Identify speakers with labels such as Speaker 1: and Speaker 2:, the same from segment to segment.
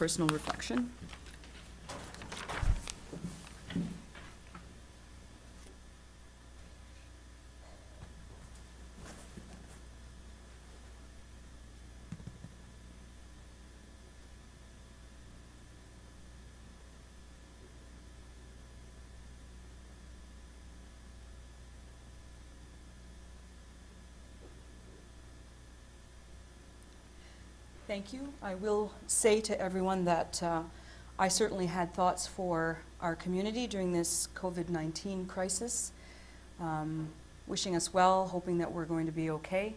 Speaker 1: personal reflection. Thank you. I will say to everyone that I certainly had thoughts for our community during this COVID-19 crisis, wishing us well, hoping that we're going to be okay,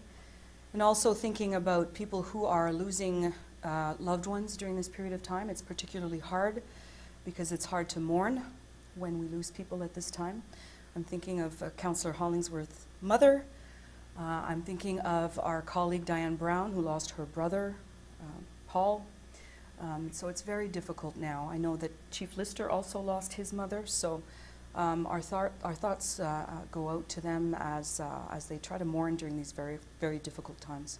Speaker 1: and also thinking about people who are losing loved ones during this period of time. It's particularly hard because it's hard to mourn when we lose people at this time. I'm thinking of Councillor Hollingsworth's mother. I'm thinking of our colleague Diane Brown, who lost her brother, Paul. So it's very difficult now. I know that Chief Lister also lost his mother, so our thoughts go out to them as they try to mourn during these very, very difficult times.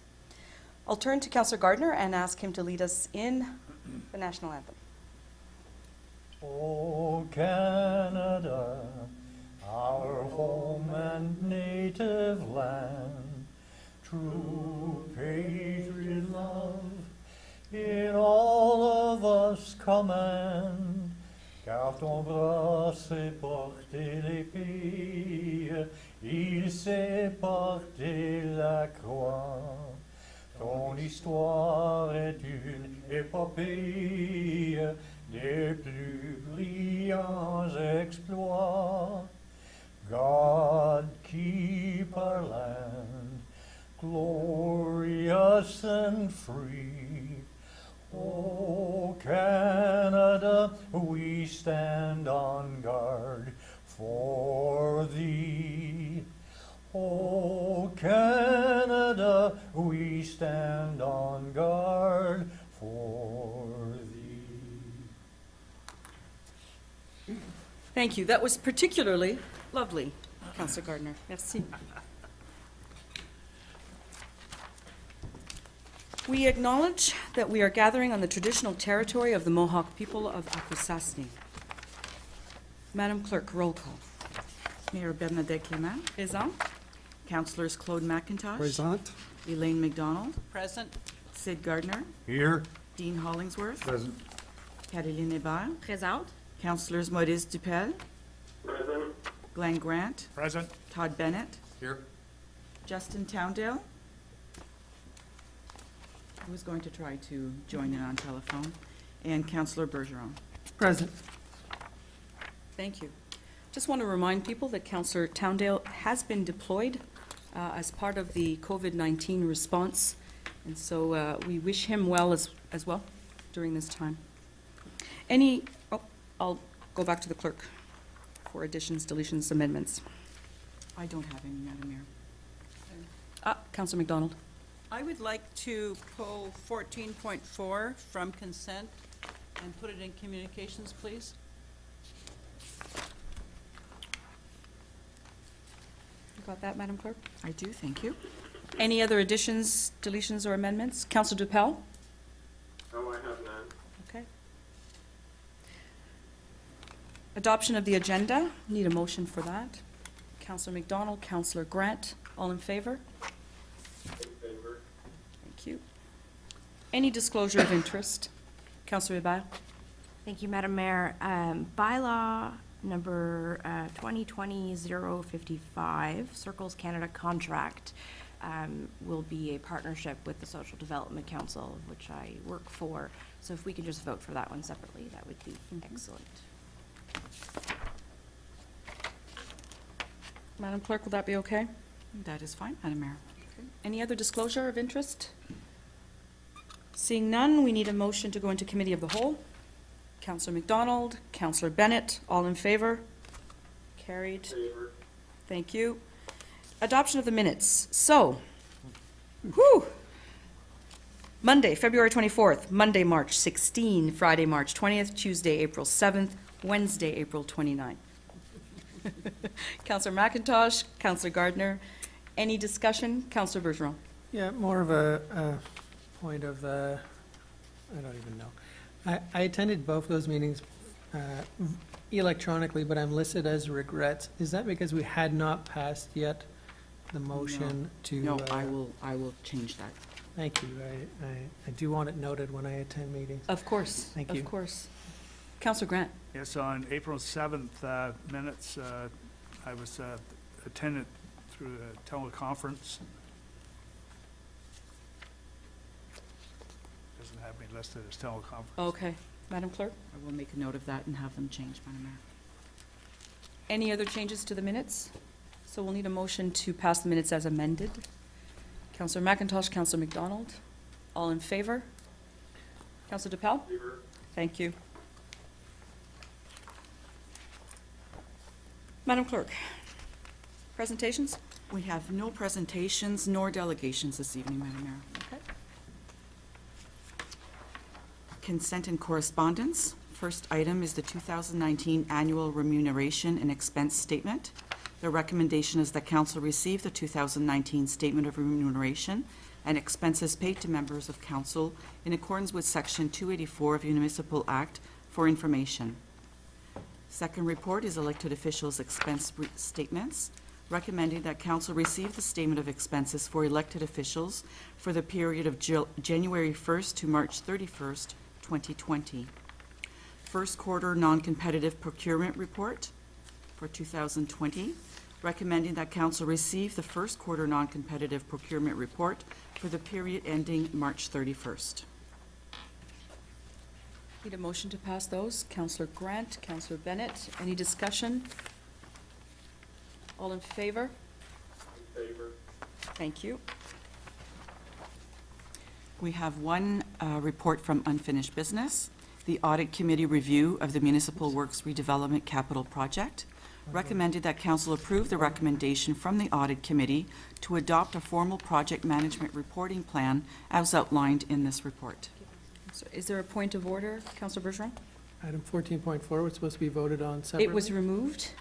Speaker 1: I'll turn to Councillor Gardner and ask him to lead us in the national anthem.
Speaker 2: O Canada, our home and native land, true patriot love in all of us command, car ton bras sait porter l'épée, il sait porter la croix. Ton histoire est une épopée des plus brillants exploits. God keep our land glorious and free. O Canada, we stand on guard for thee. O Canada, we stand on guard for thee.
Speaker 1: Thank you. That was particularly lovely, Councillor Gardner. Merci. We acknowledge that we are gathering on the traditional territory of the Mohawk people of Akwesasne. Madam Clerk, roll call.
Speaker 3: Mayor Bernadette Clément.
Speaker 1: Présent.
Speaker 3: Councillors Claude McIntosh.
Speaker 4: Present.
Speaker 3: Elaine McDonald.
Speaker 5: Present.
Speaker 3: Sid Gardner.
Speaker 2: Here.
Speaker 3: Dean Hollingsworth.
Speaker 4: Present.
Speaker 3: Caroline Hébert.
Speaker 1: Présent.
Speaker 3: Councillors Maurice Dupel.
Speaker 2: Present.
Speaker 3: Glenn Grant.
Speaker 2: Present.
Speaker 3: Todd Bennett.
Speaker 2: Here.
Speaker 3: Justin Towndale. Who is going to try to join in on telephone. And Councillor Bergeron.
Speaker 4: Present.
Speaker 1: Thank you. Just want to remind people that Councillor Towndale has been deployed as part of the COVID-19 response, and so we wish him well as well during this time. I'll go back to the clerk for additions, deletions, amendments.
Speaker 3: I don't have any, Madam Mayor.
Speaker 1: Councillor McDonald.
Speaker 5: I would like to pull 14.4 from consent and put it in communications, please.
Speaker 1: You got that, Madam Clerk?
Speaker 3: I do, thank you.
Speaker 1: Any other additions, deletions, or amendments? Councillor Dupel?
Speaker 2: No, I have none.
Speaker 1: Okay. Adoption of the agenda. Need a motion for that. Councillor McDonald, Councillor Grant, all in favor?
Speaker 2: In favor.
Speaker 1: Thank you. Any disclosure of interest? Councillor Hébert?
Speaker 6: Thank you, Madam Mayor. Bylaw number 2020-055, Circles Canada contract, will be a partnership with the Social Development Council, which I work for. So if we can just vote for that one separately, that would be excellent.
Speaker 1: Madam Clerk, will that be okay?
Speaker 3: That is fine, Madam Mayor.
Speaker 1: Any other disclosure of interest? Seeing none, we need a motion to go into committee of the whole. Councillor McDonald, Councillor Bennett, all in favor? Carried.
Speaker 2: Favor.
Speaker 1: Thank you. Adoption of the minutes. So, whew. Monday, February 24th, Monday, March 16, Friday, March 20th, Tuesday, April 7th, Wednesday, April 29th. Councillor McIntosh, Councillor Gardner. Any discussion? Councillor Bergeron.
Speaker 4: Yeah, more of a point of, I don't even know. I attended both those meetings electronically, but I'm listed as regrets. Is that because we had not passed yet the motion to?
Speaker 3: No, I will change that.
Speaker 4: Thank you. I do want it noted when I attend meetings.
Speaker 1: Of course.
Speaker 4: Thank you.
Speaker 1: Of course. Councillor Grant?
Speaker 7: Yes, on April 7th minutes, I was attended through a teleconference. Doesn't have me listed as teleconference.
Speaker 1: Okay. Madam Clerk?
Speaker 3: I will make a note of that and have them changed, Madam Mayor.
Speaker 1: Any other changes to the minutes? So we'll need a motion to pass the minutes as amended. Councillor McIntosh, Councillor McDonald, all in favor? Councillor DePaul?
Speaker 2: Favor.
Speaker 1: Thank you. Madam Clerk, presentations?
Speaker 3: We have no presentations nor delegations this evening, Madam Mayor.
Speaker 1: Okay.
Speaker 3: Consent and correspondence. First item is the 2019 Annual Remuneration and Expense Statement. The recommendation is that Council receive the 2019 Statement of Remuneration and Expenses paid to members of Council in accordance with Section 284 of the Municipal Act for information. Second report is elected officials' expense statements, recommending that Council receive the statement of expenses for elected officials for the period of January 1st to March 31st, 2020. First quarter non-competitive procurement report for 2020, recommending that Council receive the first quarter non-competitive procurement report for the period ending March 31st.
Speaker 1: Need a motion to pass those. Councillor Grant, Councillor Bennett, any discussion? All in favor?
Speaker 2: In favor.
Speaker 1: Thank you.
Speaker 3: We have one report from unfinished business. The Audit Committee review of the Municipal Works Redevelopment Capital Project recommended that Council approve the recommendation from the Audit Committee to adopt a formal project management reporting plan as outlined in this report.
Speaker 1: So is there a point of order, Councillor Bergeron?
Speaker 4: Item 14.4 was supposed to be voted on separately?
Speaker 1: It was removed.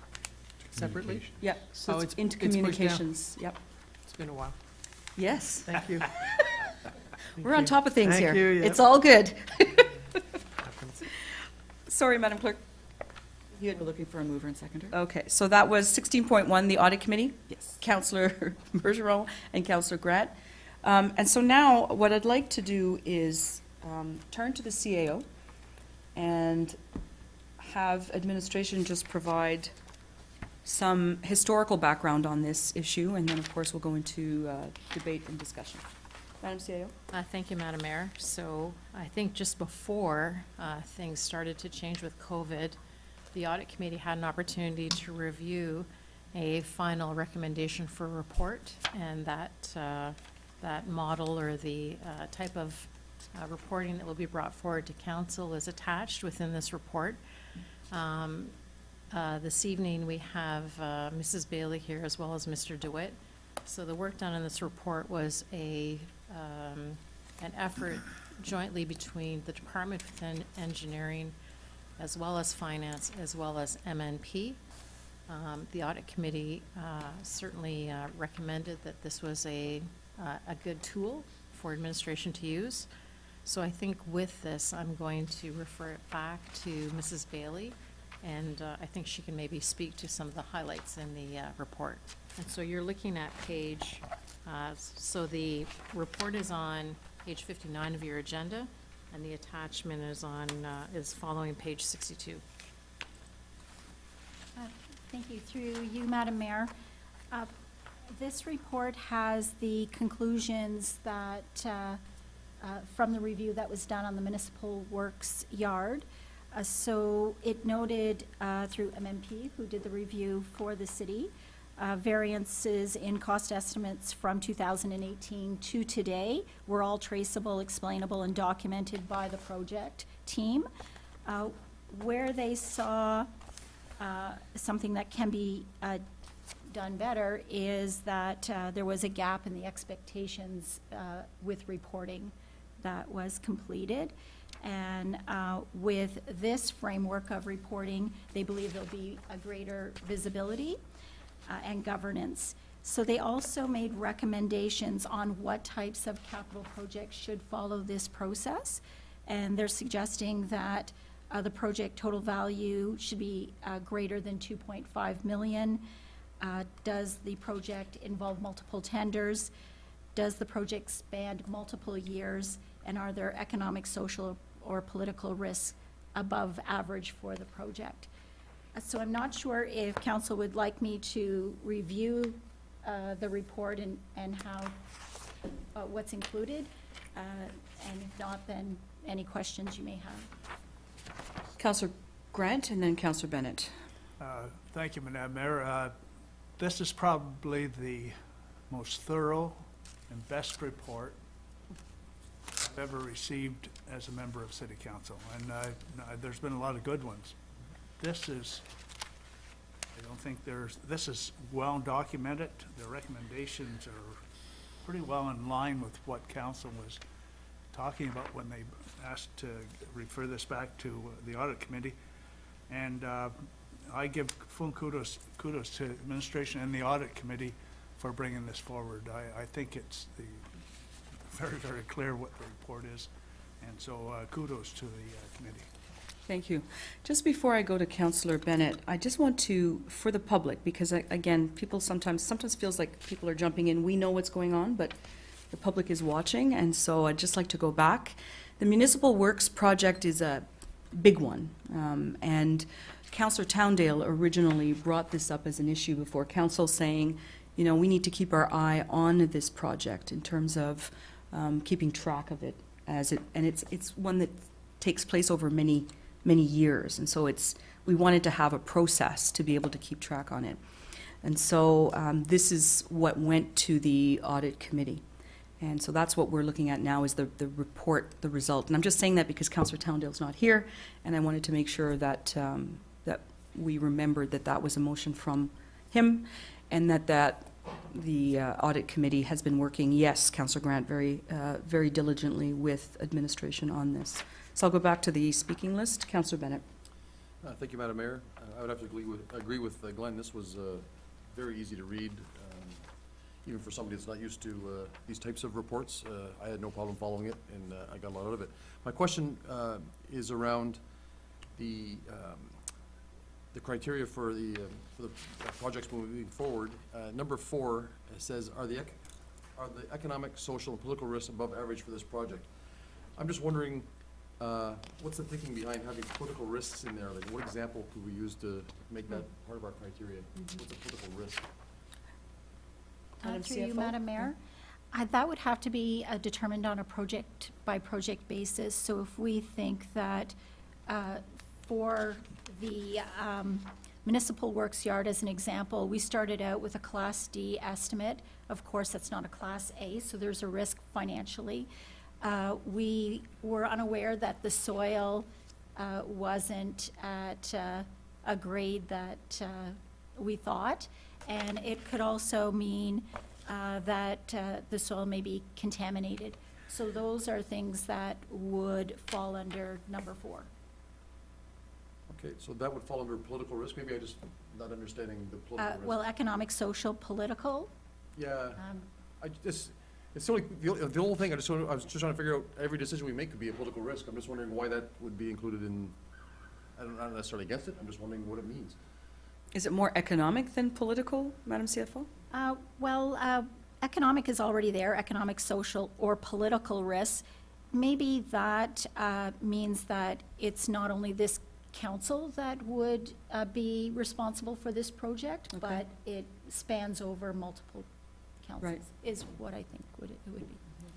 Speaker 4: Separately?
Speaker 1: Yep, so
Speaker 4: Oh,
Speaker 1: it's
Speaker 4: it's
Speaker 1: into
Speaker 4: pushed down.
Speaker 1: communications. Yep.
Speaker 4: It's been a while.
Speaker 1: Yes,
Speaker 4: Thank you.
Speaker 1: we're on top of things
Speaker 4: Thank
Speaker 1: here.
Speaker 4: you, yep.
Speaker 1: It's all good.
Speaker 4: Happens.
Speaker 1: Sorry, Madam Clerk.
Speaker 3: You had been looking for a mover and seconder?
Speaker 1: Okay, so that was 16.1, the Audit Committee.
Speaker 3: Yes.
Speaker 1: Councillor Bergeron and Councillor Grant. And so now, what I'd like to do is turn to the CAO and have administration just provide some historical background on this issue, and then, of course, we'll go into debate and discussion. Madam CAO?
Speaker 8: Thank you, Madam Mayor. So I think just before things started to change with COVID, the Audit Committee had an opportunity to review a final recommendation for a report, and that model or the type of reporting that will be brought forward to Council is attached within this report. This evening, we have Mrs. Bailey here as well as Mr. DeWitt. So the work done in this report was an effort jointly between the Department of Engineering as well as Finance, as well as MNP. The Audit Committee certainly recommended that this was a good tool for administration to use. So I think with this, I'm going to refer it back to Mrs. Bailey, and I think she can maybe speak to some of the highlights in the report. And so you're looking at page, so the report is on page 59 of your agenda, and the attachment is following page 62.
Speaker 9: Thank you. Through you, Madam Mayor. This report has the conclusions that, from the review that was done on the Municipal Works Yard. So it noted through MMP, who did the review for the city, variances in cost estimates from 2018 to today were all traceable, explainable, and documented by the project team. Where they saw something that can be done better is that there was a gap in the expectations with reporting that was completed. And with this framework of reporting, they believe there'll be a greater visibility and governance. So they also made recommendations on what types of capital projects should follow this process. and they're suggesting that the project total value should be greater than 2.5 million. Does the project involve multiple tenders? Does the project span multiple years? And are there economic, social, or political risks above average for the project? So I'm not sure if council would like me to review the report and how, what's included. And if not, then any questions you may have.
Speaker 1: Councillor Grant and then Councillor Bennett.
Speaker 7: Thank you, Madam Mayor. This is probably the most thorough and best report I've ever received as a member of City Council, and there's been a lot of good ones. This is, I don't think this is well documented. The recommendations are pretty well in line with what council was talking about when they asked to refer this back to the audit committee. And I give full kudos to administration and the audit committee for bringing this forward. I think it's very, very clear what the report is, and so kudos to the committee.
Speaker 1: Thank you. Just before I go to Councillor Bennett, I just want to, for the public, because again, people sometimes feels like people are jumping in. We know what's going on, but the public is watching, and so I'd just like to go back. The Municipal Works project is a big one, and Councillor Towndale originally brought this up as an issue before council, saying, you know, we need to keep our eye on this project in terms of keeping track of it and it's one that takes place over many years, and so we wanted to have a process to be able to keep track on it. And so this is what went to the audit committee. And so that's what we're looking at now, is the report, the result. And I'm just saying that because Councillor Towndale's not here, and I wanted to make sure that that we remembered that was a motion from him, and that the audit committee has been working, yes, Councillor Grant, very diligently with administration on this. So I'll go back to the speaking list. Councillor Bennett.
Speaker 10: Thank you, Madam Mayor. I would have to agree with Glenn. This was very easy to read, even for somebody that's not used to these types of reports. I had no problem following it, and I got a lot out of it. My question is around the criteria for the projects moving forward. Number 4 says, are the economic, social, and political risks above average for this project? I'm just wondering, what's the thinking behind having political risks in there? Like, what example could we use to make that part of our criteria? What's a political risk?
Speaker 1: Madam
Speaker 9: Through you,
Speaker 1: CFO?
Speaker 9: Madam Mayor. That would have to be determined on a project-by-project basis. So if we think that for the Municipal Works Yard, as an example, we started out with a Class D estimate. Of course, that's not a Class A, so there's a risk financially. We were unaware that the soil wasn't at a grade that we thought, and it could also mean that the soil may be contaminated. So those are things that would fall under number 4.
Speaker 10: Okay, so that would fall under political risk. Maybe I just not understanding the political risk.
Speaker 9: Well, economic, social, political.
Speaker 10: Yeah, it's the only, the whole thing, I was just trying to figure out, every decision we make could be a political risk. I'm just wondering why that would be included in, I'm not necessarily against it, I'm just wondering what it means.
Speaker 1: Is it more economic than political, Madam CFO?
Speaker 9: Well, economic is already there, economic, social, or political risks. Maybe that means that it's not only this council that would be responsible for this project,
Speaker 1: Okay.
Speaker 9: but it spans over multiple councils,
Speaker 1: Right.
Speaker 9: is what I think it would be.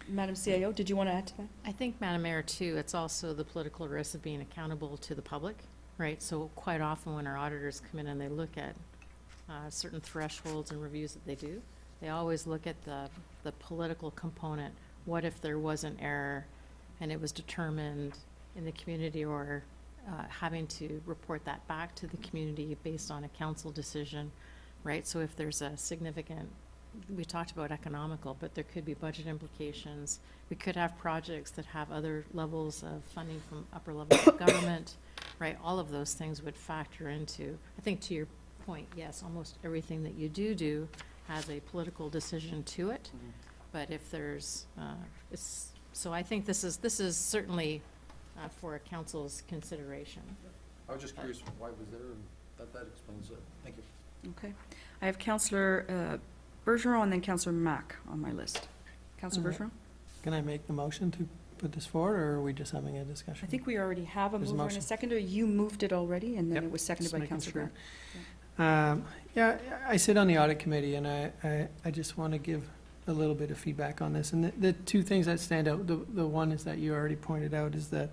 Speaker 1: Madam CAO, did you want to add to that?
Speaker 8: I think, Madam Mayor, too, it's also the political risk of being accountable to the public, right? So quite often when our auditors come in and they look at certain thresholds and reviews that they do, they always look at the political component. What if there was an error and it was determined in the community, or having to report that back to the community based on a council decision, right? So if there's a significant, we talked about economical, but there could be budget implications. We could have projects that have other levels of funding from upper levels of government, right? All of those things would factor into, I think to your point, yes, almost everything that you do has a political decision to it. But if there's, so I think this is certainly for a council's consideration.
Speaker 10: I was just curious why it was there, and that explains it. Thank you.
Speaker 1: Okay. I have Councillor Bergeron and then Councillor Mack on my list. Councillor
Speaker 4: Mhm.
Speaker 1: Bergeron?
Speaker 4: Can I make the motion to put this forward, or are we just having a discussion?
Speaker 1: I think we already have a
Speaker 4: There's a
Speaker 1: mover and a
Speaker 4: motion.
Speaker 1: seconder. You moved it already, and then
Speaker 4: Yep,
Speaker 1: it was seconded
Speaker 4: just
Speaker 1: by
Speaker 4: making
Speaker 1: Councillor
Speaker 4: sure.
Speaker 1: Grant.
Speaker 4: Yeah, I sit on the audit committee, and I just want to give a little bit of feedback on this. And the two things that stand out, the one is that you already pointed out, is that,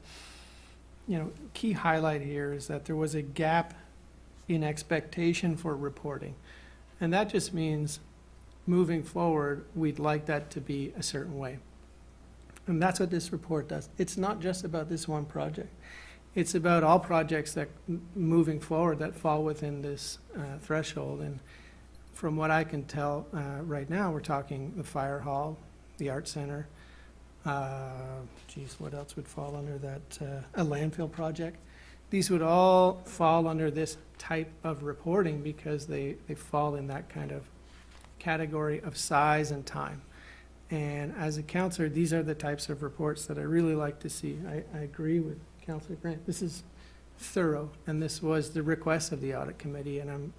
Speaker 4: you know, key highlight here is that there was a gap in expectation for reporting. And that just means, moving forward, we'd like that to be a certain way. And that's what this report does. It's not just about this one project. It's about all projects that, moving forward, that fall within this threshold. And from what I can tell right now, we're talking the fire hall, the art center. What else would fall under that? A landfill project. These would all fall under this type of reporting because they fall in that kind of category of size and time. And as a counselor, these are the types of reports that I really like to see. I agree with Councillor Grant. This is thorough, and this was the request of the audit committee, and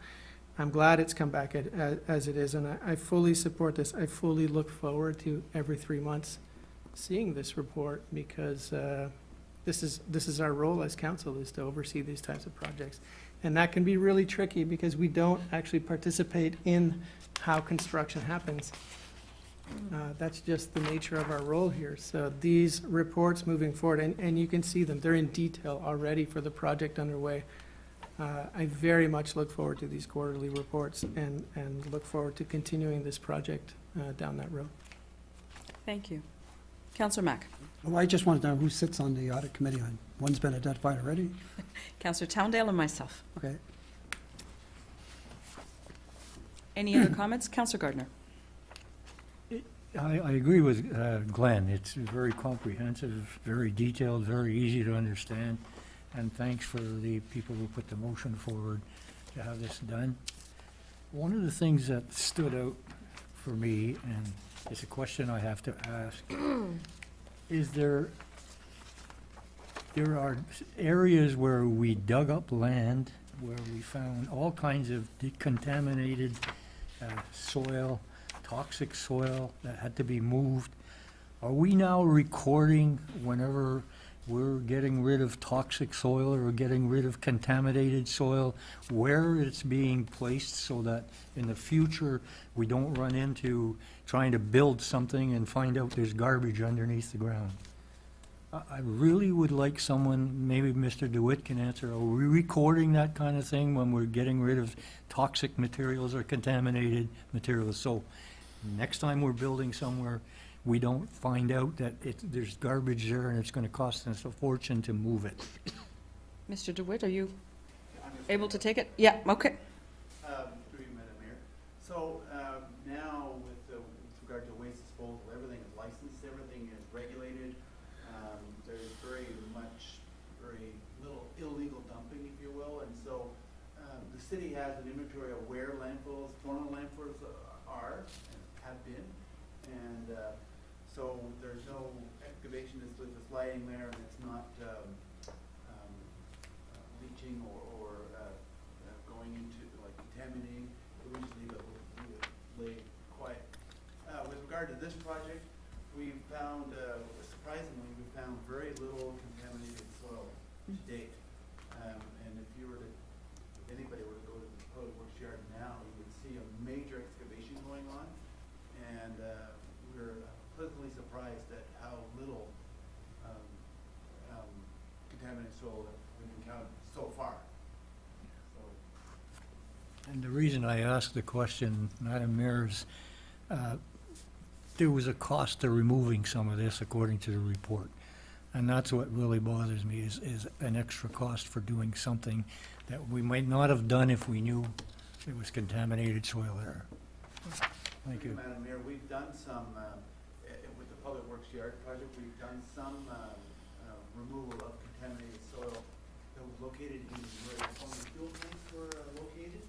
Speaker 4: I'm glad it's come back as it is, and I fully support this. I fully look forward to every 3 months seeing this report, because this is our role as council, is to oversee these types of projects. And that can be really tricky because we don't actually participate in how construction happens. That's just the nature of our role here. So these reports moving forward, and you can see them, they're in detail already for the project underway. I very much look forward to these quarterly reports and look forward to continuing this project down that road.
Speaker 1: Thank you. Councillor Mack.
Speaker 11: Well, I just wanted to know who sits on the audit committee. One's been identified already.
Speaker 1: Councillor Towndale and myself.
Speaker 11: Okay.
Speaker 1: Any other comments? Councillor Gardner.
Speaker 12: I agree with Glenn. It's very comprehensive, very detailed, very easy to understand, and thanks for the people who put the motion forward to have this done. One of the things that stood out for me, and it's a question I have to ask, is there are areas where we dug up land, where we found all kinds of decontaminated soil, toxic soil that had to be moved. Are we now recording whenever we're getting rid of toxic soil or getting rid of contaminated soil, where it's being placed, so that in the future we don't run into trying to build something and find out there's garbage underneath the ground? I really would like someone, maybe Mr. DeWitt can answer, are we recording that kind of thing when we're getting rid of toxic materials or contaminated materials? So next time we're building somewhere, we don't find out that there's garbage there and it's going to cost us a fortune to move it.
Speaker 1: Mr. DeWitt, are you able to take it? Yeah, okay.
Speaker 13: Through you, Madam Mayor. So now with regard to waste disposal, everything is licensed, everything is regulated. There's very little illegal dumping, if you will, and so the city has an inventory of where landfills, former landfills are and have been, and so there's no excavation that's lying there, and it's not leaching or going into, like, contaminating. We just leave it lay quiet. With regard to this project, we found, surprisingly, we found very little contaminated soil to date. And if anybody were to go to the public works yard now, you would see a major excavation going on. And we're pleasantly surprised at how little contaminated soil that we've encountered so far.
Speaker 12: And the reason I asked the question, Madam Mayor, is there was a cost to removing some of this according to the report. And that's what really bothers me, is an extra cost for doing something that we might not have done if we knew there was contaminated soil there. Thank you.
Speaker 13: Madam Mayor, we've done some, with the Public Works Yard project, we've done some removal of contaminated soil that was located in where the former fuel tanks were located.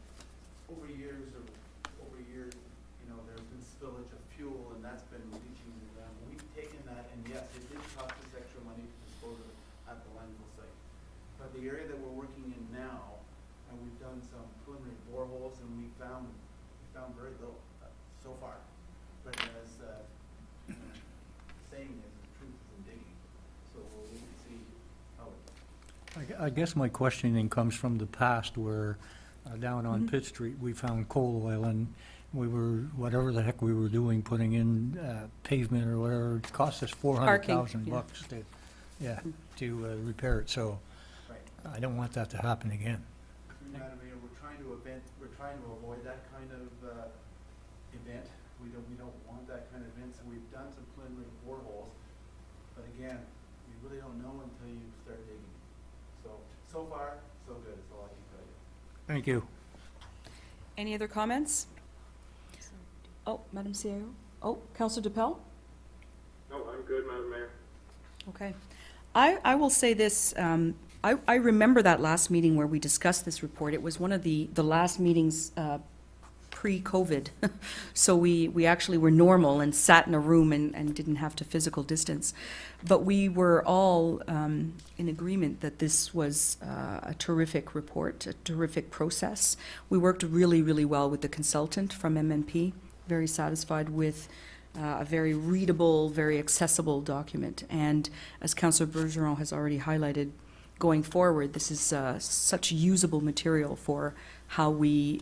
Speaker 13: Over years, you know, there's been spillage of fuel, and that's been leaching in the ground. We've taken that, and yes, it did cost us extra money to dispose of it at the the area that we're working in now, and we've done some preliminary boreholes, and we found very little so far. But as saying is, the truth is in digging. So we'll wait and see how it.
Speaker 12: I guess my questioning comes from the past where down on
Speaker 1: Mhm.
Speaker 12: Pitt Street, we found coal oil and we were, whatever the heck we were doing, putting in pavement or whatever, it cost us $400,000
Speaker 1: yeah.
Speaker 12: bucks to, yeah, to repair it, so
Speaker 13: Right.
Speaker 12: I don't want that to happen again.
Speaker 13: Madam Mayor, we're trying to avoid that kind of event. We don't want that kind of event, so we've done some preliminary boreholes. But again, you really don't know until you start digging. So far, so good, is all I can tell you.
Speaker 12: Thank you.
Speaker 1: Any other comments? Oh, Madam CAO? Oh, Councillor DePel?
Speaker 2: No, I'm good, Madam Mayor.
Speaker 1: Okay. I will say this, I remember that last meeting where we discussed this report. It was one of the last meetings pre-COVID. So we actually were normal and sat in a room and didn't have to physical distance. But we were all in agreement that this was a terrific report, a terrific process. We worked really, really well with the consultant from MNP, very satisfied with a very readable, very accessible document. And as Councillor Bergeron has already highlighted, going forward, this is such usable material for how we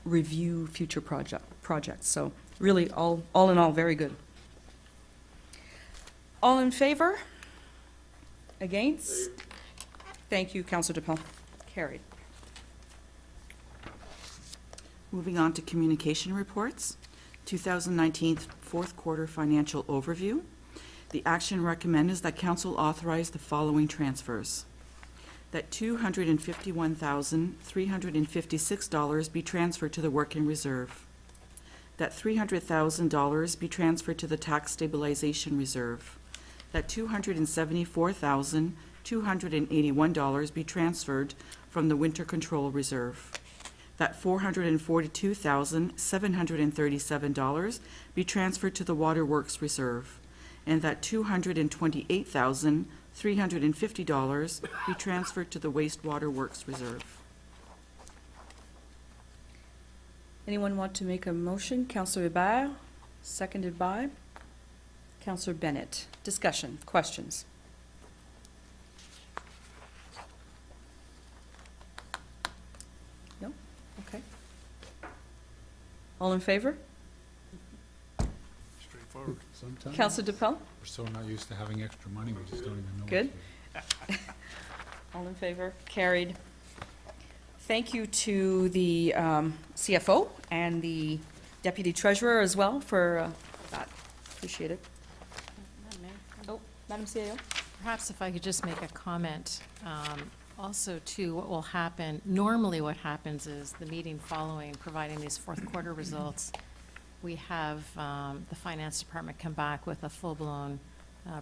Speaker 1: review future projects. So really, all in all, very good. All in favor? Against? Thank you, Councillor DePel. Carried.
Speaker 3: Moving on to communication reports. 2019 fourth quarter financial overview. The action recommended is that council authorize the following transfers. That $251,356 be transferred to the working reserve. That $300,000 be transferred to the tax stabilization reserve. That $274,281 be transferred from the winter control reserve. That $442,737 be transferred to the waterworks reserve. And that $228,350 be transferred to the wastewater works reserve.
Speaker 1: Anyone want to make a motion? Councillor Hébert, seconded by Councillor Bennett. Discussion, questions? No? Okay. All in favor?
Speaker 7: Straightforward.
Speaker 11: Sometimes
Speaker 1: Councillor DePel?
Speaker 14: We're so not used to having extra money, we just don't even know. what
Speaker 1: Good.
Speaker 14: to do.
Speaker 1: All in favor? Carried. Thank you to the CFO and the Deputy Treasurer as well for that. Appreciate it.
Speaker 8: Madam Mayor?
Speaker 1: Oh, Madam CAO?
Speaker 8: Perhaps if I could just make a comment, also too, what will happen, normally what happens is the meeting following, providing these fourth quarter results, we have the finance department come back with a full-blown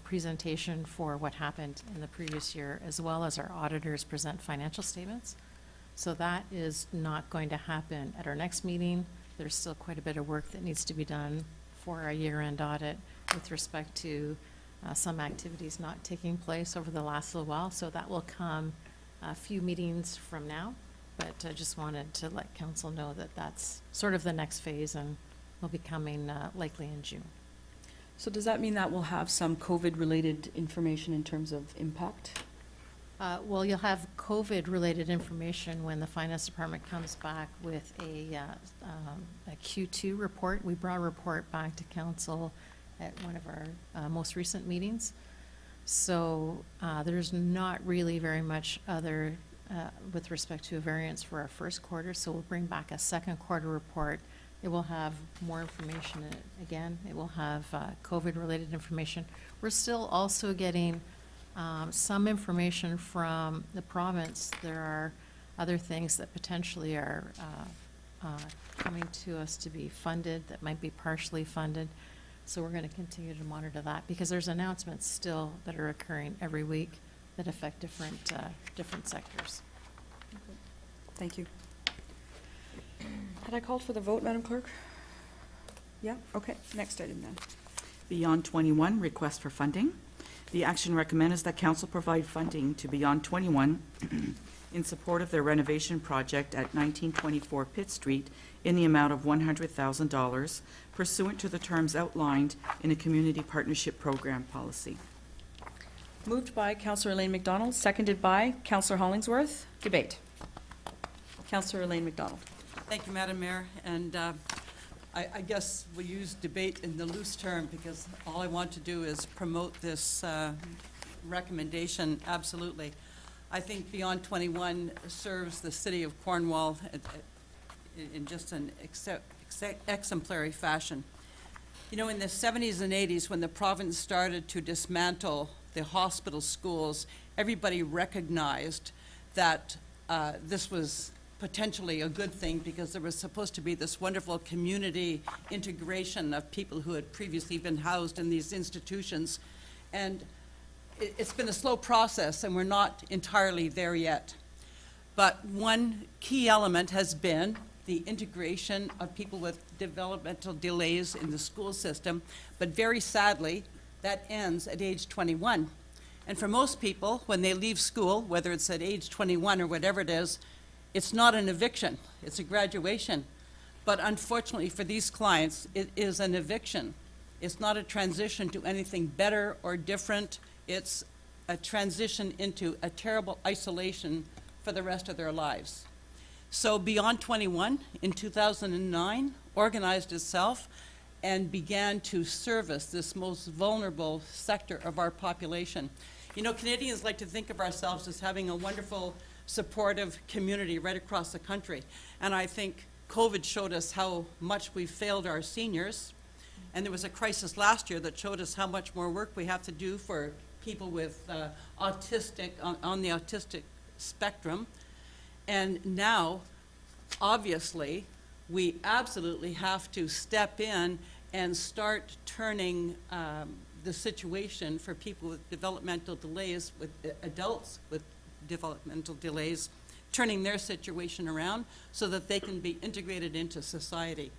Speaker 8: presentation for what happened in the previous year, as well as our auditors present financial statements. So that is not going to happen at our next meeting. There's still quite a bit of work that needs to be done for our year-end audit with respect to some activities not taking place over the last little while. So that will come a few meetings from now. But I just wanted to let council know that that's sort of the next phase and will be coming likely in June.
Speaker 1: So does that mean that we'll have some COVID-related information in terms of impact?
Speaker 8: Well, you'll have COVID-related information when the finance department comes back with a Q2 report. We brought a report back to council at one of our most recent meetings. So there's not really very much other with respect to a variance for our first quarter. So we'll bring back a second quarter report. It will have more information in it. Again, it will have COVID-related information. We're still also getting some information from the province. There are other things that potentially are coming to us to be funded, that might be partially funded. So we're going to continue to monitor that because there's announcements still that are occurring every week that affect different sectors.
Speaker 1: Thank you. Had I called for the vote, Madam Clerk? Yeah, okay, next item then.
Speaker 3: Beyond 21, request for funding. The action recommended is that council provide funding to Beyond 21 in support of their renovation project at 1924 Pitt Street in the amount of $100,000 pursuant to the terms outlined in a community partnership program policy.
Speaker 1: Moved by Councillor Elaine McDonald, seconded by Councillor Hollingsworth. Debate. Councillor Elaine McDonald.
Speaker 5: Thank you, Madam Mayor, and I guess we use debate in the loose term because all I want to do is promote this recommendation, absolutely. I think Beyond 21 serves the city of Cornwall in just an exemplary fashion. You know, in the 70s and 80s, when the province started to dismantle the hospital schools, everybody recognized that this was potentially a good thing because there was supposed to be this wonderful community integration of people who had previously been housed in these institutions. And it's been a slow process and we're not entirely there yet. But one key element has been the integration of people with developmental delays in the school system. But very sadly, that ends at age 21. And for most people, when they leave school, whether it's at age 21 or whatever it is, it's not an eviction, it's a graduation. But unfortunately for these clients, it is an eviction. It's not a transition to anything better or different. It's a transition into a terrible isolation for the rest of their lives. So Beyond 21 in 2009 organized itself and began to service this most vulnerable sector of our population. You know, Canadians like to think of ourselves as having a wonderful, supportive community right across the country. And I think COVID showed us how much we failed our seniors. And there was a crisis last year that showed us how much more work we have to do for people with autistic, on the autistic spectrum. And now, obviously, we absolutely have to step in and start turning the situation for people with developmental delays, with adults with developmental delays, turning their situation around so that they can be integrated into society,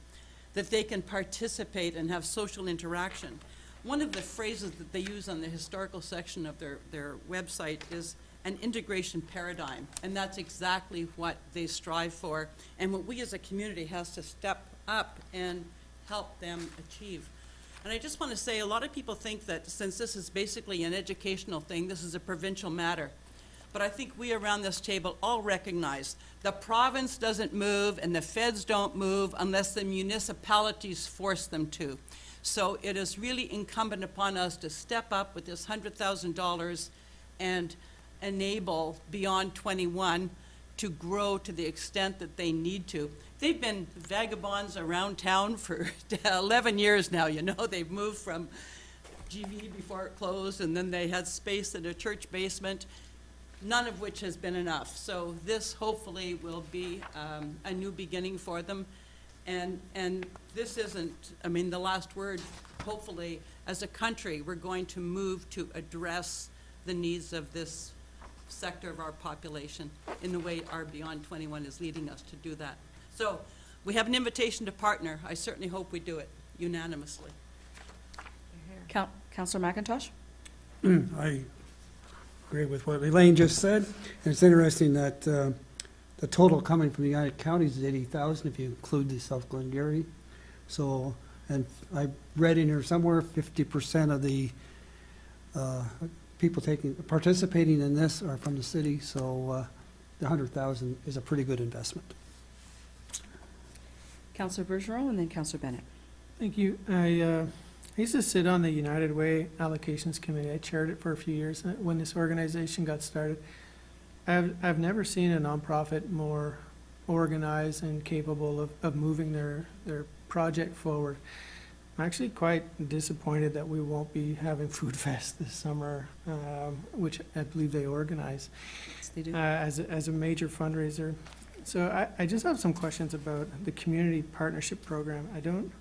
Speaker 5: that they can participate and have social interaction. One of the phrases that they use on the historical section of their website is an integration paradigm, and that's exactly what they strive for, and what we as a community has to step up and help them achieve. And I just want to say, a lot of people think that since this is basically an educational thing, this is a provincial matter. But I think we around this table all recognize the province doesn't move and the feds don't move unless the municipalities force them to. So it is really incumbent upon us to step up with this $100,000 and enable Beyond 21 to grow to the extent that they need to. They've been vagabonds around town for 11 years now, you know. They've moved from GV before it closed, and then they had space in a church basement, none of which has been enough. So this hopefully will be a new beginning for them. And this isn't, I mean, the last word. Hopefully, as a country, we're going to move to address the needs of this sector of our population in the way our Beyond 21 is leading us to do that. So we have an invitation to partner. I certainly hope we do it unanimously.
Speaker 1: Councillor McIntosh?
Speaker 11: I agree with what Elaine just said. And it's interesting that the total coming from the United Counties is 80,000 if you include the South Glengarry. So, and I read in here somewhere 50% of the people participating in this are from the city. So the 100,000 is a pretty good investment.
Speaker 1: Councillor Bergeron and then Councillor Bennett.
Speaker 4: Thank you. I used to sit on the United Way Allocations Committee. I chaired it for a few years when this organization got started. I've never seen a nonprofit more organized and capable of moving their project forward. I'm actually quite disappointed that we won't be having Food Fest this summer, which I believe they organize
Speaker 1: Yes, they do.
Speaker 4: as a major fundraiser. So I just have some questions about the community partnership program. I don't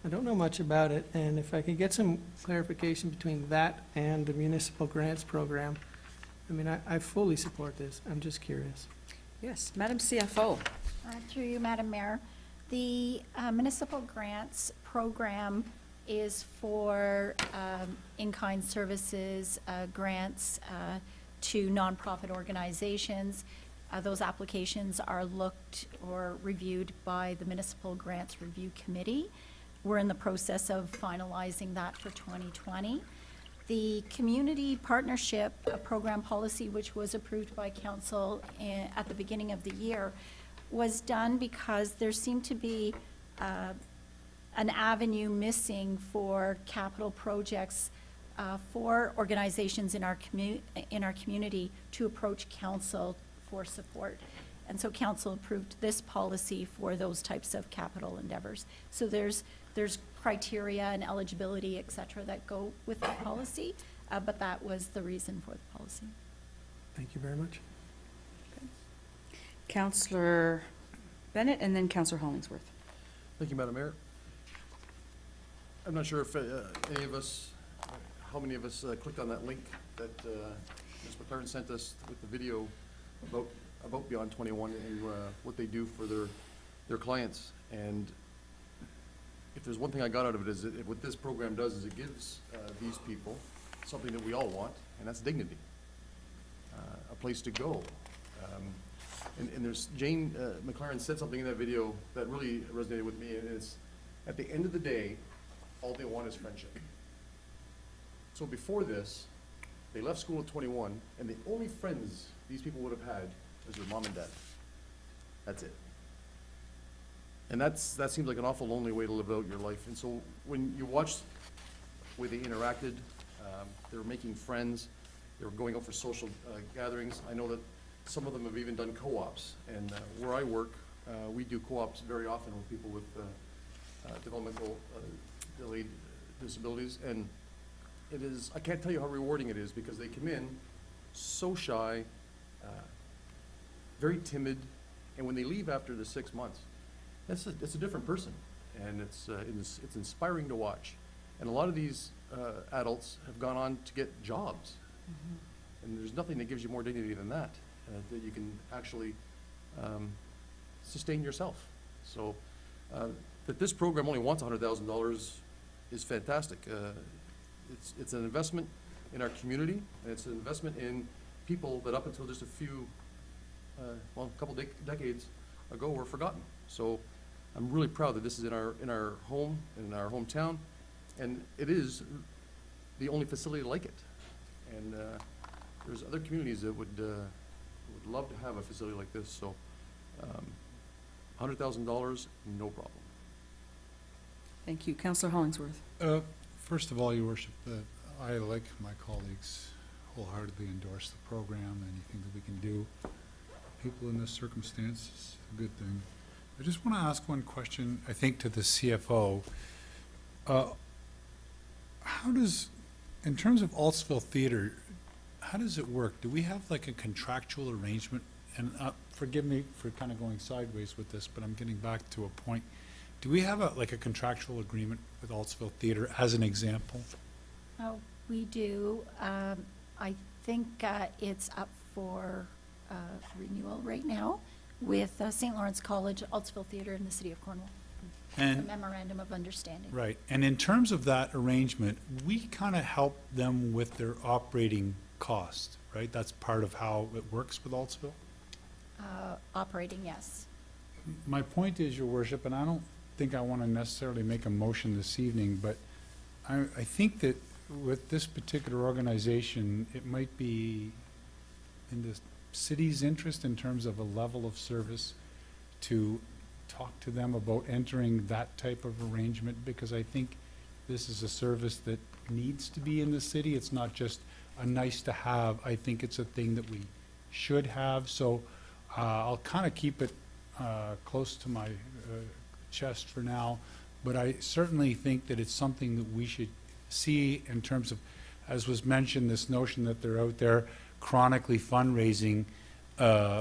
Speaker 4: know much about it, and if I could get some clarification between that and the municipal grants program, I mean, I fully support this. I'm just curious.
Speaker 1: Yes, Madam CFO.
Speaker 9: Through you, Madam Mayor. The municipal grants program is for in-kind services, grants to nonprofit organizations. Those applications are looked or reviewed by the Municipal Grants Review Committee. We're in the process of finalizing that for 2020. The community partnership program policy, which was approved by council at the beginning of the year, was done because there seemed to be an avenue missing for capital projects for organizations in our community to approach council for support. And so council approved this policy for those types of capital endeavors. So there's criteria and eligibility, et cetera, that go with the policy, but that was the reason for the policy.
Speaker 4: Thank you very much.
Speaker 1: Councillor Bennett and then Councillor Hollingsworth.
Speaker 10: Thank you, Madam Mayor. I'm not sure if any of us, how many of us clicked on that link that Ms. McLaren sent us with the video about Beyond 21 and what they do for their clients. And if there's one thing I got out of it, is that what this program does is it gives these people something that we all want, and that's dignity, a place to go. And there's Jane McLaren said something in that video that really resonated with me, and it's, at the end of the day, all they want is friendship. So before this, they left school at 21, and the only friends these people would have had was their mom and dad. That's it. And that seems like an awful lonely way to live out your life. And so when you watch the way they interacted, they were making friends, they were going out for social gatherings. I know that some of them have even done co-ops. And where I work, we do co-ops very often with people with developmental delayed disabilities. And it is, I can't tell you how rewarding it is, because they come in so shy, very timid, and when they leave after the 6 months, it's a different person, and it's inspiring to watch. And a lot of these adults have gone on to get jobs, and there's nothing that gives you more dignity than that, that you can actually sustain yourself. So that this program only wants $100,000 is fantastic. It's an investment in our community, and it's an investment in people that up until just a few, a couple decades ago were forgotten. So I'm really proud that this is in our home, in our hometown, and it is the only facility like it. And there's other communities that would love to have a facility like this. So $100,000, no problem.
Speaker 1: Thank you. Councillor Hollingsworth.
Speaker 14: First of all, Your Worship, I, like my colleagues, wholeheartedly endorse the program. Anything that we can do for people in this circumstance is a good thing. I just want to ask one question, I think, to the CFO. How does, in terms of Altsville Theatre, how does it work? Do we have like a contractual arrangement? And forgive me for kind of going sideways with this, but I'm getting back to a point. Do we have a contractual agreement with Altsville Theatre as an example?
Speaker 9: Oh, we do. I think it's up for renewal right now with St. Lawrence College, Altsville Theatre in the City of Cornwall.
Speaker 14: And
Speaker 9: It's a memorandum of understanding.
Speaker 14: right, and in terms of that arrangement, we kind of help them with their operating cost, right? That's part of how it works with Altsville?
Speaker 9: Operating, yes.
Speaker 14: My point is, Your Worship, and I don't think I want to necessarily make a motion this evening, but I think that with this particular organization, it might be in the city's interest in terms of a level of service to talk to them about entering that type of arrangement, because I think this is a service that needs to be in the city. It's not just a nice to have. I think it's a thing that we should have. So I'll kind of keep it close to my chest for now, but I certainly think that it's something that we should see in terms of, as was mentioned, this notion that they're out there chronically fundraising.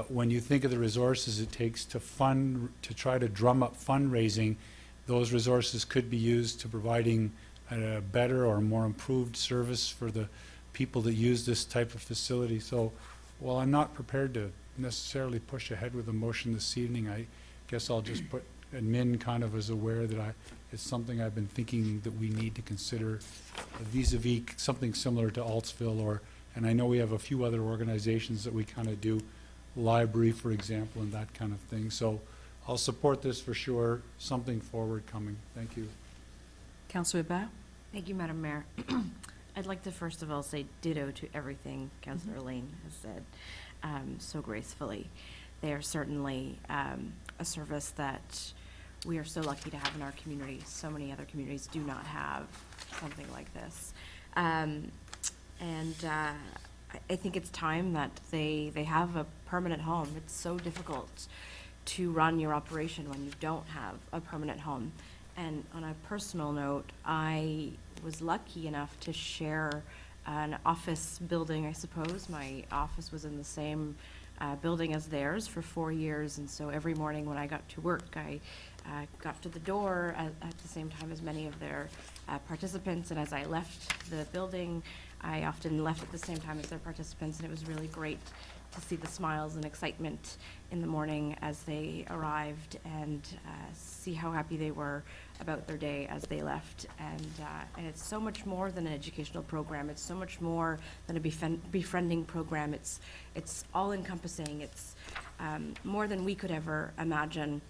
Speaker 14: When you think of the resources it takes to try to drum up fundraising, those resources could be used to providing a better or more improved service for the people that use this type of facility. So while I'm not prepared to necessarily push ahead with a motion this evening, I guess I'll just put admin kind of is aware that it's something I've been thinking that we need to consider vis-à-vis something similar to Altsville and I know we have a few other organizations that we kind of do, library, for example, and that kind of thing. So I'll support this for sure, something forward coming. Thank you.
Speaker 1: Councillor Ba?
Speaker 6: Thank you, Madam Mayor. I'd like to first of all say ditto to everything Councillor Lane has said so gracefully. They are certainly a service that we are so lucky to have in our community. So many other communities do not have something like this. I think it's time that they have a permanent home. It's so difficult to run your operation when you don't have a permanent home. And on a personal note, I was lucky enough to share an office building, I suppose. My office was in the same building as theirs for 4 years, and so every morning when I got to work, I got to the door at the same time as many of their participants, and as I left the building, I often left at the same time as their participants, and it was really great to see the smiles and excitement in the morning as they arrived and see how happy they were about their day as they left. And it's so much more than an educational program. It's so much more than a befriending program. It's all-encompassing. It's more than we could ever imagine.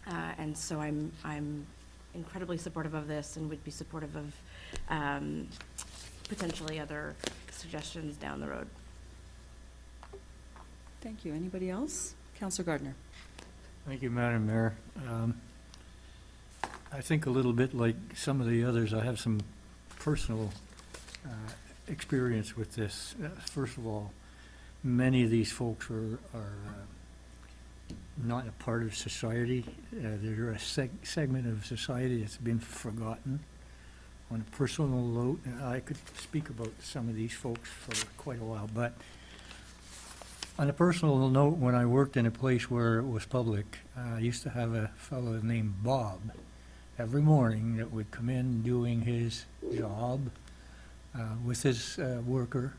Speaker 6: And so I'm incredibly supportive of this and would be supportive of potentially other suggestions down the road.
Speaker 1: Thank you. Anybody else? Councillor Gardner.
Speaker 12: Thank you, Madam Mayor. I think a little bit like some of the others, I have some personal experience with this. First of all, many of these folks are not a part of society. They're a segment of society that's been forgotten. On a personal note, I could speak about some of these folks for quite a while, but on a personal note, when I worked in a place where it was public, I used to have a fellow named Bob every morning that would come in doing his job with his worker.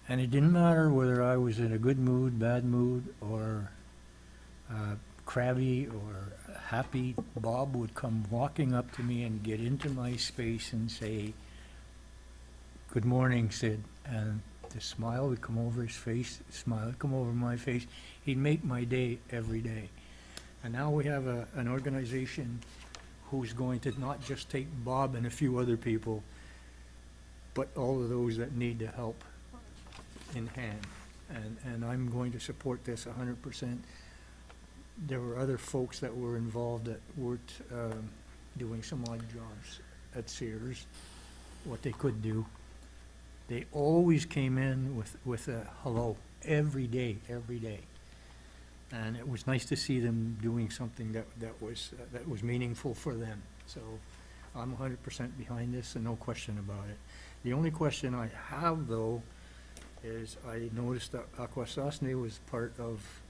Speaker 12: And it didn't matter whether I was in a good mood, bad mood, or crabby or happy. Bob would come walking up to me and get into my space and say, "Good morning, Sid." And the smile would come over his face, the smile would come over my face. He'd make my day every day. And now we have an organization who's going to not just take Bob and a few other people, but all of those that need the help in hand. And I'm going to support this 100%. There were other folks that were involved that weren't doing some odd jobs at Sears, what they could do. They always came in with a hello every day. And it was nice to see them doing something that was meaningful for them. So I'm 100% behind this and no question about it. The only question I have, though, is I noticed that Akwesasne was part of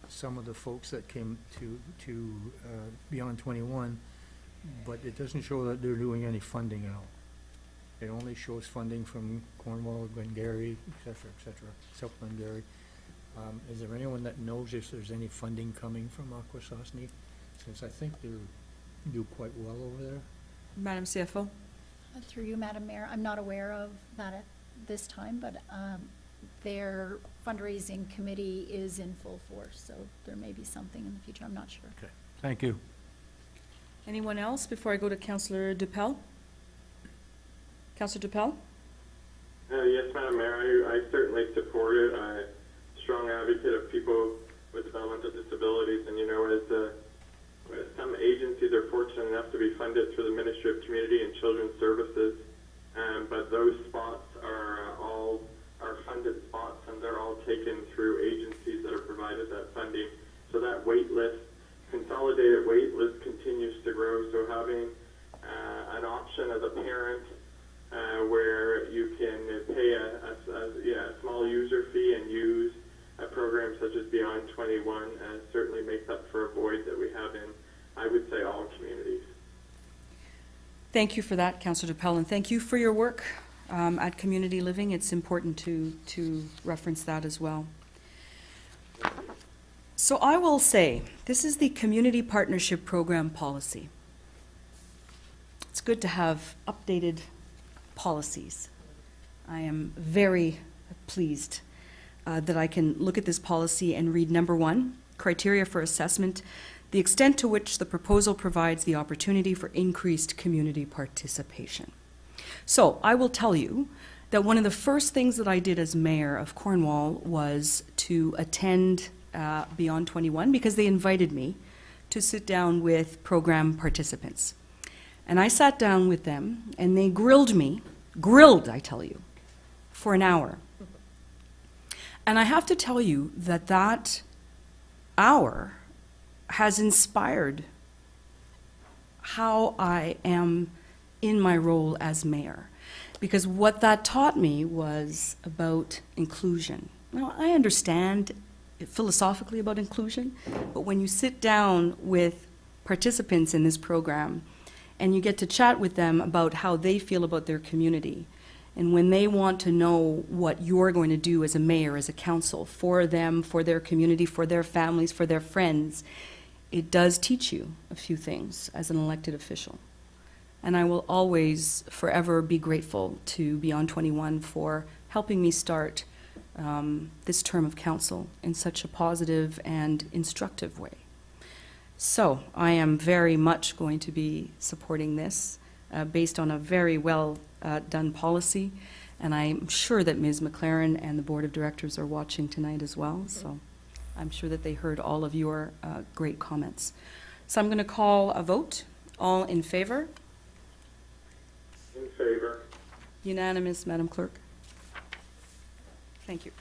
Speaker 12: some of the folks that came to Beyond 21, but it doesn't show that they're doing any funding at all. It only shows funding from Cornwall, Glengarry, et cetera, South Glengarry. Is there anyone that knows if there's any funding coming from Akwesasne? Since I think they do quite well over there.
Speaker 1: Madam CFO?
Speaker 9: Through you, Madam Mayor, I'm not aware of that at this time, but their fundraising committee is in full force, so there may be something in the future, I'm not sure.
Speaker 12: Okay, thank you.
Speaker 1: Anyone else before I go to Councillor Dupel? Councillor Dupel?
Speaker 2: Yes, Madam Mayor, I certainly support it. I'm a strong advocate of people with developmental disabilities, and as some agencies are fortunate enough to be funded through the Ministry of Community and Children's Services, but those spots are all funded spots, and they're all taken through agencies that are provided that funding. So that wait list, consolidated wait list, continues to grow. So having an option as a parent where you can pay a small user fee and use a program such as Beyond 21 certainly makes up for a void that we have in, I would say, all communities.
Speaker 1: Thank you for that, Councillor Dupel, and thank you for your work at Community Living. It's important to reference that as well. So I will say, this is the Community Partnership Program policy. It's good to have updated policies. I am very pleased that I can look at this policy and read number 1, criteria for assessment, the extent to which the proposal provides the opportunity for increased community participation. So I will tell you that one of the first things that I did as mayor of Cornwall was to attend Beyond 21 because they invited me to sit down with program participants. And I sat down with them and they grilled me, I tell you, for an hour. And I have to tell you that that hour has inspired how I am in my role as mayor. Because what that taught me was about inclusion. Now, I understand philosophically about inclusion, but when you sit down with participants in this program and you get to chat with them about how they feel about their community, and when they want to know what you're going to do as a mayor, as a council, for them, for their community, for their families, for their friends, it does teach you a few things as an elected official. And I will always, forever be grateful to Beyond 21 for helping me start this term of council in such a positive and instructive way. So I am very much going to be supporting this based on a very well done policy, and I'm sure that Ms. McLaren and the Board of Directors are watching tonight as well, so I'm sure that they heard all of your great comments. So I'm going to call a vote. All in favor?
Speaker 2: In favor.
Speaker 1: Unanimous, Madam Clerk. Thank you.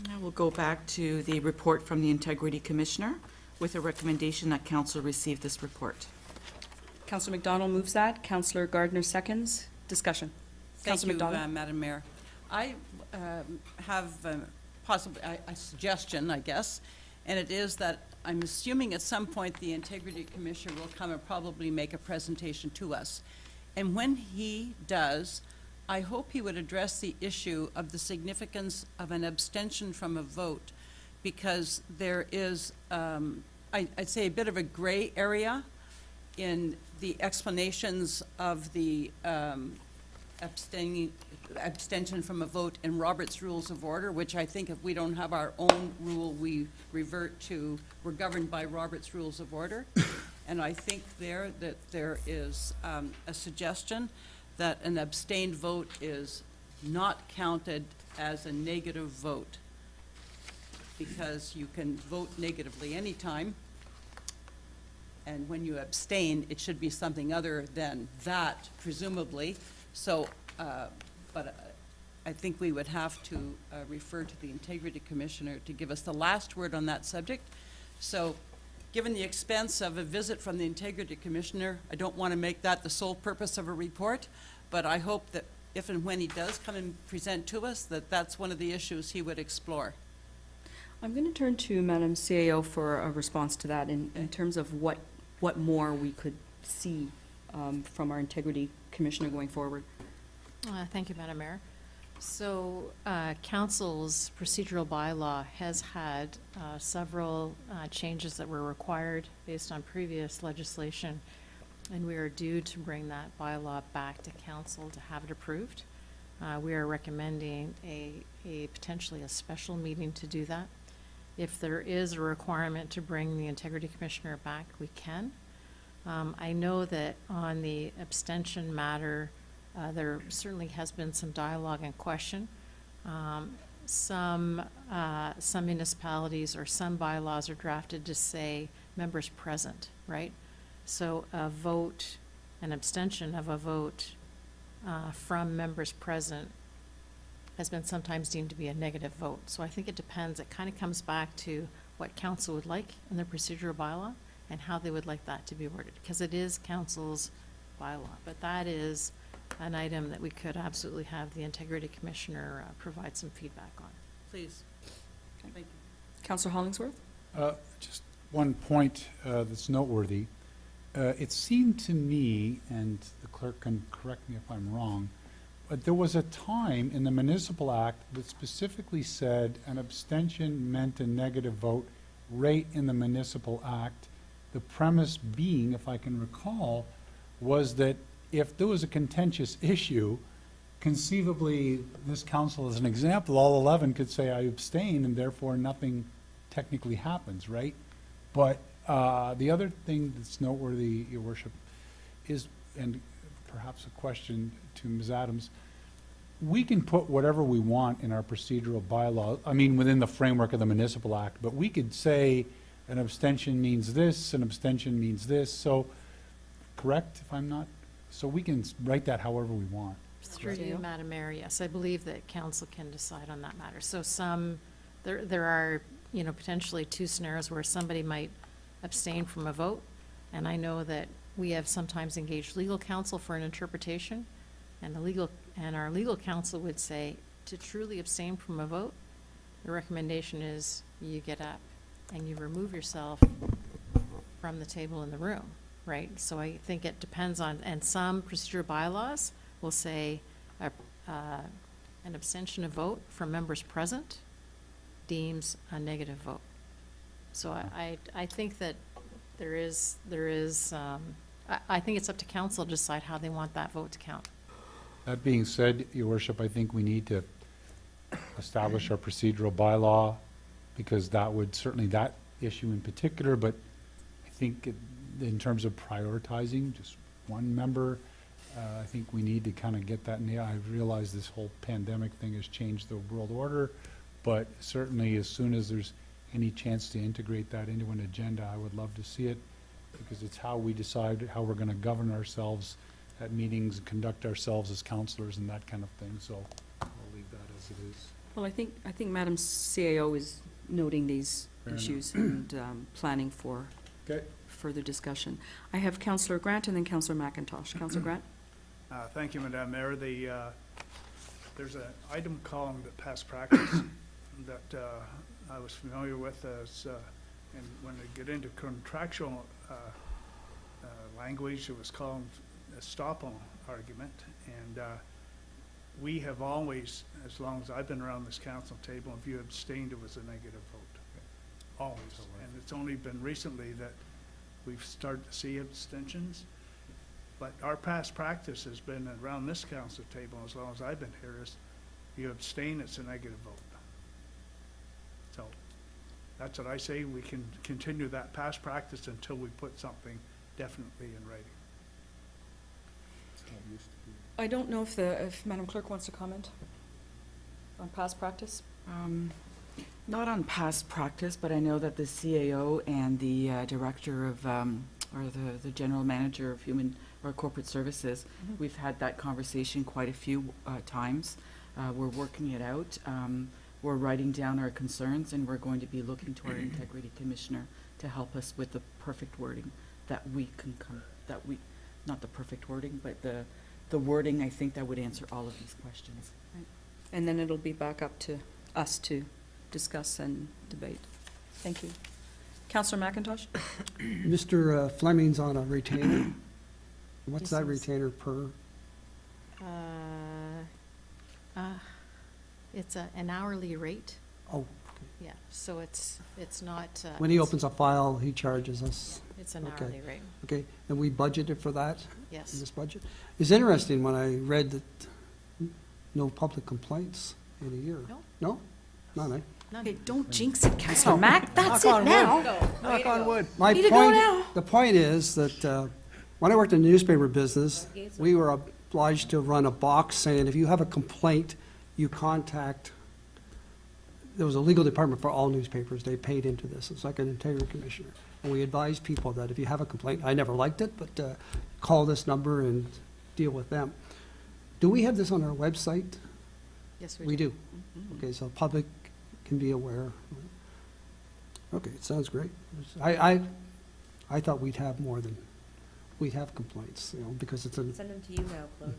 Speaker 3: Now we'll go back to the report from the Integrity Commissioner with a recommendation that council receive this report.
Speaker 1: Councillor McDonald moves that. Councillor Gardner seconds. Discussion.
Speaker 5: Thank
Speaker 1: Councillor
Speaker 5: you,
Speaker 1: McDonald.
Speaker 5: Madam Mayor. I have possibly a suggestion, I guess, and it is that I'm assuming at some point the Integrity Commissioner will come and probably make a presentation to us. And when he does, I hope he would address the issue of the significance of an abstention from a vote, because there is, I'd say, a bit of a gray area in the explanations of the abstention from a vote in Robert's Rules of Order, which I think if we don't have our own rule, we revert to, we're governed by Robert's Rules of Order. And I think there that there is a suggestion that an abstained vote is not counted as a negative vote, because you can vote negatively anytime, and when you abstain, it should be something other than that, presumably. So, but I think we would have to refer to the Integrity Commissioner to give us the last word on that subject. So, given the expense of a visit from the Integrity Commissioner, I don't want to make that the sole purpose of a report, but I hope that if and when he does come and present to us, that that's one of the issues he would explore.
Speaker 1: I'm going to turn to Madam CAO for a response to that in terms of what more we could see from our Integrity Commissioner going forward.
Speaker 8: Thank you, Madam Mayor. So, Council's procedural bylaw has had several changes that were required based on previous legislation, and we are due to bring that bylaw back to Council to have it approved. We are recommending a potentially a special meeting to do that. If there is a requirement to bring the Integrity Commissioner back, we can. I know that on the abstention matter, there certainly has been some dialogue and question. Some municipalities or some bylaws are drafted to say members present, right? So a vote, an abstention of a vote from members present has been sometimes deemed to be a negative vote. So I think it depends. It kind of comes back to what council would like in their procedural bylaw and how they would like that to be worded, because it is council's bylaw. But that is an item that we could absolutely have the Integrity Commissioner provide some feedback on.
Speaker 5: Please. Thank you.
Speaker 1: Councillor Hollingsworth?
Speaker 14: Just one point that's noteworthy. It seemed to me, and the clerk can correct me if I'm wrong, But there was a time in the Municipal Act that specifically said an abstention meant a negative vote right in the Municipal Act. The premise being, if I can recall, was that if there was a contentious issue, conceivably, this council, as an example, all 11 could say, I abstain, and therefore nothing technically happens, right? But the other thing that's noteworthy, Your Worship, is, and perhaps a question to Ms. Adams, we can put whatever we want in our procedural bylaw, I mean, within the framework of the Municipal Act, but we could say an abstention means this, an abstention means this, so, correct, if I'm not? So we can write that however we want.
Speaker 8: Through you, Madam Mayor, yes, I believe that council can decide on that matter. So there are, potentially two scenarios where somebody might abstain from a vote, and I know that we have sometimes engaged legal counsel for an interpretation, and our legal counsel would say, to truly abstain from a vote, the recommendation is you get up and you remove yourself from the table in the room, right? So I think it depends on, and some procedural bylaws will say an abstention of vote from members present deems a negative vote. So I think that I think it's up to council to decide how they want that vote to count.
Speaker 14: That being said, Your Worship, I think we need to establish our procedural bylaw, because that would, certainly that issue in particular, but I think in terms of prioritizing just one member, I think we need to kind of get that nailed. I realize this whole pandemic thing has changed the world order, but certainly as soon as there's any chance to integrate that into an agenda, I would love to see it, because it's how we decide how we're going to govern ourselves at meetings and conduct ourselves as councillors and that kind of thing, so I'll leave that as it is.
Speaker 1: Well, I think Madam CAO is noting these
Speaker 14: Fair enough.
Speaker 1: issues and planning for
Speaker 14: Okay.
Speaker 1: further discussion. I have Councillor Grant and then Councillor McIntosh. Councillor Grant?
Speaker 7: Thank you, Madam Mayor. There's an item called past practice that I was familiar with as, and when they get into contractual language, it was called a estoppel argument. And we have always, as long as I've been around this council table, if you abstained, it was a negative vote. Always. And it's only been recently that we've started to see abstentions. But our past practice has been around this council table, as long as I've been here, is you abstain, it's a negative vote. So that's what I say. We can continue that past practice until we put something definitely in writing.
Speaker 1: I don't know if Madam Clerk wants to comment on past practice.
Speaker 3: Not on past practice, but I know that the CAO and the director of, or the general manager of human or corporate services, we've had that conversation quite a few times. We're working it out. We're writing down our concerns, and we're going to be looking to our integrity commissioner to help us with the perfect wording that we can not the perfect wording, but the wording, I think, that would answer all of these questions.
Speaker 1: And then it'll be back up to us to discuss and debate. Thank you. Councillor McIntosh?
Speaker 11: Mr. Fleming's on a retainer. What's that
Speaker 8: This is-
Speaker 11: retainer per?
Speaker 8: It's an hourly rate,
Speaker 11: Oh,
Speaker 8: yeah, so it's not.
Speaker 11: when he
Speaker 8: it's-
Speaker 11: opens a file, he charges us.
Speaker 8: It's an
Speaker 11: okay.
Speaker 8: hourly rate,
Speaker 11: Okay, and we budgeted for that in
Speaker 8: yes.
Speaker 11: this budget? It's interesting when I read that no public complaints in a year.
Speaker 8: No.
Speaker 11: No? None, eh?
Speaker 8: None.
Speaker 1: Hey, don't jinx it, Councillor Mac. That's it now.
Speaker 7: Knock on wood.
Speaker 11: My
Speaker 1: Way to go
Speaker 11: point,
Speaker 1: now.
Speaker 11: the point is that when I worked in the newspaper business, we were obliged to run a box saying, if you have a complaint, you contact, there was a legal department for all newspapers. They paid into this. It's like an integrity commissioner. And we advised people that if you have a complaint, I never liked it, but call this number and deal with them. Do we have this on our website?
Speaker 8: Yes,
Speaker 11: We do. Okay, so public can be aware. Okay, it sounds great. I thought we'd have more than, we'd have complaints, because it's
Speaker 6: Send them to you now, Claude.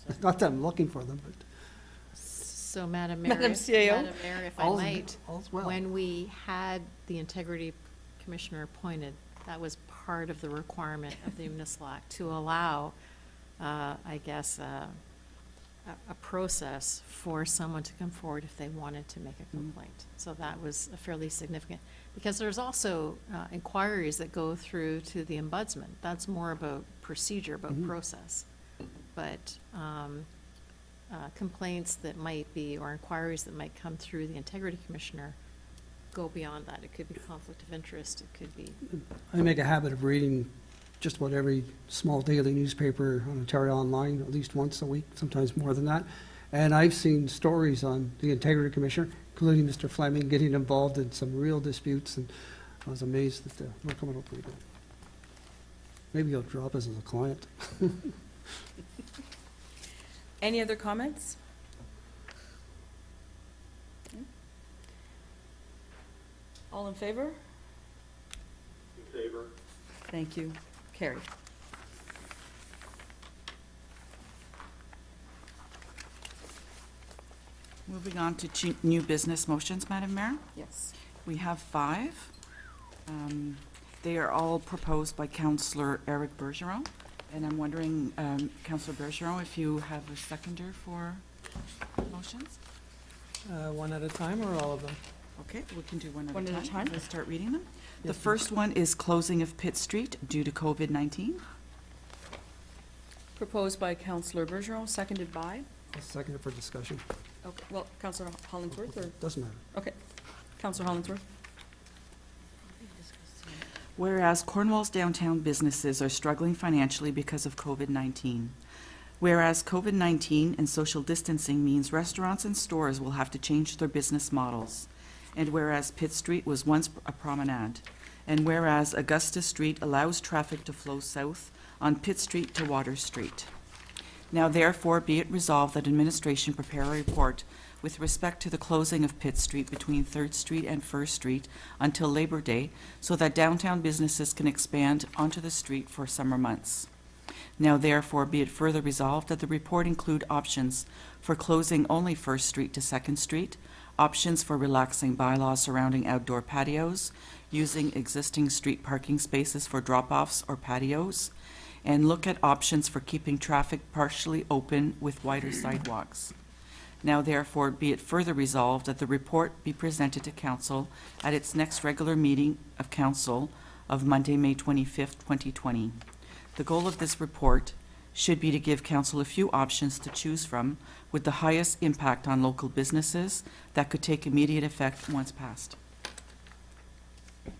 Speaker 6: So-
Speaker 11: not that I'm looking for them, but.
Speaker 8: So, Madam Mayor.
Speaker 1: Madam CAO?
Speaker 8: Madam Mayor, if I
Speaker 11: all's-
Speaker 8: might,
Speaker 11: all's well.
Speaker 8: when we had the integrity commissioner appointed, that was part of the requirement of the municipal act to allow, I guess, a process for someone to come forward if they wanted to make a complaint. So that was a fairly significant, because there's also inquiries that go through to the ombudsman. That's more about procedure, about process. But complaints that might be, or inquiries that might come through the integrity commissioner go beyond that. It could be conflict of interest, it could be,
Speaker 11: I make a habit of reading just about every small daily newspaper on Ontario Online at least once a week, sometimes more than that. And I've seen stories on the Integrity Commissioner, including Mr. Fleming, getting involved in some real disputes, and I was amazed that we're coming up pretty good. Maybe he'll drop us as a client.
Speaker 1: Any other comments? All in favor?
Speaker 2: In favor.
Speaker 1: Thank you. Carried.
Speaker 3: Moving on to new business motions, Madam Mayor.
Speaker 1: Yes.
Speaker 3: We have 5. They are all proposed by Councillor Eric Bergeron. And I'm wondering, Councillor Bergeron, if you have a seconder for motions?
Speaker 4: One at a time or all of them?
Speaker 3: Okay, we can do one
Speaker 1: One
Speaker 3: at
Speaker 1: at
Speaker 3: a
Speaker 1: a
Speaker 3: time.
Speaker 1: time?
Speaker 3: Let's start reading them. The
Speaker 4: Yes,
Speaker 3: first one is closing of Pitt Street due to COVID-19.
Speaker 1: Proposed by Councillor Bergeron, seconded by,
Speaker 11: I'll second it for discussion.
Speaker 1: okay, well, Councillor Hollingsworth, or,
Speaker 11: Doesn't matter.
Speaker 1: okay, Councillor Hollingsworth.
Speaker 3: Whereas Cornwall's downtown businesses are struggling financially because of COVID-19. Whereas COVID-19 and social distancing means restaurants and stores will have to change their business models. And whereas Pitt Street was once a promenade. And whereas Augusta Street allows traffic to flow south on Pitt Street to Water Street. Now therefore be it resolved that administration prepare a report with respect to the closing of Pitt Street between 3rd Street and 1st Street until Labor Day, so that downtown businesses can expand onto the street for summer months. Now therefore be it further resolved that the report include options for closing only 1st Street to 2nd Street, options for relaxing bylaws surrounding outdoor patios, using existing street parking spaces for drop-offs or patios, and look at options for keeping traffic partially open with wider sidewalks. Now therefore be it further resolved that the report be presented to Council at its next regular meeting of Council of Monday, May 25th, 2020. The goal of this report should be to give Council a few options to choose from with the highest impact on local businesses that could take immediate effect once passed.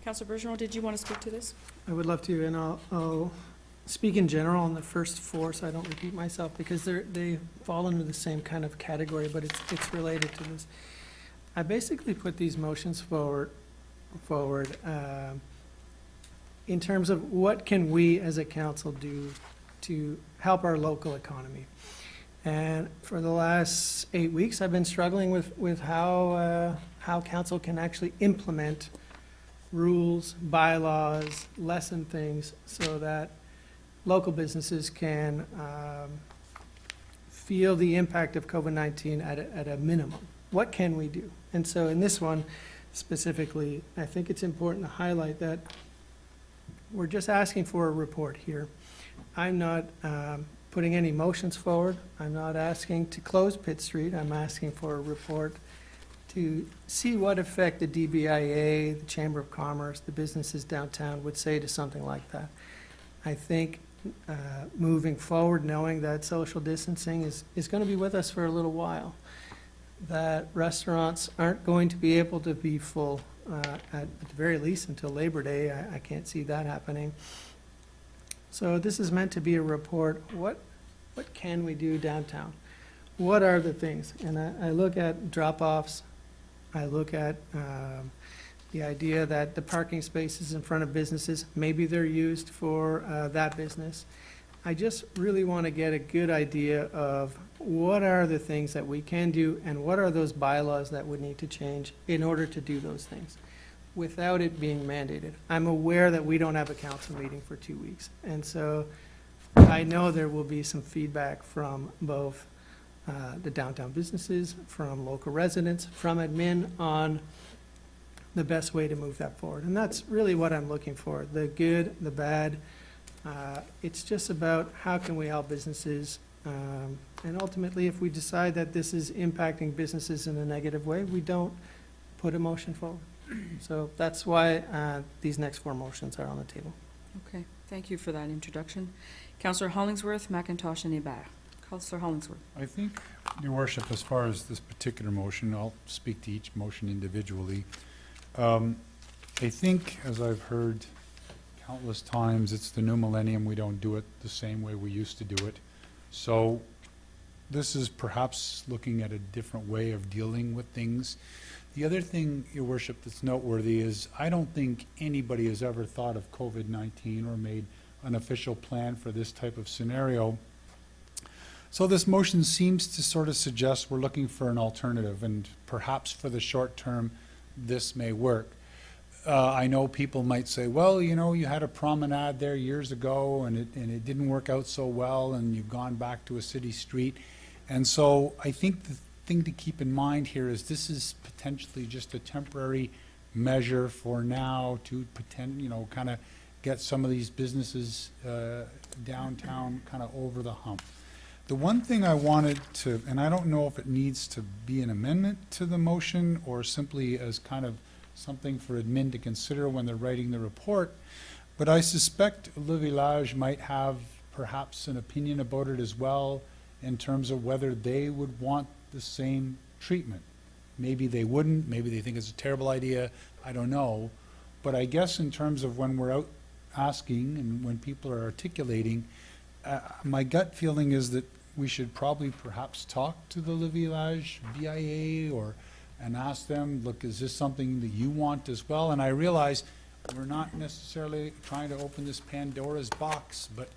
Speaker 1: Councillor Bergeron, did you want to speak to this?
Speaker 4: I would love to, and I'll speak in general on the first 4, so I don't repeat myself, because they fall into the same kind of category, but it's related to this. I basically put these motions forward in terms of what can we as a council do to help our local economy. And for the last 8 weeks, I've been struggling with how council can actually implement rules, bylaws, lessen things so that local businesses can feel the impact of COVID-19 at a minimum. What can we do? And so in this one specifically, I think it's important to highlight that we're just asking for a report here. I'm not putting any motions forward. I'm not asking to close Pitt Street. I'm asking for a report to see what effect the DBIA, the Chamber of Commerce, the businesses downtown would say to something like that. I think moving forward, knowing that social distancing is going to be with us for a little while, that restaurants aren't going to be able to be full at the very least until Labor Day. I can't see that happening. So this is meant to be a report. What can we do downtown? What are the things? And I look at drop-offs. I look at the idea that the parking spaces in front of businesses, maybe they're used for that business. I just really want to get a good idea of what are the things that we can do and what are those bylaws that would need to change in order to do those things without it being mandated. I'm aware that we don't have a council meeting for 2 weeks. And so I know there will be some feedback from both the downtown businesses, from local residents, from admin on the best way to move that forward. And that's really what I'm looking for, the good, the bad. It's just about how can we help businesses And ultimately, if we decide that this is impacting businesses in a negative way, we don't put a motion forward. So that's why these next 4 motions are on the table.
Speaker 1: Okay, thank you for that introduction. Councillor Hollingsworth, McIntosh, and Hébert. Councillor Hollingsworth.
Speaker 14: I think, Your Worship, as far as this particular motion, I'll speak to each motion individually. I think, as I've heard countless times, it's the new millennium, we don't do it the same way we used to do it. So this is perhaps looking at a different way of dealing with things. The other thing, Your Worship, that's noteworthy is I don't think anybody has ever thought of COVID-19 or made an official plan for this type of scenario. So this motion seems to sort of suggest we're looking for an alternative, and perhaps for the short term, this may work. I know people might say, well, you know, you had a promenade there years ago and it didn't work out so well, and you've gone back to a city street. And so I think the thing to keep in mind here is this is potentially just a temporary measure for now to kind of get some of these businesses downtown kind of over the hump. The one thing I wanted to, and I don't know if it needs to be an amendment to the motion or simply as kind of something for admin to consider when they're writing the report, but I suspect Le Village might have perhaps an opinion about it as well in terms of whether they would want the same treatment. Maybe they wouldn't, maybe they think it's a terrible idea, I don't know. But I guess in terms of when we're out asking and when people are articulating, my gut feeling is that we should probably perhaps talk to the Le Village BIA and ask them, look, is this something that you want as well? And I realize we're not necessarily trying to open this Pandora's box, but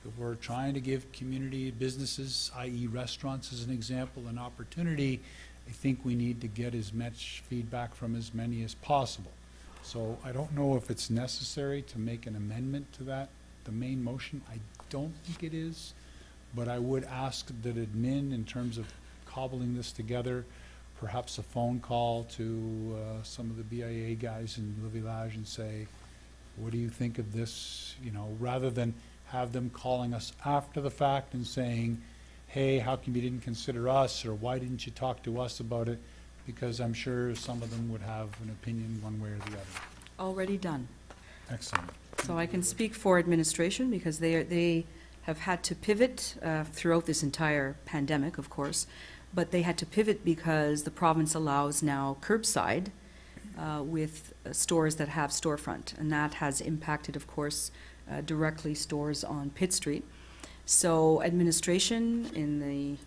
Speaker 14: if we're trying to give community businesses, i.e. restaurants as an example, an opportunity, I think we need to get as much feedback from as many as possible. So I don't know if it's necessary to make an amendment to that, the main motion. I don't think it is, but I would ask that admin, in terms of cobbling this together, perhaps a phone call to some of the BIA guys in Le Village and say, what do you think of this? You know, rather than have them calling us after the fact and saying, hey, how come you didn't consider us, or why didn't you talk to us about it? Because I'm sure some of them would have an opinion one way or the other.
Speaker 1: Already done.
Speaker 14: Excellent.
Speaker 1: So I can speak for administration because they have had to pivot throughout this entire pandemic, of course, but they had to pivot because the province allows now curbside with stores that have storefront, and that has impacted, of course, directly stores on Pitt Street. So administration, in the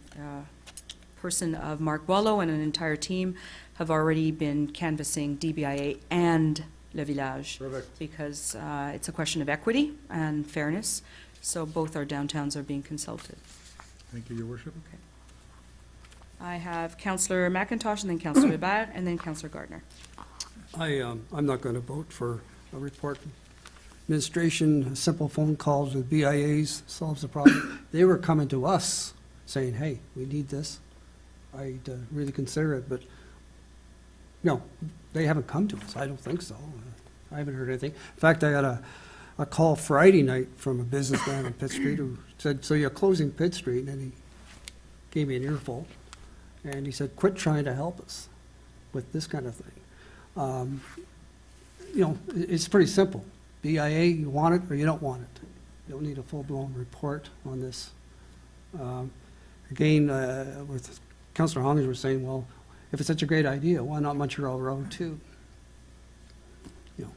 Speaker 1: person of Mark Boileau and an entire team, have already been canvassing DBIA and Le Village.
Speaker 10: Perfect.
Speaker 1: Because it's a question of equity and fairness, so both our downtowns are being consulted.
Speaker 14: Thank you, Your Worship.
Speaker 1: Okay. I have Councillor McIntosh, and then Councillor Hébert, and then Councillor Gardner.
Speaker 11: I'm not going to vote for a report. Administration, a simple phone calls with BIAs solves the problem. They were coming to us saying, hey, we need this. I'd really consider it, but no, they haven't come to us. I don't think so. I haven't heard anything. In fact, I got a call Friday night from a businessman on Pitt Street who said, so you're closing Pitt Street? And he gave me an earful. And he said, quit trying to help us with this kind of thing. You know, it's pretty simple. BIA, you want it or you don't want it. You don't need a full-blown report on this. Again, with Councillor Hollingsworth was saying, well, if it's such a great idea, why not Montreal Road too? You know.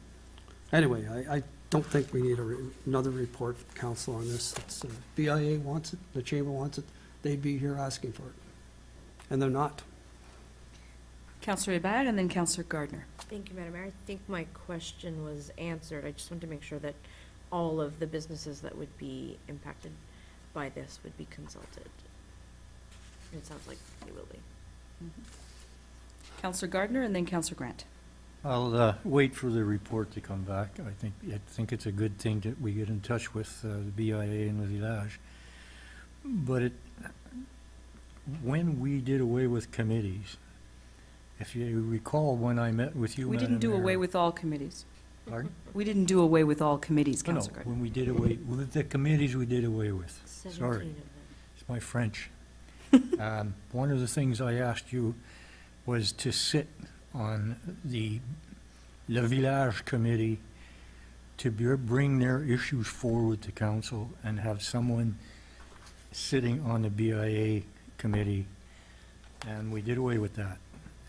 Speaker 11: Anyway, I don't think we need another report from council on this. It's, BIA wants it, the chamber wants it, they'd be here asking for it. And they're not.
Speaker 1: Councillor Hébert, and then Councillor Gardner.
Speaker 6: Thank you, Madam Mayor. I think my question was answered. I just wanted to make sure that all of the businesses that would be impacted by this would be consulted. It sounds like they will be.
Speaker 1: Councillor Gardner, and then Councillor Grant.
Speaker 12: I'll wait for the report to come back. I think it's a good thing that we get in touch with the BIA and Le Village. But when we did away with committees, if you recall when I met with you,
Speaker 1: We
Speaker 12: Madam
Speaker 1: didn't do
Speaker 12: Mayor-
Speaker 1: away with all committees.
Speaker 12: Pardon?
Speaker 1: We didn't do away with all committees,
Speaker 12: No,
Speaker 1: Councillor Gardner.
Speaker 12: when we did away, with the committees we did away with.
Speaker 6: 17
Speaker 12: Sorry,
Speaker 6: of them.
Speaker 12: it's my French. One of the things I asked you was to sit on the Le Village Committee to bring their issues forward to council and have someone sitting on the BIA committee, and we did away with that.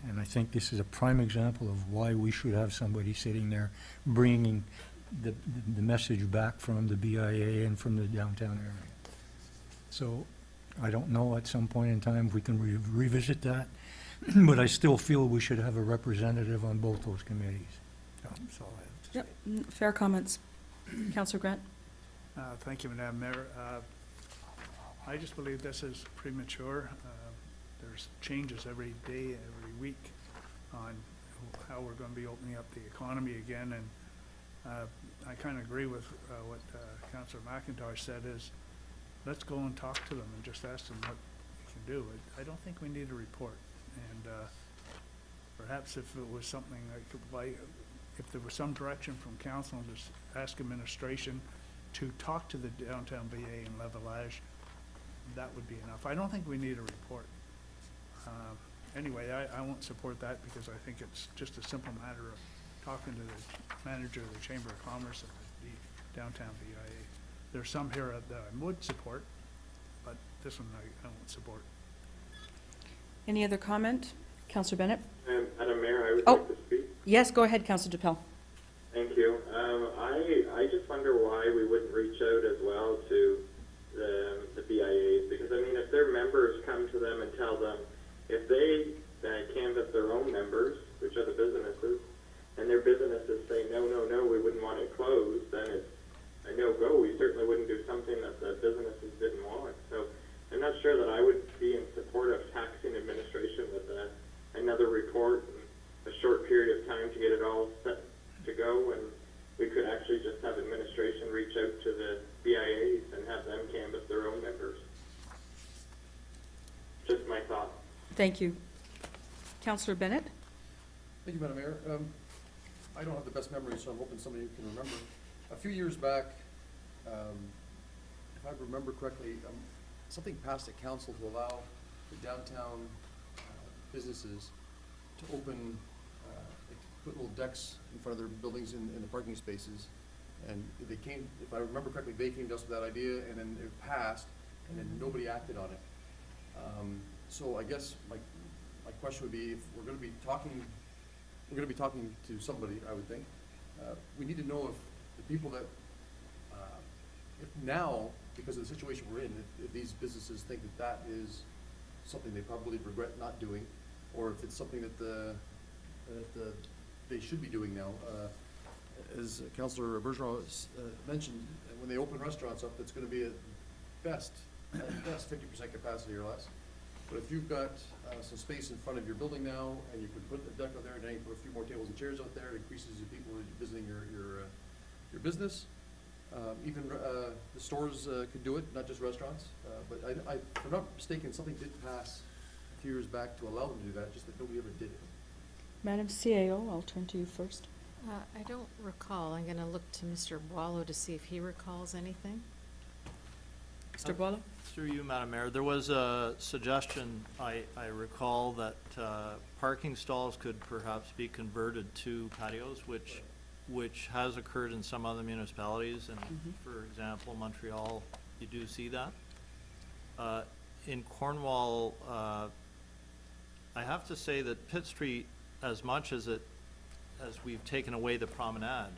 Speaker 12: And I think this is a prime example of why we should have somebody sitting there bringing the message back from the BIA and from the downtown area. So I don't know, at some point in time, if we can revisit that, but I still feel we should have a representative on both those committees. So that's all I have to say.
Speaker 1: Yep, fair comments. Councillor Grant?
Speaker 7: Thank you, Madam Mayor. I just believe this is premature. There's changes every day, every week on how we're going to be opening up the economy again, and I kind of agree with what Councillor McIntosh said is, let's go and talk to them and just ask them what they can do. I don't think we need a report, and perhaps if it was something like, if there was some direction from council and just ask administration to talk to the downtown BA and Le Village, that would be enough. I don't think we need a report. Anyway, I won't support that because I think it's just a simple matter of talking to the manager of the Chamber of Commerce of the downtown BIA. There's some here that I would support, but this one I won't support.
Speaker 1: Any other comment? Councillor Bennett?
Speaker 2: Madam Mayor, I would
Speaker 1: Oh.
Speaker 2: like to speak.
Speaker 1: Yes, go ahead, Councillor DePel.
Speaker 2: Thank you. I just wonder why we wouldn't reach out as well to the BIAs, because I mean, if their members come to them and tell them, if they canvass their own members, which are the businesses, and their businesses say, no, we wouldn't want it closed, then it's a no-go. We certainly wouldn't do something that the businesses didn't want. So I'm not sure that I would be in support of taxing administration with another report and a short period of time to get it all set to go, and we could actually just have administration reach out to the BIAs and have them canvass their own members. Just my thought.
Speaker 1: Thank you. Councillor Bennett?
Speaker 10: Thank you, Madam Mayor. I don't have the best memory, so I'm hoping somebody can remember. A few years back, if I remember correctly, something passed at council to allow the downtown businesses to open, put little decks in front of their buildings in the parking spaces. And they came, if I remember correctly, they came to us with that idea, and then it passed, and then nobody acted on it. So I guess my question would be, if we're going to be talking to somebody, I would think, we need to know if the people that, if now, because of the situation we're in, if these businesses think that is something they probably regret not doing, or if it's something that they should be doing now. As Councillor Bergeron mentioned, when they open restaurants up, it's going to be at best 50% capacity or less. But if you've got some space in front of your building now, and you could put a deck out there, and then you put a few more tables and chairs out there, it increases the people visiting your business. Even the stores could do it, not just restaurants. But if I'm not mistaken, something did pass a few years back to allow them to do that, just that nobody ever did it.
Speaker 1: Madam CAO, I'll turn to you first.
Speaker 8: I don't recall. I'm going to look to Mr. Boileau to see if he recalls anything.
Speaker 1: Mr. Boileau?
Speaker 15: Through you, Madam Mayor, there was a suggestion, I recall, that parking stalls could perhaps be converted to patios, which has occurred in some other municipalities, and for example, Montreal, you do see that. In Cornwall, I have to say that Pitt Street, as much as we've taken away the promenade,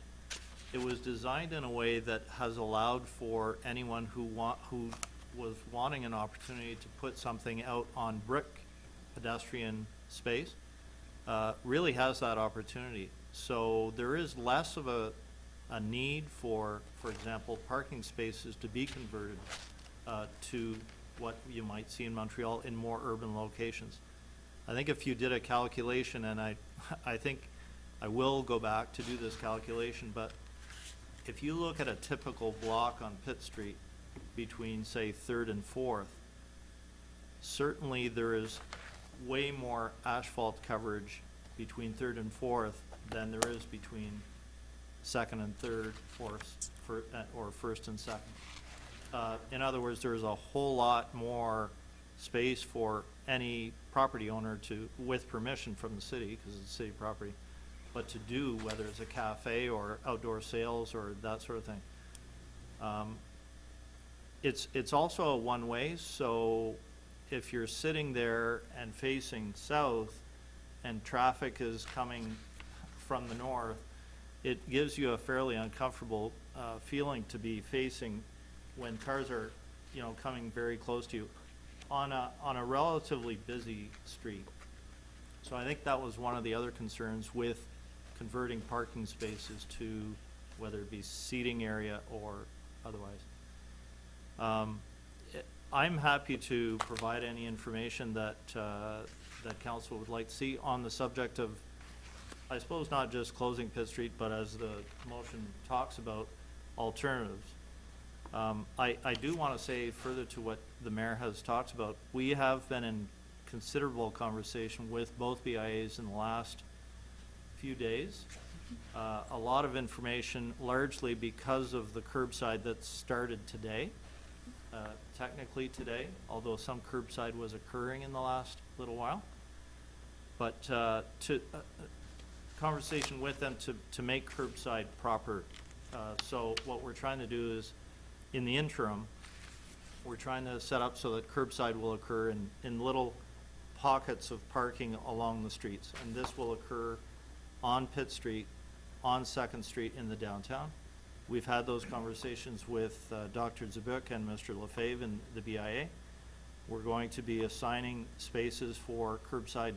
Speaker 15: it was designed in a way that has allowed for anyone who was wanting an opportunity to put something out on brick pedestrian space, really has that opportunity. So there is less of a need for example, parking spaces to be converted to what you might see in Montreal in more urban locations. I think if you did a calculation, and I think I will go back to do this calculation, but if you look at a typical block on Pitt Street between, say, 3rd and 4th, certainly there is way more asphalt coverage between 3rd and 4th than there is between 2nd and 3rd, or 1st and 2nd. In other words, there's a whole lot more space for any property owner to, with permission from the city, because it's city property, but to do, whether it's a cafe or outdoor sales or that sort of thing. It's also a one-way, so if you're sitting there and facing south and traffic is coming from the north, it gives you a fairly uncomfortable feeling to be facing when cars are, you know, coming very close to you on a relatively busy street. So I think that was one of the other concerns with converting parking spaces to, whether it be seating area or otherwise. I'm happy to provide any information that that council would like to see on the subject of, I suppose, not just closing Pitt Street, but as the motion talks about, alternatives. I do want to say further to what the mayor has talked about, we have been in considerable conversation with both BIAs in the last few days. A lot of information, largely because of the curbside that started today, technically today, although some curbside was occurring in the last little while. But conversation with them to make curbside proper. So what we're trying to do is, in the interim, we're trying to set up so that curbside will occur in little pockets of parking along the streets. And this will occur on Pitt Street, on 2nd Street in the downtown. We've had those conversations with Dr. Zabuk and Mr. Lefebvre and the BIA. We're going to be assigning spaces for curbside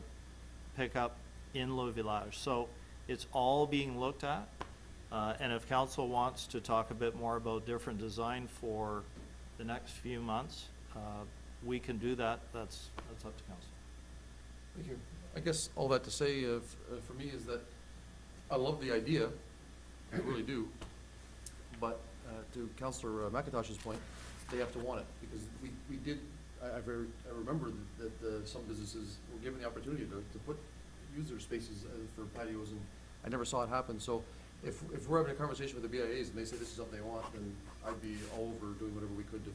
Speaker 15: pickup in Le Village. So it's all being looked at. And if council wants to talk a bit more about different design for the next few months, we can do that. That's up to council.
Speaker 10: Thank you. I guess all that to say for me is that I love the idea, I really do. But to Councillor McIntosh's point, they have to want it, because we did, I remember that some businesses were given the opportunity to use their spaces for patios, and I never saw it happen. So if we're having a conversation with the BIAs and they say this is something they want, then I'd be all over doing whatever we could to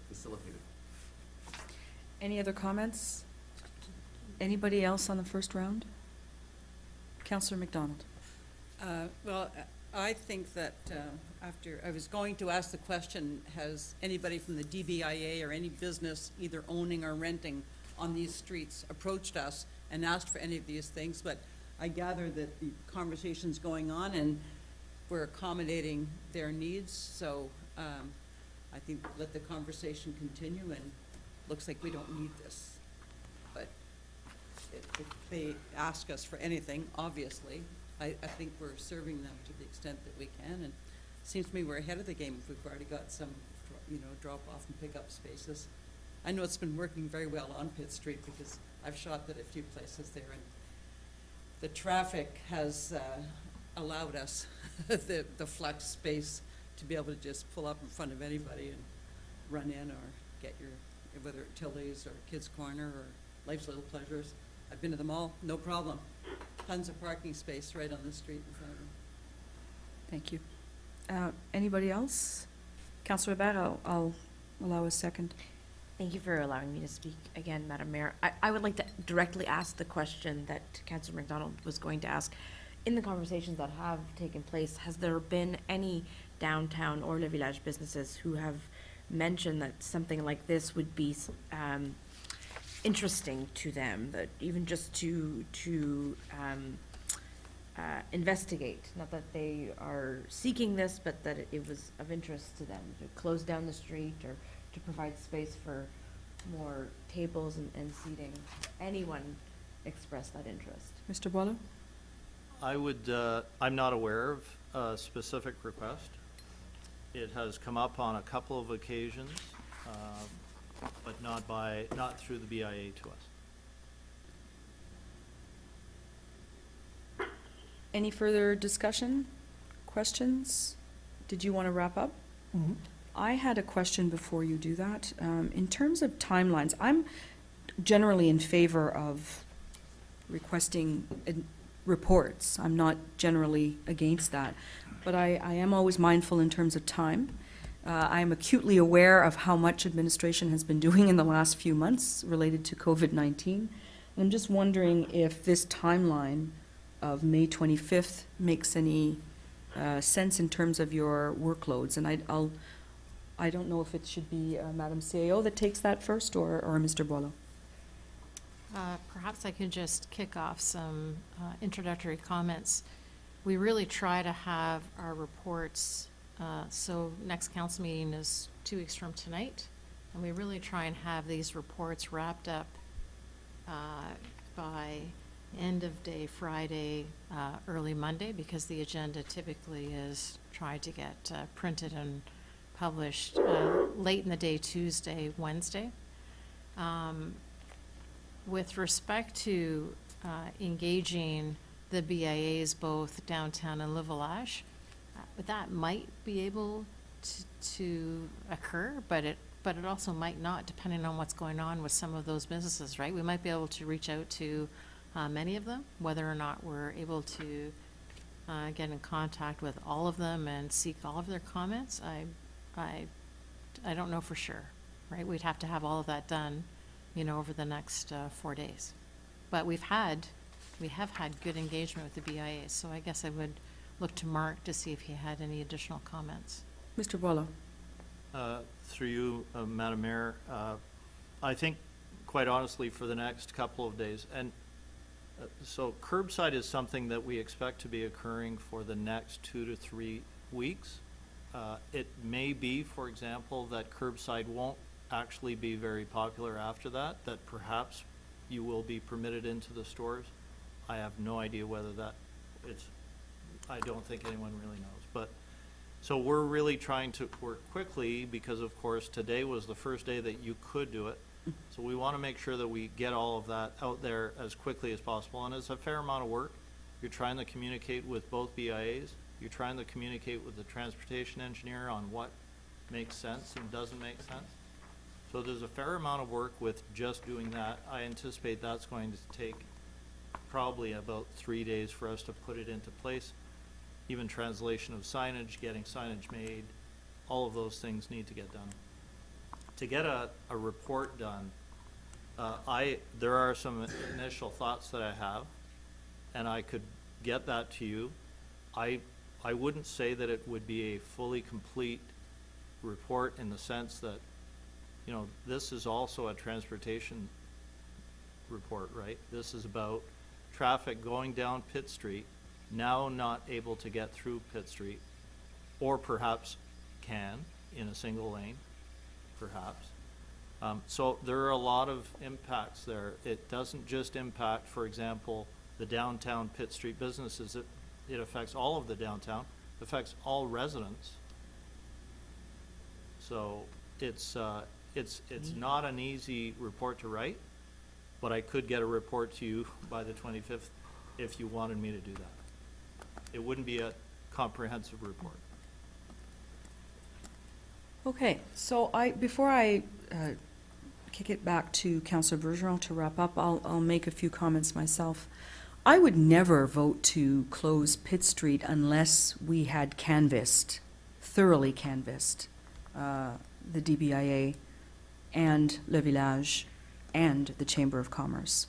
Speaker 10: facilitate it.
Speaker 1: Any other comments? Anybody else on the first round? Councillor McDonald.
Speaker 5: Well, I think that after, I was going to ask the question, has anybody from the DBIA or any business either owning or renting on these streets approached us and asked for any of these things? But I gather that the conversation's going on and we're accommodating their needs. So I think let the conversation continue, and looks like we don't need this. But if they ask us for anything, obviously, I think we're serving them to the extent that we can, and it seems to me we're ahead of the game if we've already got some, drop-off and pick-up spaces. I know it's been working very well on Pitt Street because I've shopped at a few places there, and the traffic has allowed us the flex space to be able to just pull up in front of anybody and run in or get your, whether it's Tilly's or Kids Corner or Life's Little Pleasures. I've been to them all, no problem. Tons of parking space right on the street in front of them.
Speaker 1: Thank you. Anybody else? Councillor Barrow, I'll allow a second.
Speaker 6: Thank you for allowing me to speak again, Madam Mayor. I would like to directly ask the question that Councillor McDonald was going to ask. In the conversations that have taken place, has there been any downtown or Le Village businesses who have mentioned that something like this would be interesting to them, that even just to investigate, not that they are seeking this, but that it was of interest to them, to close down the street or to provide space for more tables and seating? Anyone express that interest?
Speaker 1: Mr. Boileau?
Speaker 15: I'm not aware of a specific request. It has come up on a couple of occasions, but not through the BIA to us.
Speaker 1: Any further discussion, questions? Did you want to wrap up?
Speaker 4: Mhm.
Speaker 1: I had a question before you do that. In terms of timelines, I'm generally in favor of requesting reports. I'm not generally against that, but I am always mindful in terms of time. I am acutely aware of how much administration has been doing in the last few months related to COVID-19. And I'm just wondering if this timeline of May 25th makes any sense in terms of your workloads. And I don't know if it should be Madam CAO that takes that first, or Mr. Boileau.
Speaker 8: Perhaps I could just kick off some introductory comments. We really try to have our reports, so next council meeting is 2 weeks from tonight, and we really try and have these reports wrapped up by end of day Friday, early Monday, because the agenda typically is tried to get printed and published late in the day, Tuesday, Wednesday. With respect to engaging the BIAs, both downtown and Le Village, that might be able to occur, but it also might not, depending on what's going on with some of those businesses, right? We might be able to reach out to many of them. Whether or not we're able to get in contact with all of them and seek all of their comments, I don't know for sure, right? We'd have to have all of that done, over the next 4 days. But we have had good engagement with the BIA, so I guess I would look to Mark to see if he had any additional comments.
Speaker 1: Mr. Boileau.
Speaker 15: Through you, Madam Mayor, I think, quite honestly, for the next couple of days, and so curbside is something that we expect to be occurring for the next 2 to 3 weeks. It may be, for example, that curbside won't actually be very popular after that perhaps you will be permitted into the stores. I have no idea whether I don't think anyone really knows. But so we're really trying to work quickly because, of course, today was the first day that you could do it. So we want to make sure that we get all of that out there as quickly as possible. And it's a fair amount of work. You're trying to communicate with both BIAs. You're trying to communicate with the transportation engineer on what makes sense and doesn't make sense. So there's a fair amount of work with just doing that. I anticipate that's going to take probably about 3 days for us to put it into place. Even translation of signage, getting signage made, all of those things need to get done. To get a report done, there are some initial thoughts that I have, and I could get that to you. I wouldn't say that it would be a fully complete report in the sense that, this is also a transportation report, right? This is about traffic going down Pitt Street, now not able to get through Pitt Street, or perhaps can in a single lane, perhaps. So there are a lot of impacts there. It doesn't just impact, for example, the downtown Pitt Street businesses. It affects all of the downtown, affects all residents. So it's not an easy report to write, but I could get a report to you by the 25th if you wanted me to do that. It wouldn't be a comprehensive report.
Speaker 1: Okay, so before I kick it back to Councillor Bergeron to wrap up, I'll make a few comments myself. I would never vote to close Pitt Street unless we had thoroughly canvassed, the DBIA and Le Village and the Chamber of Commerce,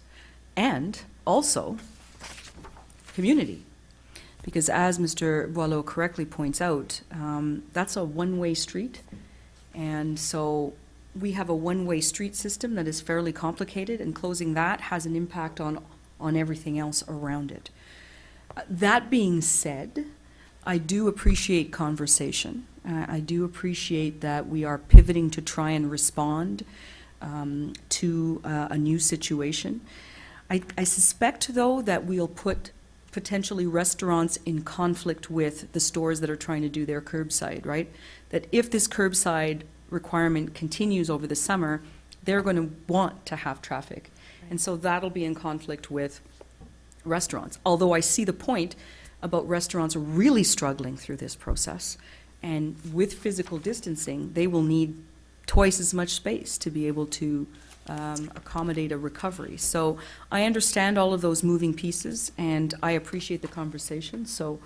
Speaker 1: and also community. Because as Mr. Boileau correctly points out, that's a one-way street, and so we have a one-way street system that is fairly complicated, and closing that has an impact on everything else around it. That being said, I do appreciate conversation. I do appreciate that we are pivoting to try and respond to a new situation. I suspect, though, that we'll put potentially restaurants in conflict with the stores that are trying to do their curbside, right? That if this curbside requirement continues over the summer, they're going to want to have traffic. And so that'll be in conflict with restaurants. Although I see the point about restaurants really struggling through this process. And with physical distancing, they will need twice as much space to be able to accommodate a recovery. So I understand all of those moving pieces, and I appreciate the conversation. So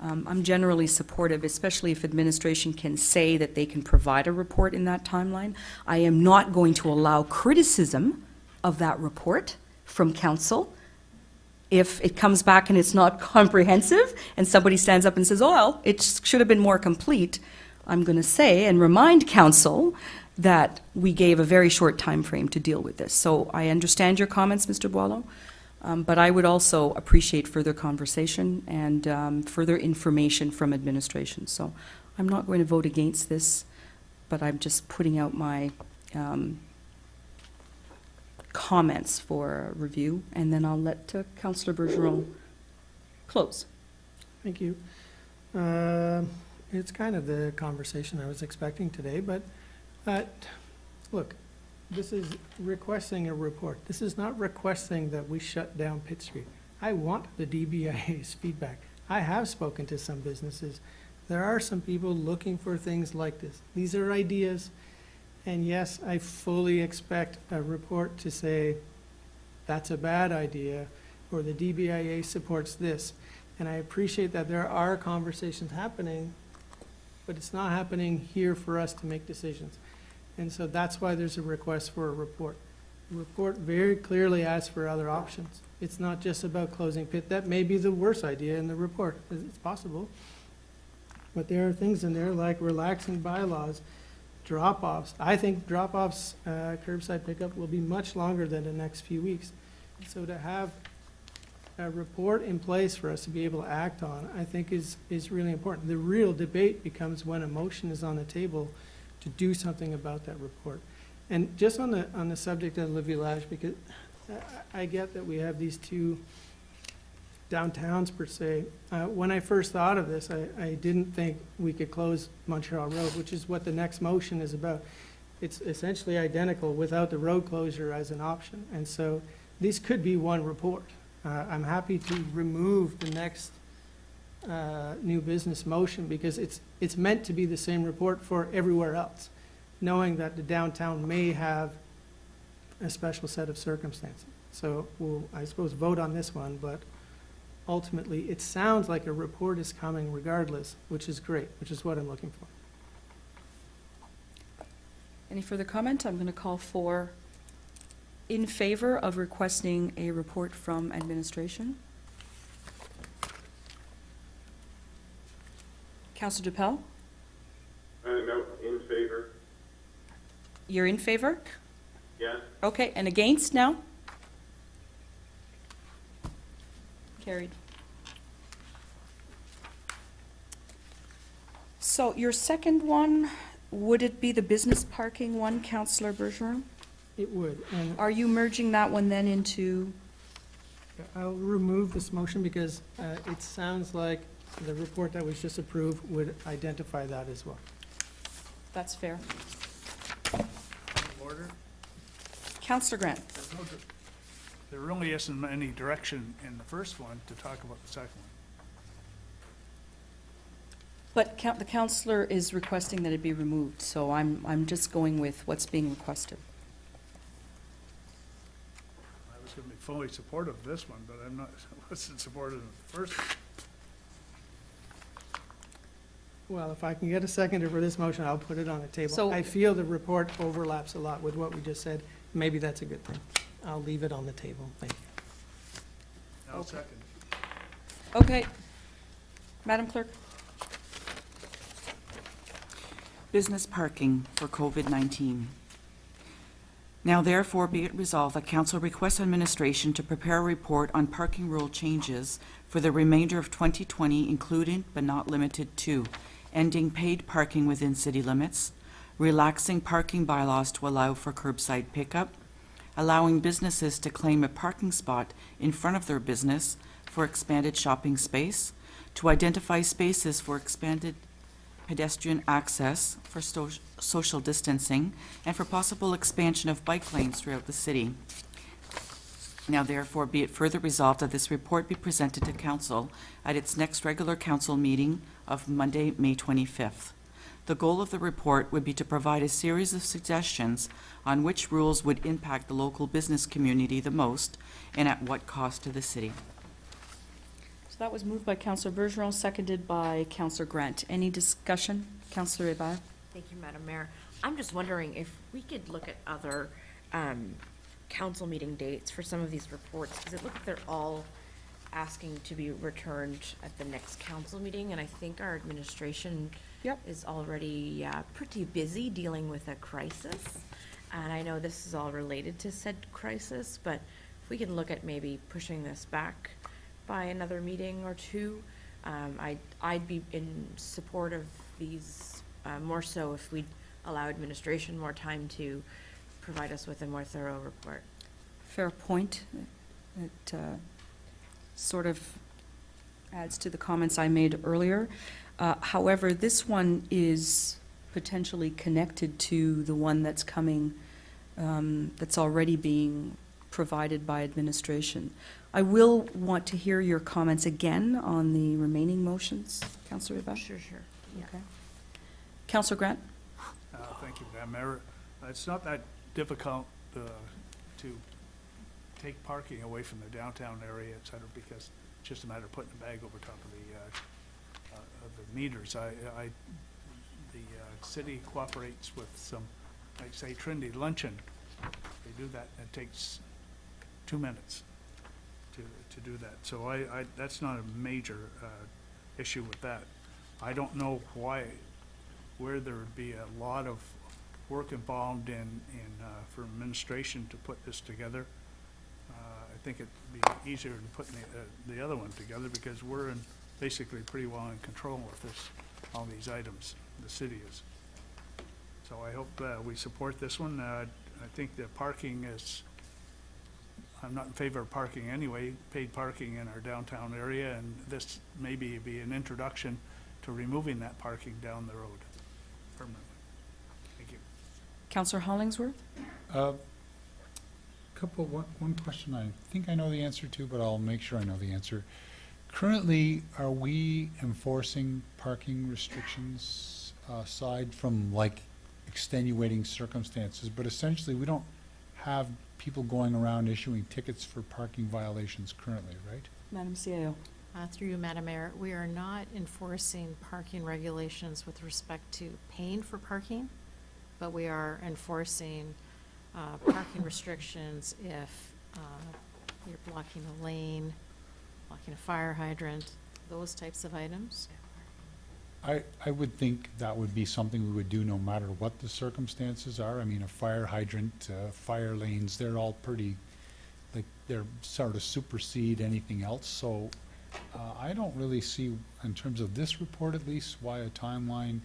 Speaker 1: I'm generally supportive, especially if administration can say that they can provide a report in that timeline. I am not going to allow criticism of that report from council. If it comes back and it's not comprehensive, and somebody stands up and says, oh, well, it should have been more complete, I'm going to say and remind council that we gave a very short time frame to deal with this. So I understand your comments, Mr. Boileau, but I would also appreciate further conversation and further information from administration. So I'm not going to vote against this, but I'm just putting out my comments for review, and then I'll let Councillor Bergeron close.
Speaker 4: Thank you. It's kind of the conversation I was expecting today, but look, this is requesting a report. This is not requesting that we shut down Pitt Street. I want the DBIA's feedback. I have spoken to some businesses. There are some people looking for things like this. These are ideas, and yes, I fully expect a report to say, that's a bad idea, or the DBIA supports this. And I appreciate that there are conversations happening, but it's not happening here for us to make decisions. And so that's why there's a request for a report. The report very clearly asks for other options. It's not just about closing Pitt. That may be the worst idea in the report. It's possible. But there are things in there like relaxing bylaws, drop-offs. I think drop-offs, curbside pickup will be much longer than the next few weeks. So to have a report in place for us to be able to act on, I think is really important. The real debate becomes when a motion is on the table to do something about that report. And just on the subject of Le Village, because I get that we have these two downtowns per se. When I first thought of this, I didn't think we could close Montreal Road, which is what the next motion is about. It's essentially identical without the road closure as an option. And so these could be one report. I'm happy to remove the next new business motion because it's meant to be the same report for everywhere else, knowing that the downtown may have a special set of circumstances. So we'll, I suppose, vote on this one, but ultimately it sounds like a report is coming regardless, which is great, which is what I'm looking for.
Speaker 1: Any further comment? I'm going to call for in favor of requesting a report from administration. Councillor Duppel?
Speaker 2: No, in favor.
Speaker 1: You're in favor?
Speaker 2: Yes.
Speaker 1: Okay, and against now? Carried. So your second one, would it be the business parking one, Councillor Bergeron?
Speaker 4: It would. And
Speaker 1: Are you merging that one then into,
Speaker 4: I'll remove this motion because it sounds like the report that was just approved would identify that as well.
Speaker 1: that's fair.
Speaker 7: Order?
Speaker 1: Councillor Grant?
Speaker 7: There really isn't any direction in the first one to talk about the second one.
Speaker 1: But the councillor is requesting that it be removed, so I'm just going with what's being requested.
Speaker 7: I was going to be fully supportive of this one, but I'm not, wasn't supportive of the first one.
Speaker 4: Well, if I can get a seconder for this motion, I'll put it on the table.
Speaker 1: So-
Speaker 4: I feel the report overlaps a lot with what we just said. Maybe that's a good thing. I'll leave it on the table. Thank you.
Speaker 7: Now,
Speaker 1: Okay.
Speaker 7: second.
Speaker 1: Okay. Madam Clerk?
Speaker 3: Business parking for COVID-19. Now therefore be it resolved that council requests administration to prepare a report on parking rule changes for the remainder of 2020, including but not limited to ending paid parking within city limits, relaxing parking bylaws to allow for curbside pickup, allowing businesses to claim a parking spot in front of their business for expanded shopping space, to identify spaces for expanded pedestrian access for social distancing, and for possible expansion of bike lanes throughout the city. Now therefore be it further resolved that this report be presented to council at its next regular council meeting of Monday, May 25th. The goal of the report would be to provide a series of suggestions on which rules would impact the local business community the most and at what cost to the city.
Speaker 1: So that was moved by Councillor Bergeron, seconded by Councillor Grant. Any discussion? Councillor Ibar?
Speaker 6: Thank you, Madam Mayor. I'm just wondering if we could look at other council meeting dates for some of these reports, because it looks like they're all asking to be returned at the next council meeting, and I think our administration
Speaker 1: Yep.
Speaker 6: is already pretty busy dealing with a crisis. And I know this is all related to said crisis, but if we can look at maybe pushing this back by another meeting or two, I'd be in support of these, more so if we allow administration more time to provide us with a more thorough report.
Speaker 1: Fair point. It sort of adds to the comments I made earlier. However, this one is potentially connected to the one that's coming, that's already being provided by administration. I will want to hear your comments again on the remaining motions, Councillor Ibar.
Speaker 6: Sure. Yeah.
Speaker 1: Okay. Councillor Grant?
Speaker 7: Thank you, Madam Mayor. It's not that difficult to take parking away from the downtown area, et cetera, because it's just a matter of putting a bag over top of the meters. The city cooperates with some, like say Trinity Luncheon. They do that, and it takes 2 minutes to do that. So that's not a major issue with that. I don't know where there would be a lot of work involved in for administration to put this together. I think it'd be easier than putting the other one together, because we're basically pretty well in control of all these items, the city is. So I hope we support this one. I think the parking I'm not in favor of parking anyway, paid parking in our downtown area, and this maybe be an introduction to removing that parking down the road permanently. Thank you.
Speaker 1: Councillor Hollingsworth?
Speaker 14: One question I think I know the answer to, but I'll make sure I know the answer. Currently, are we enforcing parking restrictions aside from like extenuating circumstances? But essentially, we don't have people going around issuing tickets for parking violations currently, right?
Speaker 1: Madam CAO.
Speaker 8: Through you, Madam Mayor, we are not enforcing parking regulations with respect to paying for parking, but we are enforcing parking restrictions if you're blocking a lane, blocking a fire hydrant, those types of items.
Speaker 14: I would think that would be something we would do no matter what the circumstances are. I mean, a fire hydrant, fire lanes, they're all pretty, like, they're sort of supersede anything else. So I don't really see, in terms of this report at least, why a timeline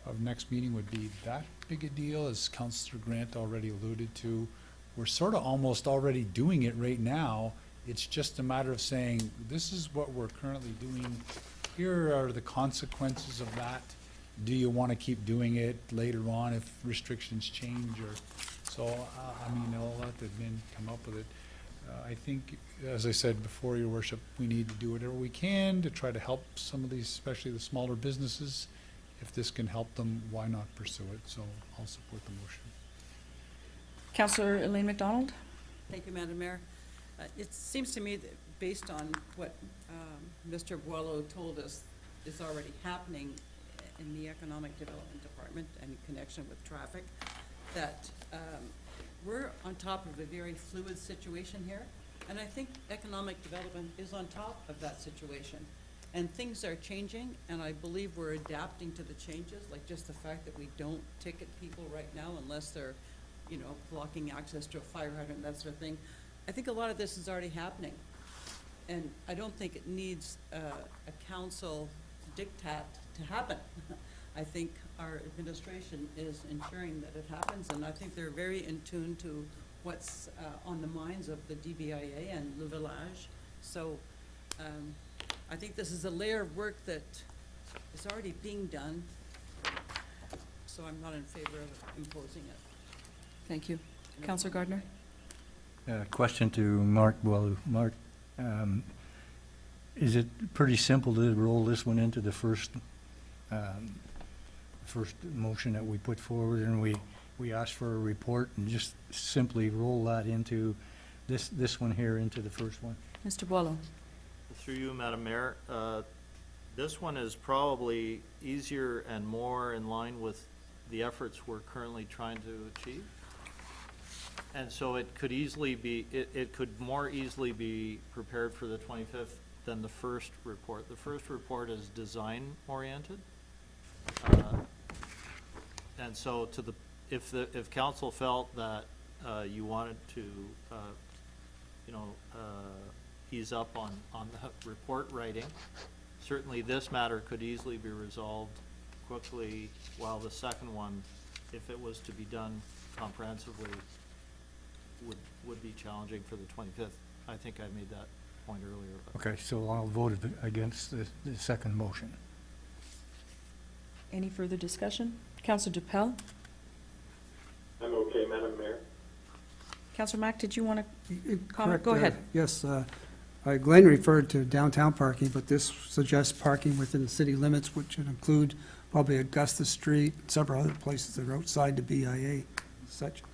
Speaker 14: of next meeting would be that big a deal. As Councillor Grant already alluded to, we're sort of almost already doing it right now. It's just a matter of saying, this is what we're currently doing. Here are the consequences of that. Do you want to keep doing it later on if restrictions change? Or so, I mean, I'll let the admin come up with it. I think, as I said before, Your Worship, we need to do whatever we can to try to help some of these, especially the smaller businesses. If this can help them, why not pursue it? So I'll support the motion.
Speaker 1: Councillor Elaine McDonald?
Speaker 5: Thank you, Madam Mayor. It seems to me that based on what Mr. Boileau told us is already happening in the Economic Development Department and in connection with traffic, that we're on top of a very fluid situation here. And I think economic development is on top of that situation. And things are changing, and I believe we're adapting to the changes, like just the fact that we don't ticket people right now unless they're, blocking access to a fire hydrant, that sort of thing. I think a lot of this is already happening. And I don't think it needs a council diktat to happen. I think our administration is ensuring that it happens, and I think they're very in tune to what's on the minds of the DBIA and Le Village. So I think this is a layer of work that is already being done, so I'm not in favor of imposing it.
Speaker 1: Thank you. Councillor Gardner?
Speaker 12: Question to Mark Boileau. Mark, is it pretty simple to roll this one into the first motion that we put forward, and we ask for a report and just simply roll that into this one here into the first one?
Speaker 1: Mr. Boileau?
Speaker 15: The Through you, Madam Mayor, this one is probably easier and more in line with the efforts we're currently trying to achieve. And so it could easily be, it could more easily be prepared for the 25th than the first report. The first report is design-oriented. And so if council felt that you wanted to, ease up on the report writing, certainly this matter could easily be resolved quickly, while the second one, if it was to be done comprehensively, would be challenging for the 25th. I think I made that point earlier. But.
Speaker 12: Okay, so I'll vote against the second motion.
Speaker 1: Any further discussion? Councillor Dupel?
Speaker 2: I'm okay, Madam Mayor.
Speaker 1: Councillor Mack, did you want to comment?
Speaker 11: Correct,
Speaker 1: Go ahead.
Speaker 11: Yes, Glenn referred to downtown parking, but this suggests parking within the city limits, which would include probably Augusta Street, several other places that are outside the BIA and such.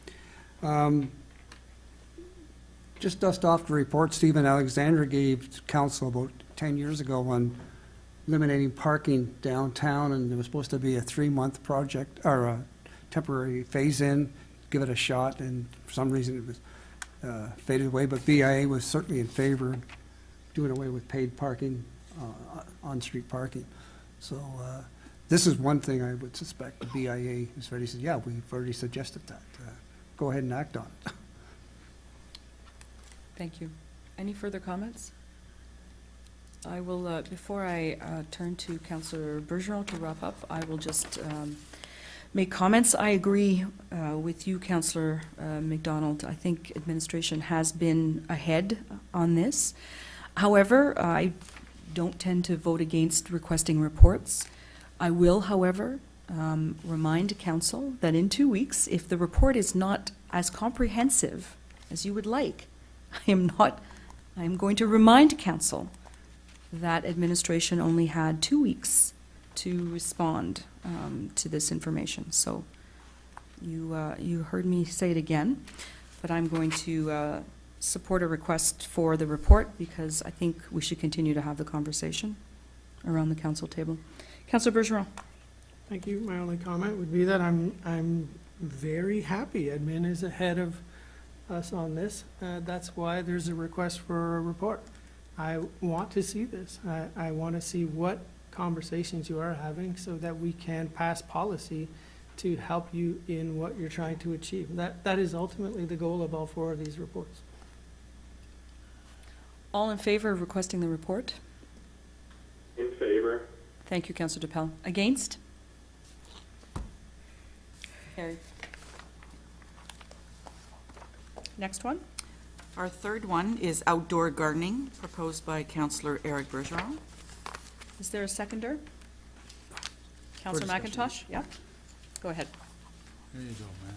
Speaker 11: Just dust off the report Stephen Alexander gave to council about 10 years ago on eliminating parking downtown, and it was supposed to be a 3-month project, or a temporary phase-in, give it a shot, and for some reason it was faded away, but BIA was certainly in favor of doing away with paid parking, on-street parking. So this is one thing I would suspect the BIA is ready to say, yeah, we've already suggested that. Go ahead and act on it.
Speaker 1: Thank you. Any further comments? I will, before I turn to Councillor Bergeron to wrap up, I will just make comments. I agree with you, Councillor McDonald. I think administration has been ahead on this. However, I don't tend to vote against requesting reports. I will, however, remind Council that in 2 weeks, if the report is not as comprehensive as you would like, I am going to remind Council that administration only had 2 weeks to respond to this information. So you heard me say it again, but I'm going to support a request for the report because I think we should continue to have the conversation around the council table. Councillor Bergeron.
Speaker 4: Thank you. My only comment would be that I'm very happy admin is ahead of us on this. That's why there's a request for a report. I want to see this. I want to see what conversations you are having so that we can pass policy to help you in what you're trying to achieve. That is ultimately the goal of all 4 of these reports.
Speaker 1: All in favor of requesting the report?
Speaker 2: In favor.
Speaker 1: Thank you, Councillor Dupel. Against? Carried. Next one.
Speaker 3: Our third one is outdoor gardening, proposed by Councillor Eric Bergeron.
Speaker 1: Is there a seconder? Councillor McIntosh? Yeah. Go ahead.
Speaker 14: There you go, man.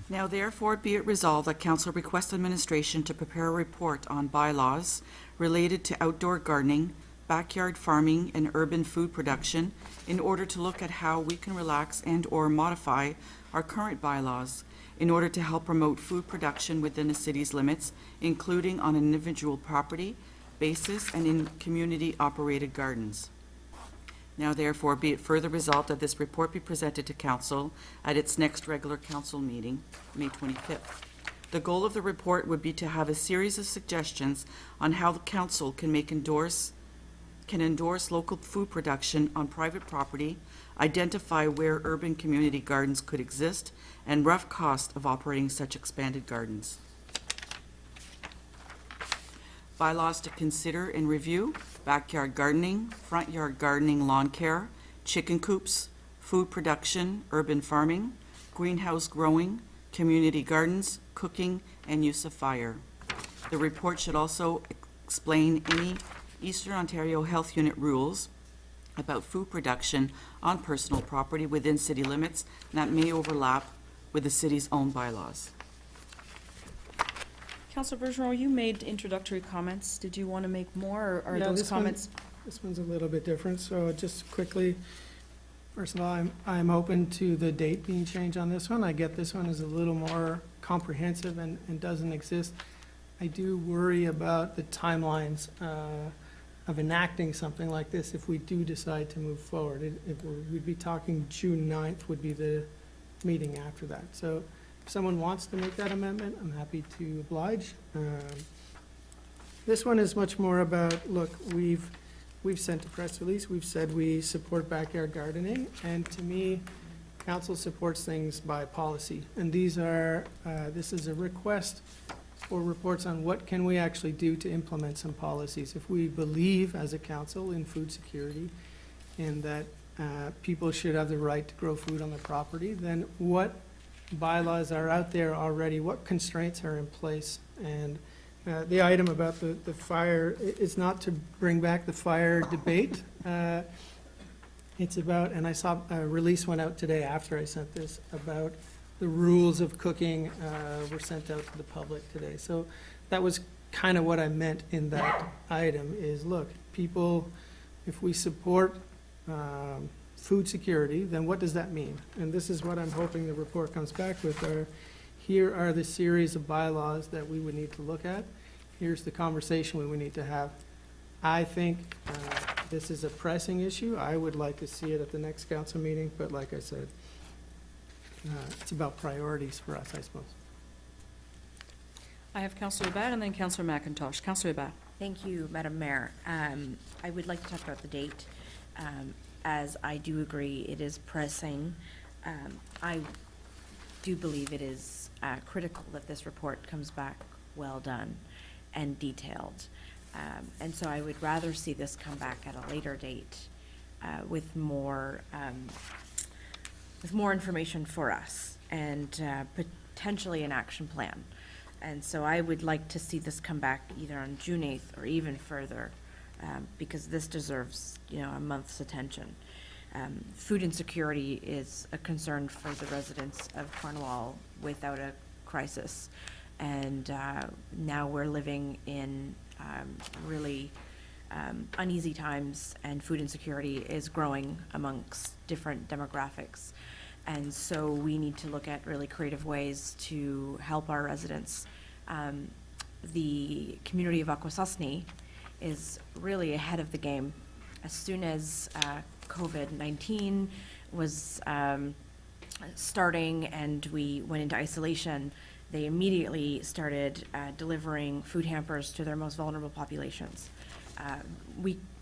Speaker 3: Now therefore be it resolved that council requests administration to prepare a report on bylaws related to outdoor gardening, backyard farming, and urban food production in order to look at how we can relax and/or modify our current bylaws in order to help promote food production within the city's limits, including on an individual property basis and in community-operated gardens. Now therefore be it further resolved that this report be presented to council at its next regular council meeting, May 25th. The goal of the report would be to have a series of suggestions on how the council can endorse local food production on private property, identify where urban community gardens could exist, and rough cost of operating such expanded gardens. Bylaws to consider and review: backyard gardening, front yard gardening, lawn care, chicken coops, food production, urban farming, greenhouse growing, community gardens, cooking, and use of fire. The report should also explain any Eastern Ontario Health Unit rules about food production on personal property within city limits that may overlap with the city's own bylaws.
Speaker 1: Councillor Bergeron, you made introductory comments. Did you want to make more, or are
Speaker 4: Yeah,
Speaker 1: those
Speaker 4: this one-
Speaker 1: comments?
Speaker 4: This one's a little bit different, so just quickly, first of all, I'm open to the date being changed on this one. I get this one is a little more comprehensive and doesn't exist. I do worry about the timelines. of enacting something like this if we do decide to move forward. We'd be talking June 9th would be the meeting after that. So if someone wants to make that amendment, I'm happy to oblige. This one is much more about, look, we've sent a press release, we've said we support backyard gardening, and to me, council supports things by policy. And these are, this is a request for reports on what can we actually do to implement some policies. If we believe as a council in food security and that people should have the right to grow food on their property, then what bylaws are out there already, what constraints are in place? And the item about the fire is not to bring back the fire debate. It's about, and I saw a release went out today after I sent this, about the rules of cooking were sent out to the public today. So that was kind of what I meant in that item is, look, people, if we support food security, then what does that mean? And this is what I'm hoping the report comes back with are, here are the series of bylaws that we would need to look at. Here's the conversation we would need to have. I think this is a pressing issue. I would like to see it at the next council meeting, but like I said, it's about priorities for us, I suppose.
Speaker 1: I have Councillor Abad and then Councillor McIntosh. Councillor Abad.
Speaker 6: Thank you, Madam Mayor. I would like to talk about the date, as I do agree it is pressing. I do believe it is critical that this report comes back well done and detailed. And so I would rather see this come back at a later date with more information for us and potentially an action plan. And so I would like to see this come back either on June 8th or even further, because this deserves, a month's attention. Food insecurity is a concern for the residents of Cornwall without a crisis. And now we're living in really uneasy times, and food insecurity is growing amongst different demographics. And so we need to look at really creative ways to help our residents. The community of Akwesasne is really ahead of the game. As soon as COVID-19 was starting and we went into isolation, they immediately started delivering food hampers to their most vulnerable populations.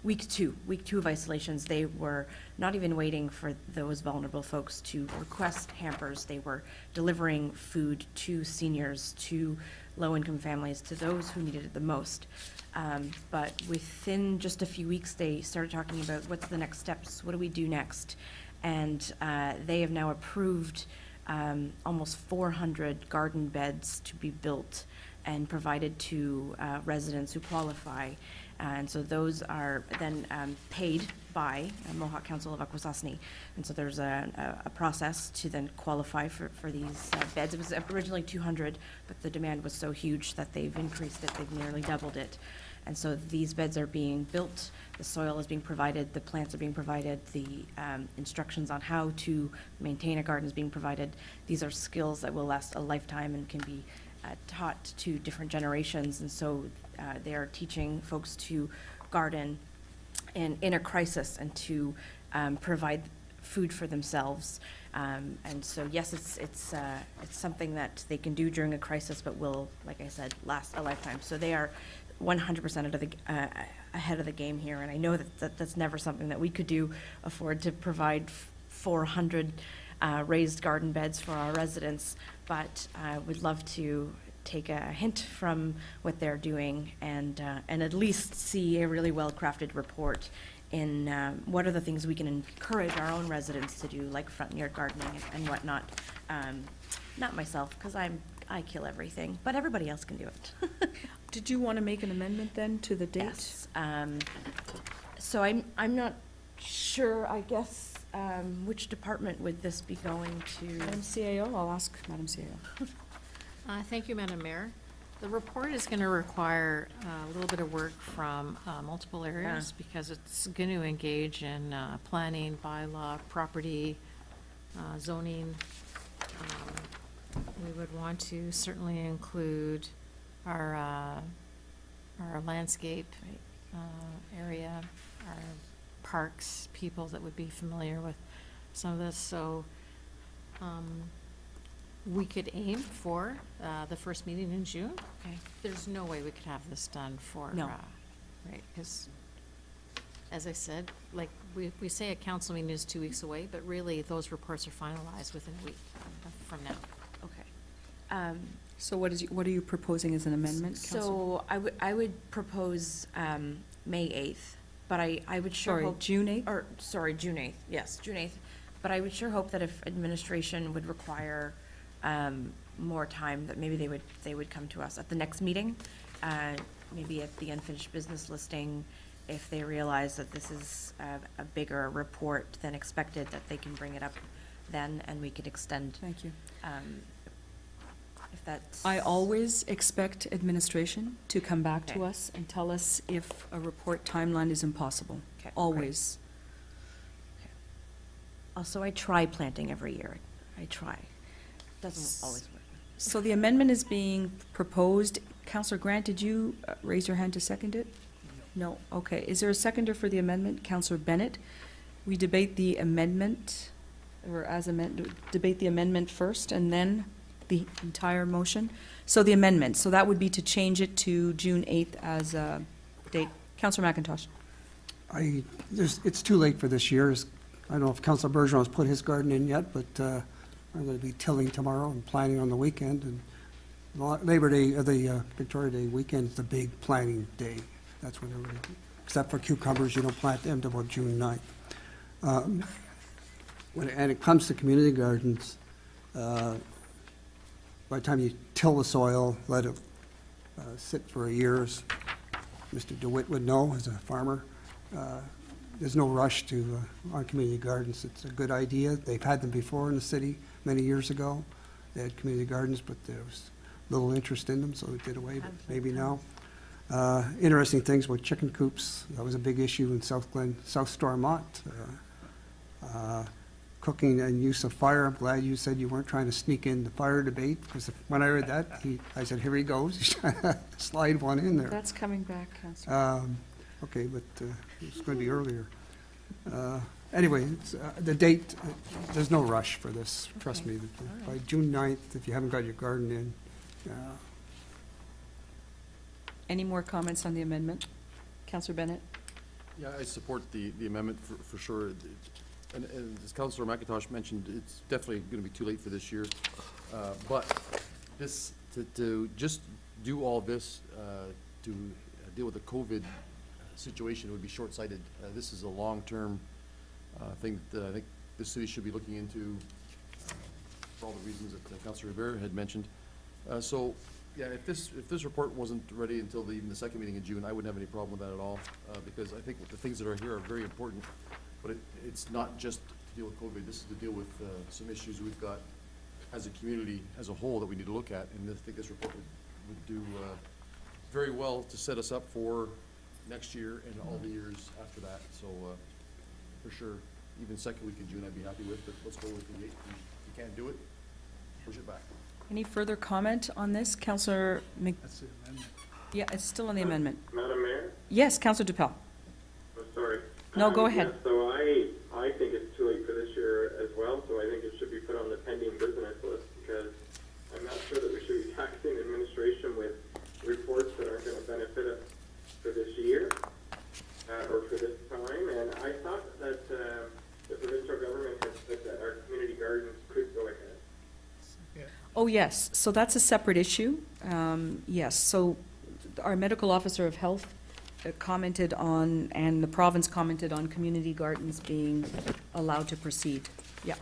Speaker 6: Week two of isolations, they were not even waiting for those vulnerable folks to request hampers. They were delivering food to seniors, to low-income families, to those who needed it the most. But within just a few weeks, they started talking about what's the next steps, what do we do next? And they have now approved almost 400 garden beds to be built and provided to residents who qualify. And so those are then paid by Mohawk Council of Akwesasne. And so there's a process to then qualify for these beds. It was originally 200, but the demand was so huge that they've increased it. They've nearly doubled it. And so these beds are being built, the soil is being provided, the plants are being provided, the instructions on how to maintain a garden is being provided. These are skills that will last a lifetime and can be taught to different generations. And so they are teaching folks to garden in a crisis and to provide food for themselves. And so, yes, it's something that they can do during a crisis, but will, like I said, last a lifetime. So they are 100% ahead of the game here, and I know that's never something that we could afford to provide 400 raised garden beds for our residents, but we'd love to take a hint from what they're doing and at least see a really well-crafted report in what are the things we can encourage our own residents to do, like front yard gardening and whatnot. Not myself, because I kill everything, but everybody else can do it.
Speaker 1: Did you want to make an amendment then to the date?
Speaker 6: Yes. So I'm not sure, I guess, which department would this be going to?
Speaker 1: Madam CAO, I'll ask Madam CAO.
Speaker 8: Thank you, Madam Mayor. The report is going to require a little bit of work from multiple areas because it's going to engage in planning, bylaw, property, zoning. We would want to certainly include our landscape area, our parks people that would be familiar with some of this. So we could aim for the first meeting in June.
Speaker 6: Okay.
Speaker 8: There's no way we could have this done for,
Speaker 6: No.
Speaker 8: right, because, as I said, like, we say a council meeting is 2 weeks away, but really, those reports are finalized within a week from now.
Speaker 6: Okay.
Speaker 1: So what are you proposing as an amendment, Councillor?
Speaker 6: So I would propose May 8th, but I would sure
Speaker 1: Sorry,
Speaker 6: hope.
Speaker 1: June 8th?
Speaker 6: Or, sorry, June 8th, yes, June 8th. But I would sure hope that if administration would require more time, that maybe they would come to us at the next meeting, maybe at the unfinished business listing, if they realize that this is a bigger report than expected, that they can bring it up then, and we could extend.
Speaker 1: Thank you.
Speaker 6: If that's.
Speaker 1: I always expect administration to come back to
Speaker 6: Okay.
Speaker 1: us and tell us if a report timeline is impossible.
Speaker 6: Okay, great.
Speaker 1: Always.
Speaker 6: Also, I try planting every year. I try. Doesn't always work.
Speaker 1: So the amendment is being proposed. Councillor Grant, did you raise your hand to second it? No. Okay. Is there a seconder for the amendment? Councillor Bennett. We debate the amendment, or debate the amendment first and then the entire motion. So the amendment, so that would be to change it to June 8th as a date. Councillor McIntosh.
Speaker 11: It's too late for this year. I don't know if Councilor Bergeron has put his garden in yet, but I'm going to be tilling tomorrow and planting on the weekend. And Labor Day, the Victoria Day weekend is the big planting day. That's when everybody, except for cucumbers, you don't plant them until about June 9th. And it comes to community gardens, by the time you till the soil, let it sit for a year, as Mr. DeWitt would know as a farmer, there's no rush to on community gardens. It's a good idea. They've had them before in the city many years ago. They had community gardens, but there was little interest in them, so it did away, but maybe now. Interesting things with chicken coops. That was a big issue in South Stormont. Cooking and use of fire. I'm glad you said you weren't trying to sneak in the fire debate, because when I heard that, I said, here he goes. He's trying to slide one in there.
Speaker 1: That's coming back, Councillor.
Speaker 11: Okay, but it's going to be earlier. Anyway, the date, there's no rush for this, trust me. By June 9th, if you haven't got your garden in.
Speaker 1: Any more comments on the amendment? Councillor Bennett?
Speaker 10: Yeah, I support the amendment for sure. And as Councillor McIntosh mentioned, it's definitely going to be too late for this year. But this, to just do all this to deal with the COVID situation would be short-sighted. This is a long-term thing that I think the city should be looking into for all the reasons that Councillor Rivera had mentioned. So, yeah, if this report wasn't ready until even the second meeting in June, I wouldn't have any problem with that at all, because I think the things that are here are very important. But it's not just to deal with COVID. This is to deal with some issues we've got as a community as a whole that we need to look at. And I think this report would do very well to set us up for next year and all the years after that. So for sure, even second week in June I'd be happy with, but let's go with the 8th. If you can't do it, push it back.
Speaker 1: Any further comment on this? Councillor
Speaker 7: That's the amendment.
Speaker 1: Yeah, it's still on the amendment.
Speaker 2: Madam Mayor?
Speaker 1: Yes, Councillor DePel.
Speaker 2: Oh, sorry.
Speaker 1: No, go ahead.
Speaker 2: Yeah, so I think it's too late for this year as well, so I think it should be put on the pending business list, because I'm not sure that we should be taxing administration with reports that aren't going to benefit us for this year or for this time. And I thought that the provincial government had said that our community gardens could go ahead.
Speaker 1: Oh, yes, so that's a separate issue. Yes, so our medical officer of health commented on, and the province commented on community gardens being allowed to proceed. Yeah,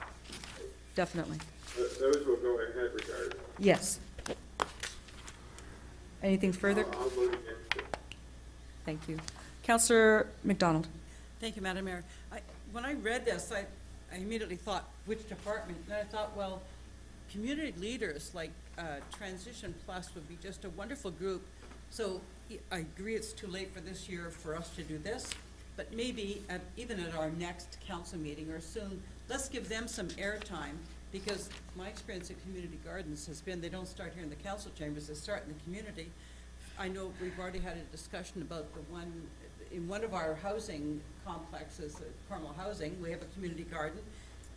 Speaker 1: definitely.
Speaker 2: Those will go ahead regardless.
Speaker 1: Yes. Anything further?
Speaker 2: I'll vote against it.
Speaker 1: Thank you. Councillor McDonald.
Speaker 5: Thank you, Madam Mayor. When I read this, I immediately thought, which department? And I thought, well, community leaders like Transition Plus would be just a wonderful group. So I agree it's too late for this year for us to do this, but maybe even at our next council meeting or soon, let's give them some airtime, because my experience at community gardens has been they don't start here in the council chambers, they start in the community. I know we've already had a discussion about the one in one of our housing complexes, Carmel Housing, we have a community garden,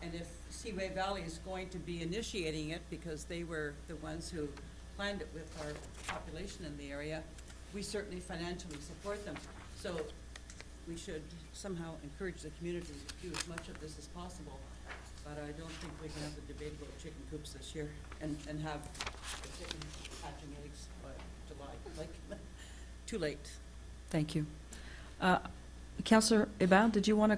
Speaker 5: and if Seaway Valley is going to be initiating it, because they were the ones who planned it with our population in the area, we certainly financially support them. So we should somehow encourage the community to do as much of this as possible. But I don't think we can have the debate about chicken coops this year and have the chicken hatching eggs by July, like, too late.
Speaker 1: Thank you. Councillor Ibal, did you want to?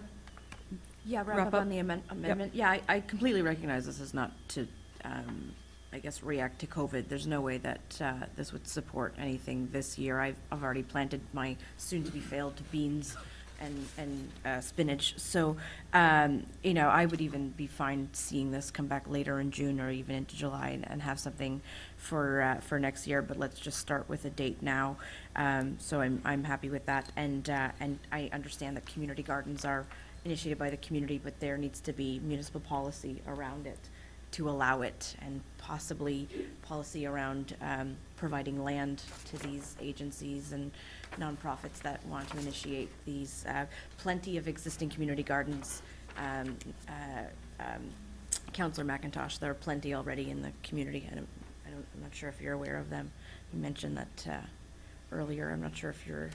Speaker 6: Yeah,
Speaker 1: Wrap
Speaker 6: wrap up
Speaker 1: up?
Speaker 6: on the amendment. Yeah, I completely recognize this is not to, I guess, react to COVID. There's no way that this would support anything this year. I've already planted my soon-to-be failed beans and spinach. So, you know, I would even be fine seeing this come back later in June or even into July and have something for next year. But let's just start with a date now. So I'm happy with that. And I understand that community gardens are initiated by the community, but there needs to be municipal policy around it to allow it, and possibly policy around providing land to these agencies and nonprofits that want to initiate these. Plenty of existing community gardens. Councillor McIntosh, there are plenty already in the community. I'm not sure if you're aware of them. You mentioned that earlier. I'm not sure if you're.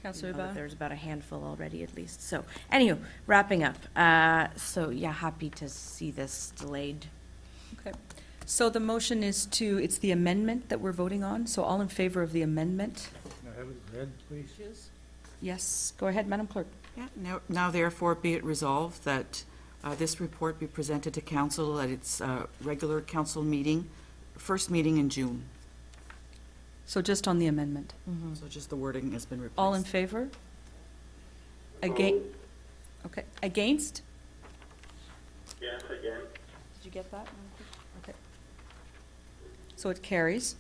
Speaker 1: Councillor
Speaker 6: You know that
Speaker 1: Ibal?
Speaker 6: there's about a handful already at least. So, anywho, wrapping up. So, yeah, happy to see this delayed.
Speaker 1: Okay. So the motion is it's the amendment that we're voting on. So all in favor of the amendment?
Speaker 12: Can I have it read, please?
Speaker 1: Yes. Go ahead, Madam Clerk.
Speaker 3: Yeah, now therefore be it resolved that this report be presented to council at its regular council meeting, first meeting in June.
Speaker 1: So just on the amendment.
Speaker 3: So just the wording has been replaced.
Speaker 1: All in favor? Again? Okay. Against?
Speaker 2: Yes, again.
Speaker 1: Did you get that, Madam Clerk? Okay. So it carries.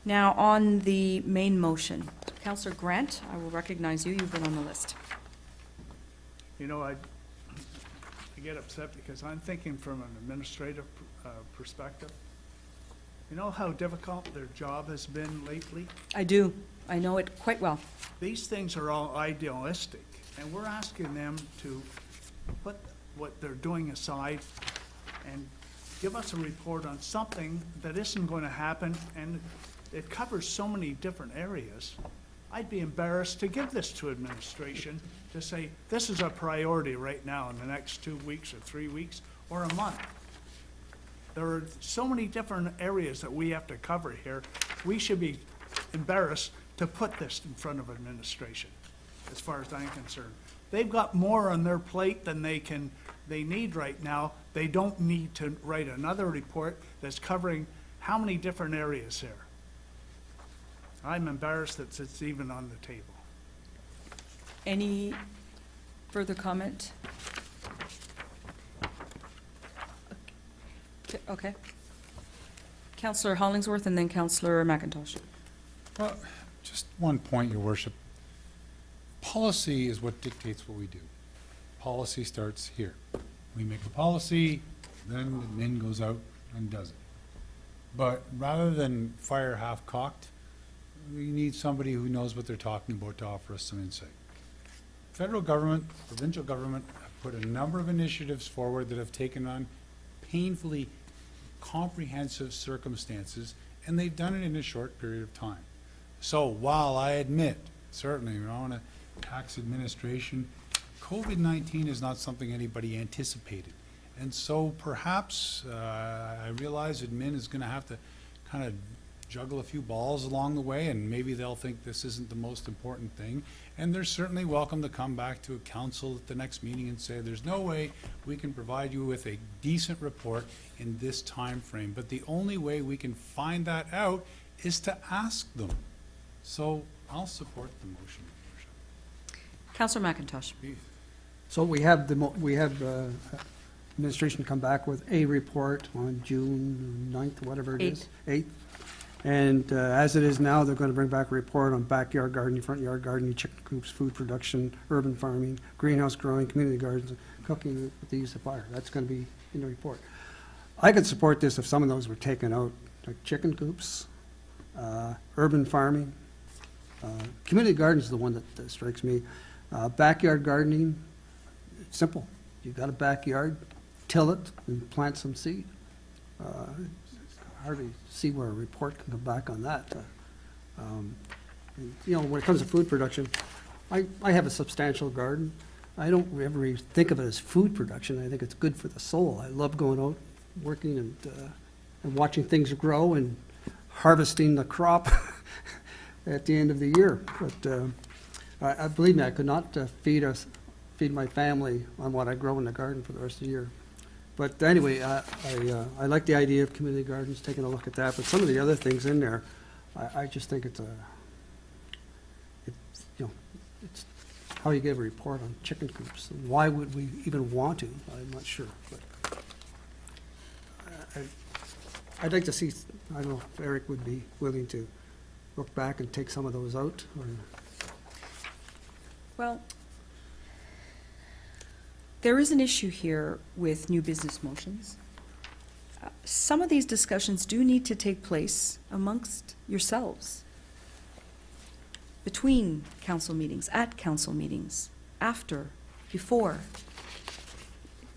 Speaker 1: Now, on the main motion, Councillor Grant, I will recognize you. You've been on the list.
Speaker 7: You know, I get upset because I'm thinking from an administrative perspective. You know how difficult their job has been lately?
Speaker 1: I do. I know it quite well.
Speaker 7: These things are all idealistic, and we're asking them to put what they're doing aside and give us a report on something that isn't going to happen, and it covers so many different areas. I'd be embarrassed to give this to administration to say, this is a priority right now in the next 2 weeks or 3 weeks or a month. There are so many different areas that we have to cover here. We should be embarrassed to put this in front of administration, as far as I'm concerned. They've got more on their plate than they need right now. They don't need to write another report that's covering how many different areas here. I'm embarrassed that it's even on the table.
Speaker 1: Any further comment? Okay. Councillor Hollingsworth and then Councillor McIntosh.
Speaker 14: Well, just one point, Your Worship. Policy is what dictates what we do. Policy starts here. We make a policy, then the min goes out and does it. But rather than fire half-cocked, we need somebody who knows what they're talking about to offer us some insight. Federal government, provincial government have put a number of initiatives forward that have taken on painfully comprehensive circumstances, and they've done it in a short period of time. So while I admit, certainly, we don't want to tax administration, COVID-19 is not something anybody anticipated. And so perhaps, I realize admin is going to have to kind of juggle a few balls along the way, and maybe they'll think this isn't the most important thing. And they're certainly welcome to come back to a council at the next meeting and say, there's no way we can provide you with a decent report in this time frame. But the only way we can find that out is to ask them. So I'll support the motion, Your Worship.
Speaker 1: Councillor McIntosh.
Speaker 11: So we have administration come back with a report on June 9th, whatever it is. 8th. And as it is now, they're going to bring back a report on backyard gardening, front yard gardening, chicken coops, food production, urban farming, greenhouse growing, community gardens, cooking with the use of fire. That's going to be in the report. I could support this if some of those were taken out, like chicken coops, urban farming, Community gardens is the one that strikes me. Backyard gardening, it's simple. You've got a backyard, till it and plant some seed. It's hardly see where a report can come back on that. And, you know, when it comes to food production, I have a substantial garden. I don't ever really think of it as food production. I think it's good for the soul. I love going out, working and watching things grow and harvesting the crop at the end of the year. But I believe me, I could not feed my family on what I grow in the garden for the rest of the year. But anyway, I like the idea of community gardens, taking a look at that. But some of the other things in there, I just think it's it's how you give a report on chicken coops. Why would we even want to? I'm not sure. But I'd like to see, I don't know if Eric would be willing to look back and take some of those out, or...
Speaker 1: Well, there is an issue here with new business motions. Some of these discussions do need to take place amongst yourselves, between council meetings, at council meetings, after, before.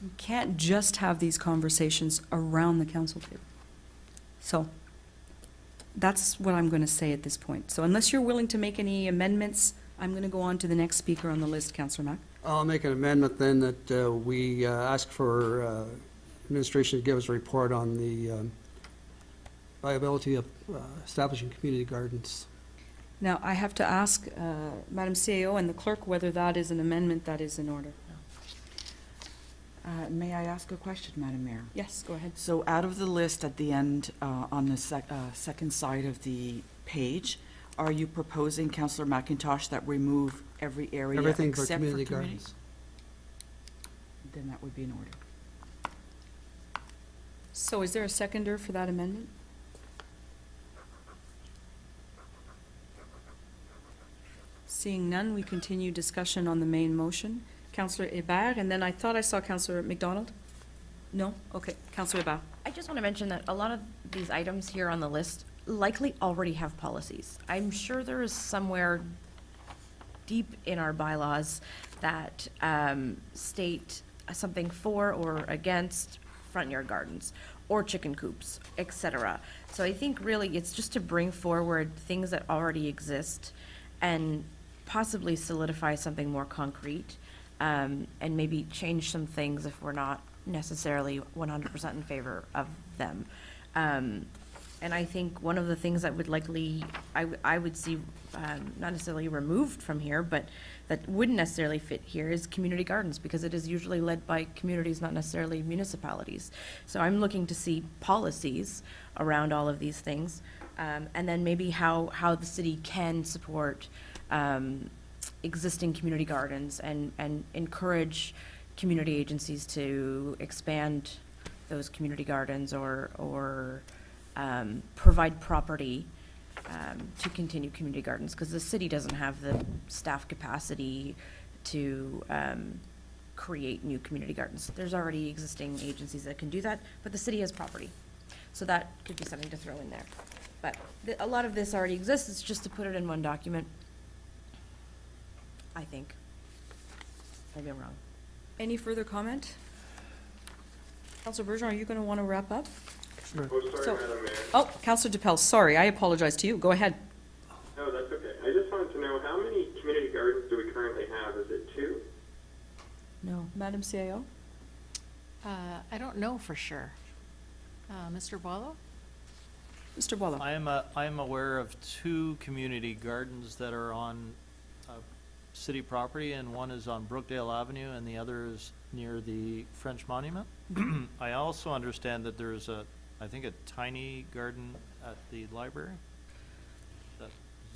Speaker 1: You can't just have these conversations around the council table. So that's what I'm going to say at this point. So unless you're willing to make any amendments, I'm going to go on to the next speaker on the list, Councillor Mack.
Speaker 11: I'll make an amendment then that we ask for administration to give us a report on the viability of establishing community gardens.
Speaker 1: Now, I have to ask Madam CAO and the clerk whether that is an amendment that is in order.
Speaker 3: May I ask a question, Madam Mayor?
Speaker 1: Yes, go ahead.
Speaker 3: So out of the list at the end, on the second side of the page, are you proposing, Councillor McIntosh, that remove every area
Speaker 11: Everything
Speaker 3: except
Speaker 11: for
Speaker 3: for
Speaker 11: community
Speaker 3: community?
Speaker 11: gardens.
Speaker 3: Then that would be in order.
Speaker 1: So is there a seconder for that amendment? Seeing none, we continue discussion on the main motion. Councillor Hébert, and then I thought I saw Councillor McDonald? No? Okay, Councillor Hébert.
Speaker 6: I just want to mention that a lot of these items here on the list likely already have policies. I'm sure there is somewhere deep in our bylaws that state something for or against front yard gardens or chicken coops, etc. So I think really it's just to bring forward things that already exist and possibly solidify something more concrete, and maybe change some things if we're not necessarily 100% in favor of them. And I think one of the things that would likely, I would see, not necessarily removed from here, but that wouldn't necessarily fit here is community gardens, because it is usually led by communities, not necessarily municipalities. So I'm looking to see policies around all of these things, and then maybe how the city can support existing community gardens and encourage community agencies to expand those community gardens or provide property to continue community gardens, because the city doesn't have the staff capacity to create new community gardens. There's already existing agencies that can do that, but the city has property. So that could be something to throw in there. But a lot of this already exists, it's just to put it in one document, I think. Maybe I'm wrong.
Speaker 1: Any further comment? Councillor Bergeron, are you going to want to wrap up?
Speaker 11: Sure.
Speaker 2: Oh, sorry,
Speaker 1: So-
Speaker 2: Madam Mayor.
Speaker 1: Oh, Councillor DePel, sorry, I apologize to you. Go ahead.
Speaker 2: No, that's okay. I just wanted to know, how many community gardens do we currently have? Is it 2?
Speaker 6: No.
Speaker 1: Madam CAO?
Speaker 8: I don't know for sure. Mr. Boileau?
Speaker 1: Mr. Boileau?
Speaker 15: I am aware of 2 community gardens that are on city property, and one is on Brookdale Avenue and the other is near the French Monument. I also understand that there's I think a tiny garden at the library. Is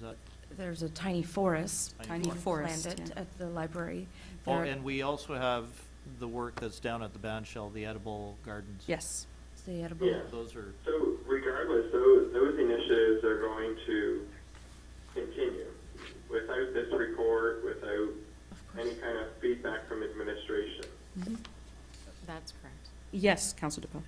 Speaker 15: that?
Speaker 6: There's a tiny forest.
Speaker 1: Tiny forest,
Speaker 6: Planted
Speaker 1: yeah.
Speaker 6: at the library.
Speaker 15: Oh,
Speaker 6: There-
Speaker 15: and we also have the work that's down at the band shell, the edible gardens.
Speaker 1: Yes.
Speaker 6: It's the edible.
Speaker 2: Yeah.
Speaker 15: Those are,
Speaker 2: So regardless, those initiatives are going to continue without this report, without any kind of feedback from administration.
Speaker 8: That's correct.
Speaker 1: Yes, Councillor DePel.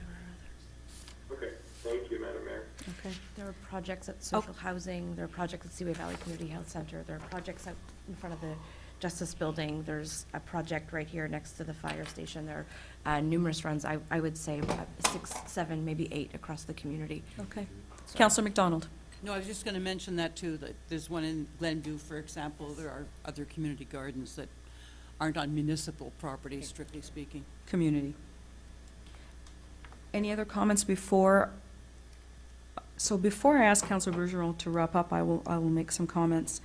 Speaker 2: Okay, thank you, Madam Mayor.
Speaker 1: Okay.
Speaker 6: There are projects at social housing, there are projects at Seaway Valley Community Health Center, there are projects out in front of the Justice Building, there's a project right here next to the fire station, there are numerous runs, I would say about 6, 7, maybe 8 across the community.
Speaker 1: Okay. Councillor McDonald?
Speaker 5: No, I was just going to mention that too, that there's one in Glenview, for example. There are other community gardens that aren't on municipal property, strictly speaking.
Speaker 1: Community. Any other comments before? So before I ask Councillor Bergeron to wrap up, I will make some comments.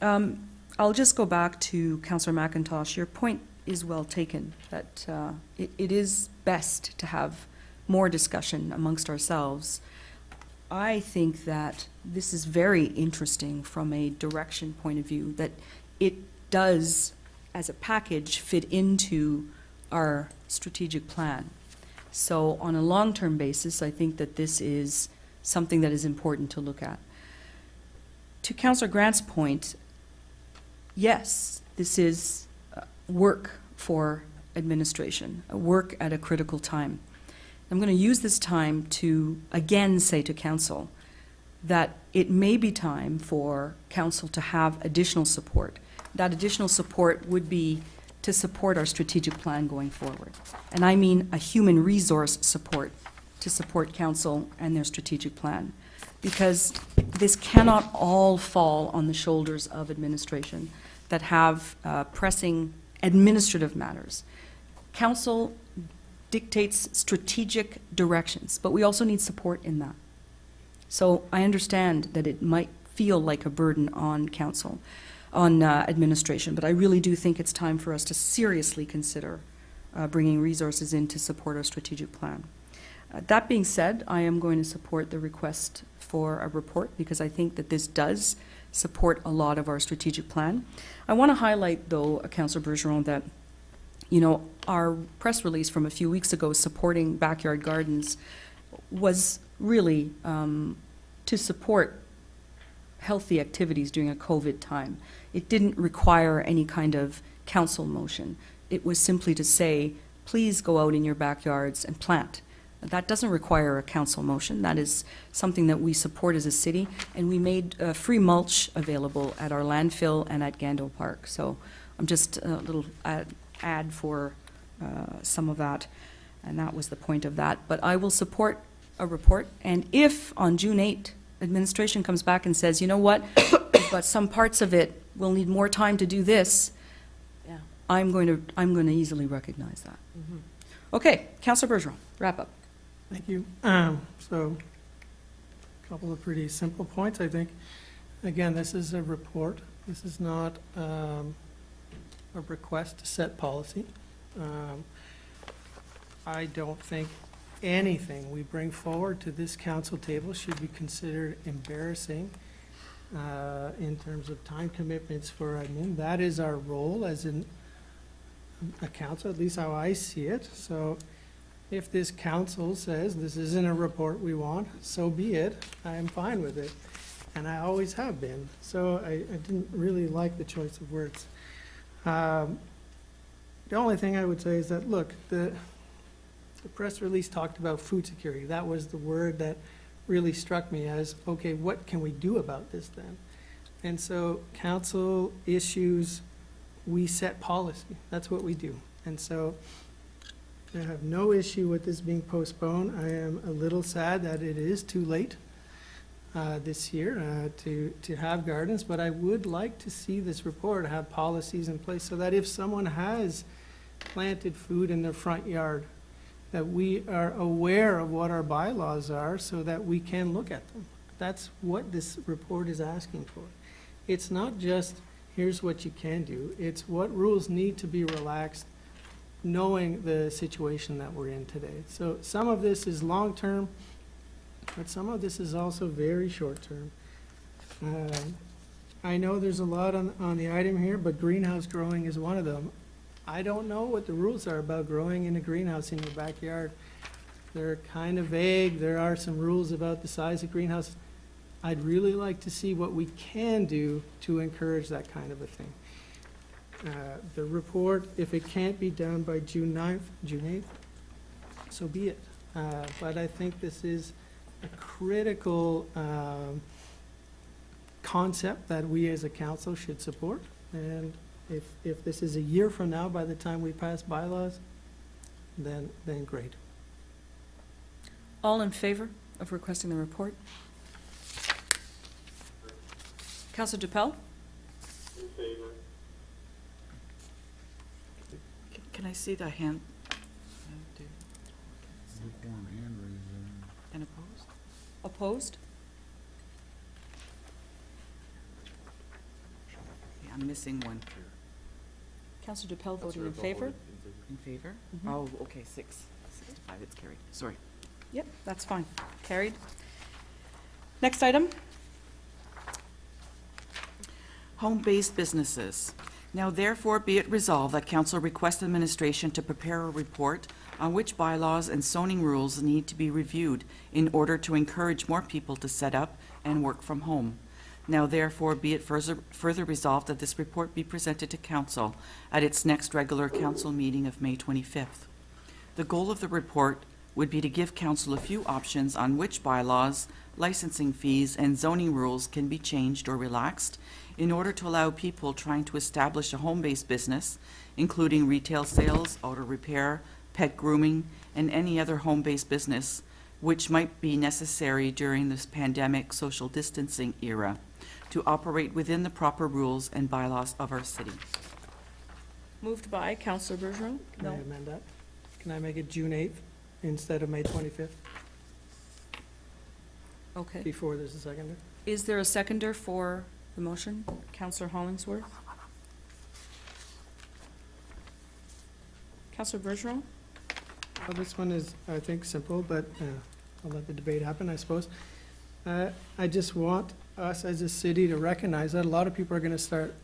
Speaker 1: I'll just go back to Councillor McIntosh. Your point is well taken, that it is best to have more discussion amongst ourselves. I think that this is very interesting from a direction point of view, that it does, as a package, fit into our strategic plan. So on a long-term basis, I think that this is something that is important to look at. To Councillor Grant's point, yes, this is work for administration, work at a critical time. I'm going to use this time to again say to Council that it may be time for Council to have additional support. That additional support would be to support our strategic plan going forward. And I mean a human resource support to support Council and their strategic plan. Because this cannot all fall on the shoulders of administration that have pressing administrative matters. Council dictates strategic directions, but we also need support in that. So I understand that it might feel like a burden on Council, on administration, but I really do think it's time for us to seriously consider bringing resources in to support our strategic plan. That being said, I am going to support the request for a report because I think that this does support a lot of our strategic plan. I want to highlight, though, Councillor Bergeron, that our press release from a few weeks ago supporting backyard gardens was really to support healthy activities during a COVID time. It didn't require any kind of council motion. It was simply to say, please go out in your backyards and plant. That doesn't require a council motion. That is something that we support as a city, and we made free mulch available at our landfill and at Gandil Park. So I'm just a little add for some of that, and that was the point of that. But I will support a report, and if on June 8, administration comes back and says, you know what, we've got some parts of it, we'll need more time to do this,
Speaker 6: Yeah.
Speaker 1: I'm going to easily recognize that.
Speaker 6: Mhm.
Speaker 1: Okay, Councillor Bergeron, wrap up.
Speaker 4: Thank you. So, a couple of pretty simple points, I think. Again, this is a report. This is not a request to set policy. I don't think anything we bring forward to this council table should be considered embarrassing in terms of time commitments for admin. That is our role as a council, at least how I see it. So if this council says this isn't a report we want, so be it. I am fine with it, and I always have been. So I didn't really like the choice of words. The only thing I would say is that, look, the press release talked about food security. That was the word that really struck me as, okay, what can we do about this then? And so council issues, we set policy. That's what we do. And so I have no issue with this being postponed. I am a little sad that it is too late this year to have gardens, but I would like to see this report have policies in place so that if someone has planted food in their front yard, that we are aware of what our bylaws are so that we can look at them. That's what this report is asking for. It's not just, here's what you can do. It's what rules need to be relaxed, knowing the situation that we're in today. So some of this is long-term, but some of this is also very short-term. I know there's a lot on the item here, but greenhouse growing is one of them. I don't know what the rules are about growing in a greenhouse in your backyard. They're kind of vague. There are some rules about the size of greenhouse. I'd really like to see what we can do to encourage that kind of a thing. The report, if it can't be done by June 9th, June 8th, so be it. But I think this is critical concept that we as a council should support. And if this is a year from now, by the time we pass bylaws, then great.
Speaker 1: All in favor of requesting the report? Councillor DePel?
Speaker 2: In favor.
Speaker 3: Can I see the hand?
Speaker 14: Lukewarm hand raising.
Speaker 3: And opposed?
Speaker 1: Opposed?
Speaker 3: Yeah, I'm missing one.
Speaker 1: Councillor DePel voting in favor?
Speaker 3: In favor?
Speaker 1: Mhm.
Speaker 3: Oh, okay, 6 to 5, it's carried. Sorry.
Speaker 1: Yep, that's fine. Carried. Next item.
Speaker 3: Home-based businesses. Now therefore be it resolved that council request administration to prepare a report on which bylaws and zoning rules need to be reviewed in order to encourage more people to set up and work from home. Now therefore be it further resolved that this report be presented to council at its next regular council meeting of May 25th. The goal of the report would be to give council a few options on which bylaws, licensing fees, and zoning rules can be changed or relaxed in order to allow people trying to establish a home-based business, including retail sales, auto repair, pet grooming, and any other home-based business which might be necessary during this pandemic social distancing era, to operate within the proper rules and bylaws of our city.
Speaker 1: Moved by Councillor Bergeron?
Speaker 4: Can I
Speaker 1: No.
Speaker 4: amend that? Can I make it June 8th instead of May 25th,
Speaker 1: Okay.
Speaker 4: before there's a seconder?
Speaker 1: Is there a seconder for the motion? Councillor Hollingsworth? Councillor Bergeron?
Speaker 4: Well, this one is, I think, simple, but I'll let the debate happen, I suppose. I just want us as a city to recognize that a lot of people are going to start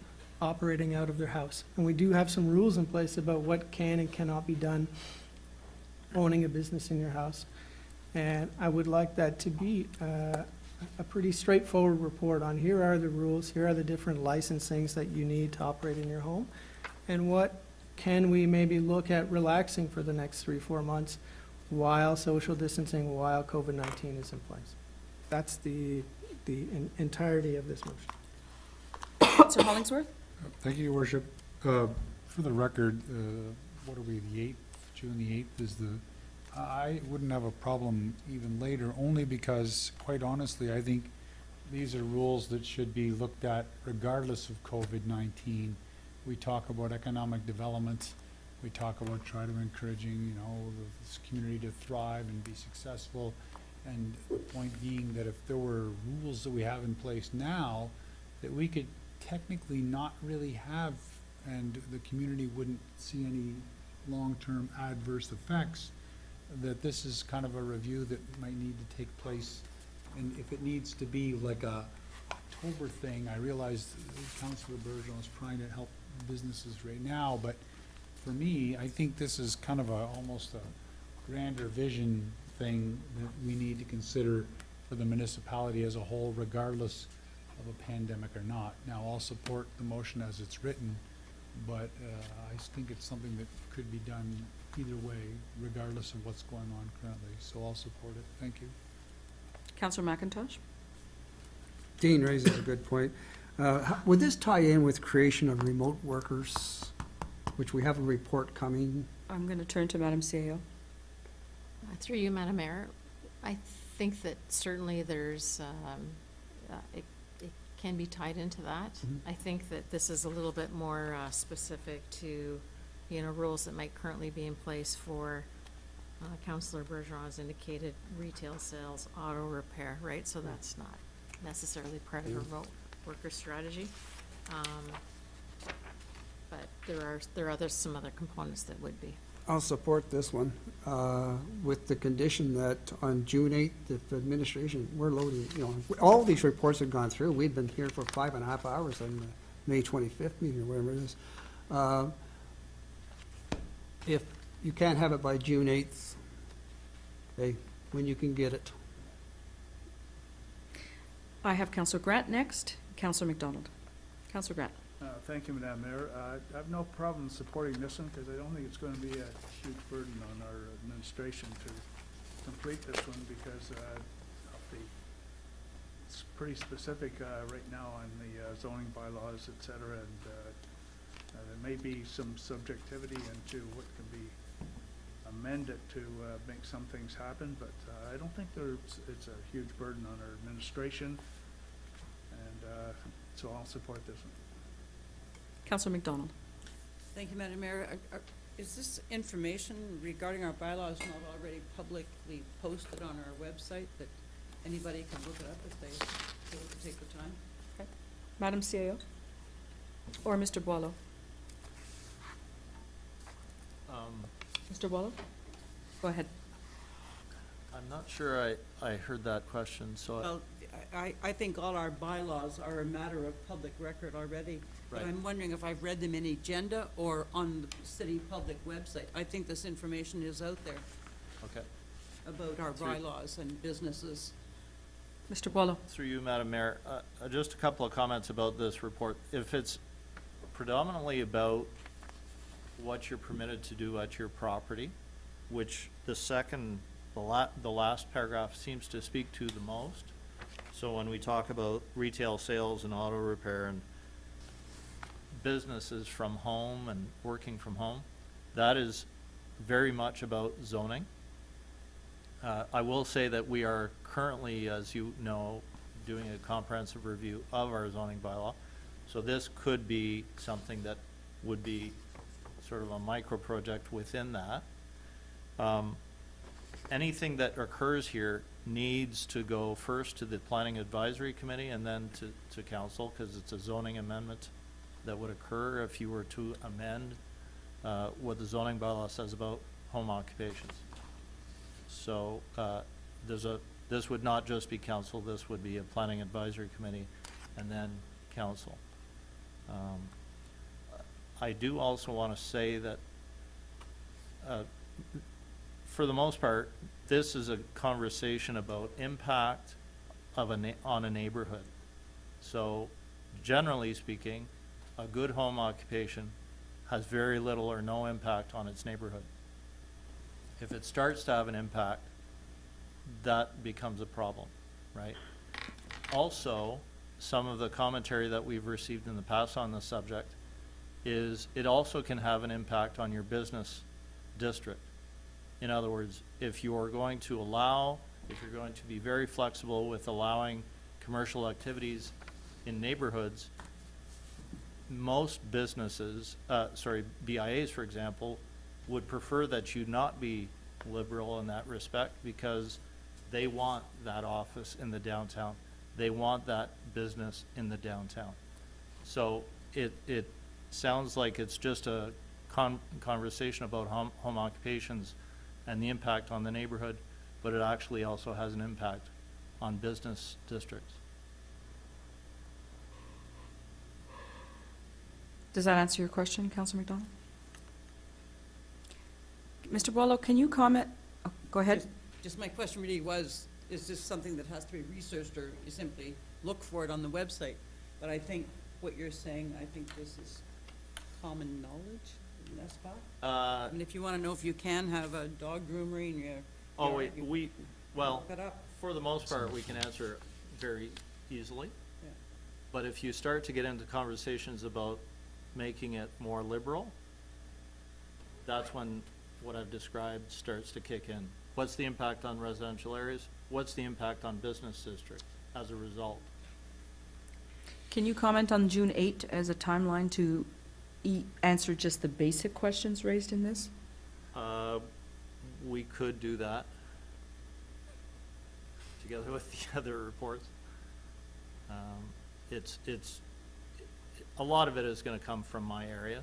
Speaker 4: operating out of their house. And we do have some rules in place about what can and cannot be done owning a business in your house. And I would like that to be a pretty straightforward report on here are the rules, here are the different licensings that you need to operate in your home, and what can we maybe look at relaxing for the next 3-4 months while social distancing, while COVID-19 is in place. That's the entirety of this motion.
Speaker 1: Councillor Hollingsworth?
Speaker 14: Thank you, Your Worship. For the record, what are we, the 8th, June the 8th is the, I wouldn't have a problem even later, only because, quite honestly, I think these are rules that should be looked at regardless of COVID-19. We talk about economic development, we talk about trying to encouraging, this community to thrive and be successful. And the point being that if there were rules that we have in place now, that we could technically not really have, and the community wouldn't see any long-term adverse effects, that this is kind of a review that might need to take place. And if it needs to be like a October thing, I realize Councillor Bergeron is trying to help businesses right now, but for me, I think this is kind of almost a grander vision thing that we need to consider for the municipality as a whole, regardless of a pandemic or not. Now, I'll support the motion as it's written, but I think it's something that could be done either way, regardless of what's going on currently. So I'll support it. Thank you.
Speaker 1: Councillor McIntosh?
Speaker 11: Dean raises a good point. Would this tie in with creation of remote workers, which we have a report coming?
Speaker 1: I'm going to turn to Madam CAO.
Speaker 8: Through you, Madam Mayor, I think that certainly there's, it can be tied into that. I think that this is a little bit more specific to, rules that might currently be in place for, Councillor Bergeron has indicated, retail sales, auto repair, right? So that's not necessarily part of a remote worker strategy. But there are some other components that would be.
Speaker 11: I'll support this one, with the condition that on June 8th, if the administration, we're loading, all these reports have gone through. We've been here for 5.5 hours on the May 25th meeting, or whatever it is. If you can't have it by June 8th, okay, when you can get it.
Speaker 1: I have Councillor Grant next. Councillor McDonald. Councillor Grant.
Speaker 7: Thank you, Madam Mayor. I have no problem supporting this one because I don't think it's going to be a huge burden on our administration to complete this one because it's pretty specific right now on the zoning bylaws, et cetera, and there may be some subjectivity into what can be amended to make some things happen, but I don't think it's a huge burden on our administration, and so I'll support this one.
Speaker 1: Councillor McDonald.
Speaker 5: Thank you, Madam Mayor. Is this information regarding our bylaws not already publicly posted on our website that anybody can look it up if they feel to take the time?
Speaker 1: Madam CAO? Or Mr. Boileau? Mr. Boileau? Go ahead.
Speaker 15: I'm not sure I heard that question, so.
Speaker 5: Well, I think all our bylaws are a matter of public record already. But
Speaker 15: Right.
Speaker 5: I'm wondering if I've read them in agenda or on the city public website. I think this information is out there
Speaker 15: Okay.
Speaker 5: about our bylaws and businesses.
Speaker 1: Mr. Boileau?
Speaker 15: Through you, Madam Mayor, just a couple of comments about this report. If it's predominantly about what you're permitted to do at your property, which the last paragraph seems to speak to the most. So when we talk about retail sales and auto repair and businesses from home and working from home, that is very much about zoning. I will say that we are currently, as you know, doing a comprehensive review of our zoning bylaw. So this could be something that would be sort of a micro project within that. Anything that occurs here needs to go first to the Planning Advisory Committee and then to council, because it's a zoning amendment that would occur if you were to amend what the zoning bylaw says about home occupations. So this would not just be council, this would be a Planning Advisory Committee and then council. I do also want to say that for the most part, this is a conversation about impact of on a neighborhood. So generally speaking, a good home occupation has very little or no impact on its neighborhood. If it starts to have an impact, that becomes a problem, right? Also, some of the commentary that we've received in the past on this subject is it also can have an impact on your business district. In other words, if you're going to be very flexible with allowing commercial activities in neighborhoods, most businesses, BIAs, for example, would prefer that you not be liberal in that respect because they want that office in the downtown. They want that business in the downtown. So it sounds like it's just a conversation about home occupations and the impact on the neighborhood, but it actually also has an impact on business districts.
Speaker 1: Does that answer your question, Councillor McDonald? Mr. Boileau, can you comment? Oh, go ahead.
Speaker 5: Just my question really was, is this something that has to be researched or you simply look for it on the website? But I think what you're saying, I think this is common knowledge in that spot. And if you want to know if you can have a dog groomery in your
Speaker 15: Oh,
Speaker 5: yard, you
Speaker 15: well,
Speaker 5: look it up.
Speaker 15: for the most part, we can answer very easily.
Speaker 5: Yeah.
Speaker 15: But if you start to get into conversations about making it more liberal, that's when what I've described starts to kick in. What's the impact on residential areas? What's the impact on business districts as a result?
Speaker 1: Can you comment on June 8 as a timeline to answer just the basic questions raised in this?
Speaker 15: We could do that together with the other reports. A lot of it is going to come from my area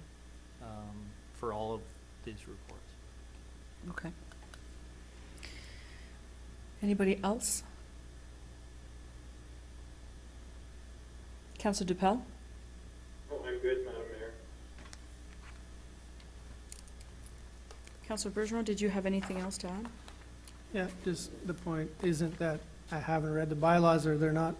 Speaker 15: for all of these reports.
Speaker 1: Okay. Anybody else? Councillor Dupel?
Speaker 2: Oh, I'm good, Madam Mayor.
Speaker 1: Councillor Bergeron, did you have anything else to add?
Speaker 4: Yeah, just the point isn't that I haven't read the bylaws or they're not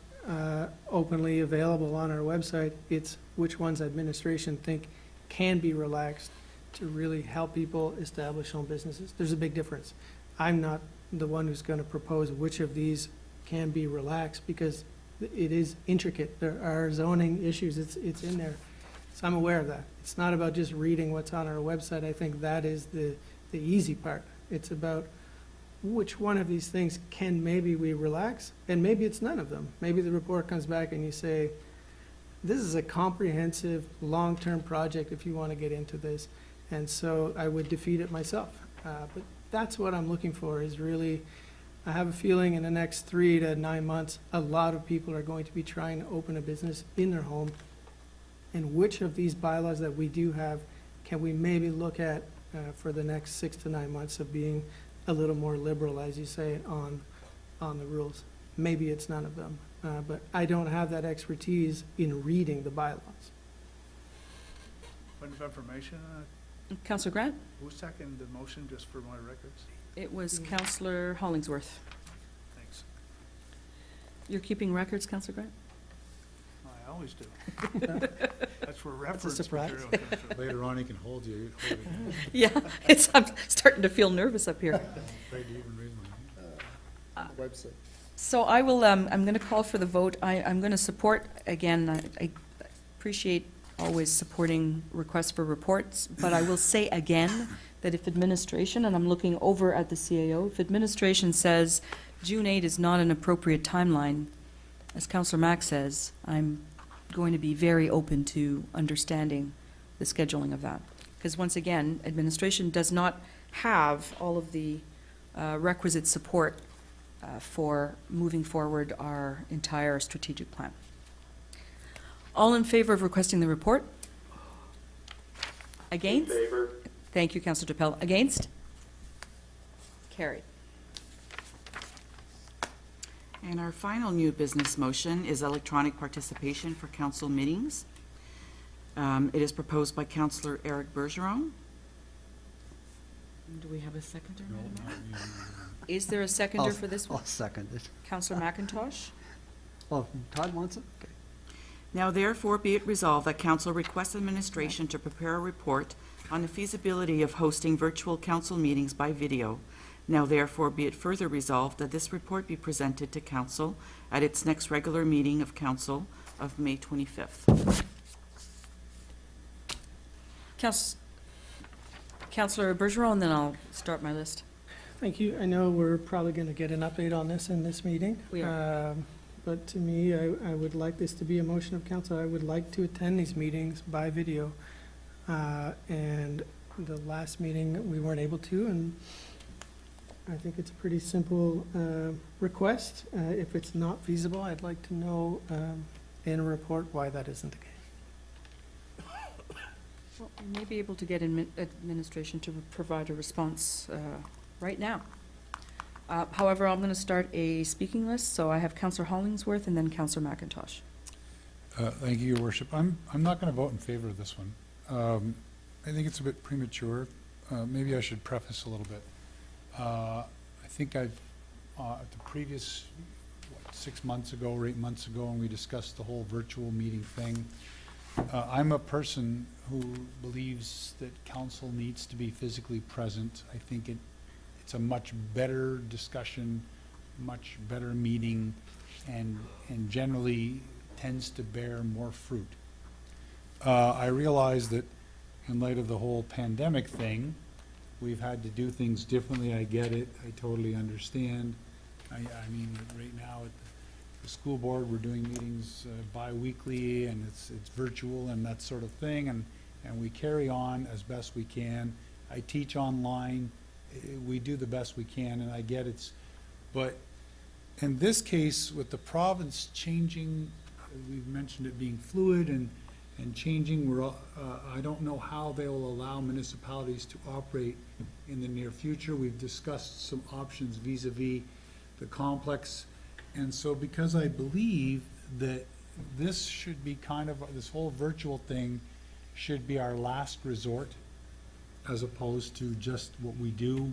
Speaker 4: openly available on our website. It's which ones administration think can be relaxed to really help people establish home businesses. There's a big difference. I'm not the one who's going to propose which of these can be relaxed because it is intricate. There are zoning issues, it's in there. So I'm aware of that. It's not about just reading what's on our website. I think that is the easy part. It's about which one of these things can maybe we relax, and maybe it's none of them. Maybe the report comes back and you say, this is a comprehensive, long-term project if you want to get into this. And so I would defeat it myself. But that's what I'm looking for, is really, I have a feeling in the next 3 to 9 months, a lot of people are going to be trying to open a business in their home. And which of these bylaws that we do have can we maybe look at for the next 6 to 9 months of being a little more liberal, as you say, on the rules? Maybe it's none of them, but I don't have that expertise in reading the bylaws.
Speaker 7: Point of information,
Speaker 1: Councillor Grant?
Speaker 7: who seconded the motion, just for my records?
Speaker 1: It was Councillor Hollingsworth.
Speaker 7: Thanks.
Speaker 1: You're keeping records, Councillor Grant?
Speaker 7: I always do. That's where reference
Speaker 4: surprise.
Speaker 7: material comes from.
Speaker 14: Later on, he can hold you. Hold it.
Speaker 1: Yeah, I'm starting to feel nervous up here.
Speaker 14: Afraid to even read mine.
Speaker 10: Website.
Speaker 1: So I will, I'm going to call for the vote. I'm going to support, again, I appreciate always supporting requests for reports, but I will say again that if administration, and I'm looking over at the CAO, if administration says June 8 is not an appropriate timeline, as Councillor Mack says, I'm going to be very open to understanding the scheduling of that. Because once again, administration does not have all of the requisite support for moving forward our entire strategic plan. All in favor of requesting the report?
Speaker 2: In
Speaker 1: Against?
Speaker 2: favor?
Speaker 1: Thank you, Councillor DePel. Against? Carried.
Speaker 3: And our final new business motion is electronic participation for council meetings. It is proposed by Councillor Eric Bergeron. Do we have a seconder,
Speaker 14: No,
Speaker 3: Madam Mayor?
Speaker 14: not me.
Speaker 1: Is there a seconder for this one?
Speaker 11: I'll second it.
Speaker 1: Councillor McIntosh?
Speaker 11: Oh, Todd wants it? Okay.
Speaker 3: Now therefore be it resolved that council requests administration to prepare a report on the feasibility of hosting virtual council meetings by video. Now therefore be it further resolved that this report be presented to council at its next regular meeting of council of May 25th.
Speaker 1: Councillor Bergeron, and then I'll start my list.
Speaker 4: Thank you. I know we're probably going to get an update on this in this meeting.
Speaker 1: We are.
Speaker 4: But to me, I would like this to be a motion of council. I would like to attend these meetings by video. And the last meeting, we weren't able to, and I think it's a pretty simple request. If it's not feasible, I'd like to know in a report why that isn't the case.
Speaker 1: Well, we may be able to get administration to provide a response right now. However, I'm going to start a speaking list, so I have Councillor Hollingsworth and then Councillor McIntosh.
Speaker 14: Thank you, Your Worship. I'm not going to vote in favor of this one. I think it's a bit premature. Maybe I should preface a little bit. I think I've, at the previous, 6 months ago or 8 months ago, when we discussed the whole virtual meeting thing, I'm a person who believes that council needs to be physically present. I think it's a much better discussion, much better meeting, and generally tends to bear more fruit. I realize that in light of the whole pandemic thing, we've had to do things differently. I get it. I totally understand. I mean, right now at the school board, we're doing meetings bi-weekly, and it's virtual and that sort of thing, and we carry on as best we can. I teach online. We do the best we can, and I get it's, but in this case, with the province changing, we've mentioned it being fluid and changing, I don't know how they will allow municipalities to operate in the near future. We've discussed some options vis-a-vis the complex, and so because I believe that this should be kind of, this whole virtual thing should be our last resort, as opposed to just what we do.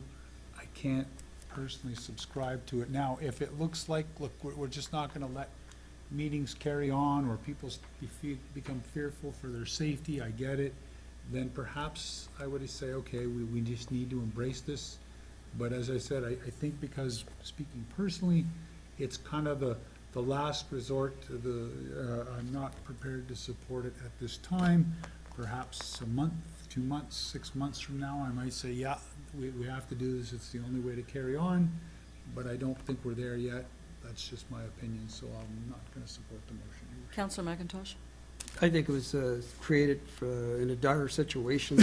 Speaker 14: I can't personally subscribe to it. Now, if it looks like, look, we're just not gonna let meetings carry on, or people become fearful for their safety, I get it, then perhaps I would say, okay, we just need to embrace this. But as I said, I think because, speaking personally, it's kind of the last resort to I'm not prepared to support it at this time. Perhaps a month, 2 months, 6 months from now, I might say, yeah, we have to do this, it's the only way to carry on, but I don't think we're there yet. That's just my opinion, so I'm not gonna support the motion.
Speaker 1: Councillor McIntosh?
Speaker 11: I think it was created in a dire situation.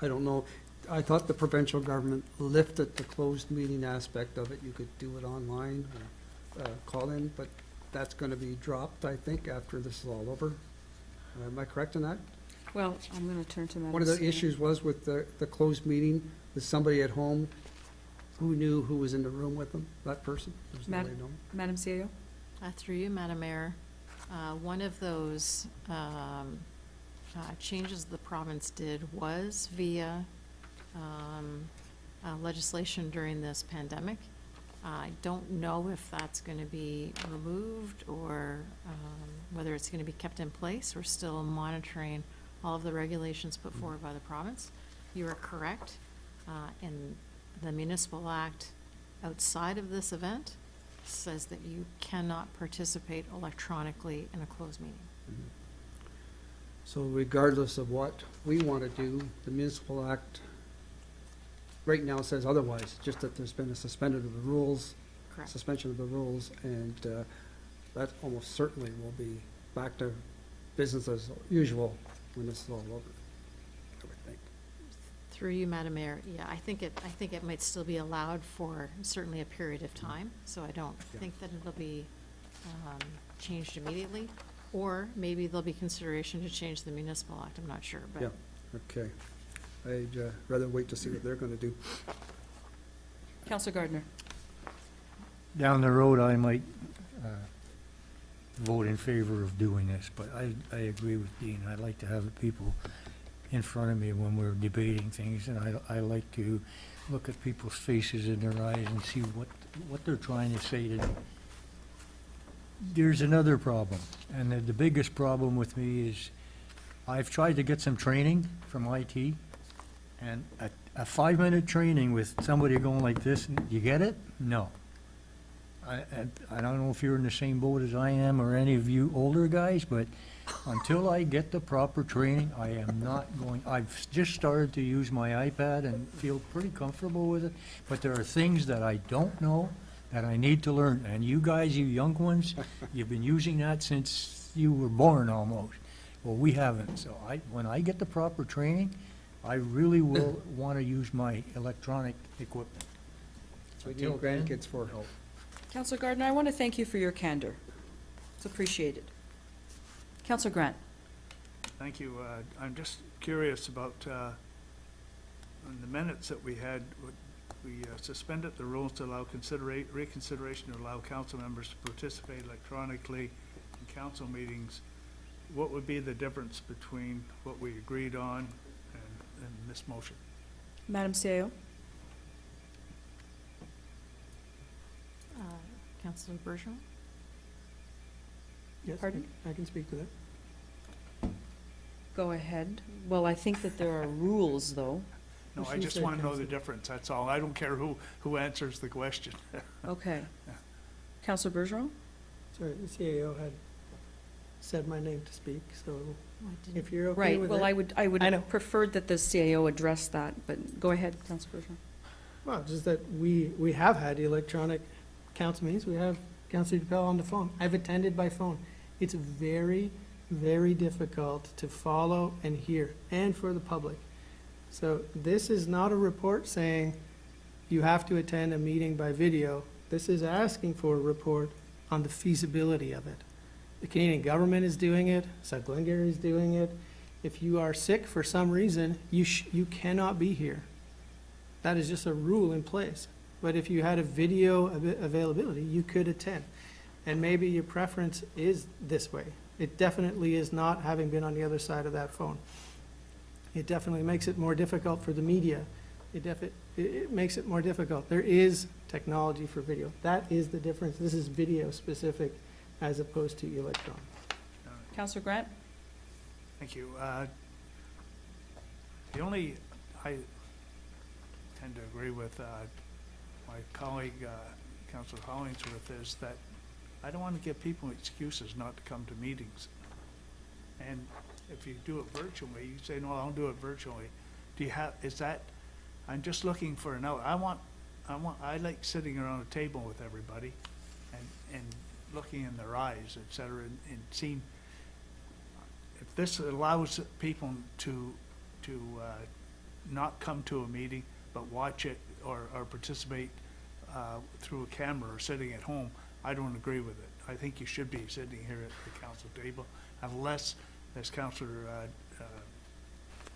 Speaker 11: I don't know. I thought the provincial government lifted the closed meeting aspect of it. You could do it online, call in, but that's going to be dropped, I think, after this is all over. Am I correct in that?
Speaker 1: Well, I'm going to turn to Madam
Speaker 11: One of the
Speaker 1: Seo.
Speaker 11: issues was with the closed meeting, is somebody at home who knew who was in the room with them, that person? There's no way of knowing.
Speaker 1: Madam CEO?
Speaker 8: Through you, Madam Mayor, one of those changes the province did was via legislation during this pandemic. I don't know if that's going to be removed or whether it's going to be kept in place. We're still monitoring all of the regulations put forward by the province. You are correct. In the Municipal Act, outside of this event, says that you cannot participate electronically in a closed meeting.
Speaker 11: So regardless of what we want to do, the Municipal Act right now says otherwise, just that there's been a suspension of the rules,
Speaker 8: Correct.
Speaker 11: and that almost certainly will be back to business as usual when this is all over, I would think.
Speaker 8: Through you, Madam Mayor, yeah, I think it might still be allowed for certainly a period of time, so I don't
Speaker 11: Yeah.
Speaker 8: think that it'll be changed immediately. Or maybe there'll be consideration to change the Municipal Act, I'm not sure, but.
Speaker 11: Yeah, okay. I'd rather wait to see what they're going to do.
Speaker 1: Councillor Gardner?
Speaker 12: Down the road, I might vote in favor of doing this, but I agree with Dean. I like to have the people in front of me when we're debating things, and I like to look at people's faces in their eyes and see what they're trying to say to me. There's another problem, and the biggest problem with me is I've tried to get some training from IT, and a 5-minute training with somebody going like this, you get it? No. I don't know if you're in the same boat as I am or any of you older guys, but until I get the proper training, I am not going. I've just started to use my iPad and feel pretty comfortable with it, but there are things that I don't know that I need to learn. And you guys, you young ones, you've been using that since you were born almost. Well, we haven't. So when I get the proper training, I really will want to use my electronic equipment.
Speaker 11: That's what you need grandkids for.
Speaker 1: Councillor Gardner, I want to thank you for your candor. It's appreciated. Councillor Grant?
Speaker 7: Thank you. I'm just curious about, on the minutes that we had, we suspended the rules to allow reconsideration to allow council members to participate electronically in council meetings. What would be the difference between what we agreed on and this motion?
Speaker 1: Madam CEO?
Speaker 8: Councillor Bergeron?
Speaker 4: Yes,
Speaker 1: Pardon?
Speaker 4: I can speak to that.
Speaker 1: Go ahead. Well, I think that there are rules, though.
Speaker 7: No,
Speaker 4: Well,
Speaker 7: I
Speaker 4: she
Speaker 7: just
Speaker 4: said
Speaker 7: want to know the
Speaker 4: council.
Speaker 7: difference, that's all. I don't care who answers the question.
Speaker 1: Okay.
Speaker 7: Yeah.
Speaker 1: Councillor Bergeron?
Speaker 4: Sorry, the CAO had said my name to speak, so if you're okay
Speaker 1: Right,
Speaker 4: with
Speaker 1: well,
Speaker 4: it.
Speaker 1: I would
Speaker 4: I know.
Speaker 1: preferred that the CAO address that, but go ahead, Councillor Bergeron.
Speaker 4: Well, just that we have had electronic council meetings. We have Councillor DePel on the phone. I've attended by phone. It's very, very difficult to follow and hear, and for the public. So this is not a report saying you have to attend a meeting by video. This is asking for a report on the feasibility of it. The Canadian government is doing it, South Glengarry is doing it. If you are sick for some reason, you cannot be here. That is just a rule in place. But if you had a video availability, you could attend. And maybe your preference is this way. It definitely is not having been on the other side of that phone. It definitely makes it more difficult for the media. It makes it more difficult. There is technology for video. That is the difference. This is video specific as opposed to electronic.
Speaker 1: Councillor Grant?
Speaker 7: Thank you. I tend to agree with my colleague, Councillor Hollingsworth, is that I don't want to give people excuses not to come to meetings. And if you do it virtually, you say, no, I'll do it virtually. Do you have, is that, I'm just looking for an out. I like sitting around a table with everybody and looking in their eyes, et cetera, and seeing, if this allows people to not come to a meeting, but watch it or participate through a camera or sitting at home, I don't agree with it. I think you should be sitting here at the council table, unless, as Councillor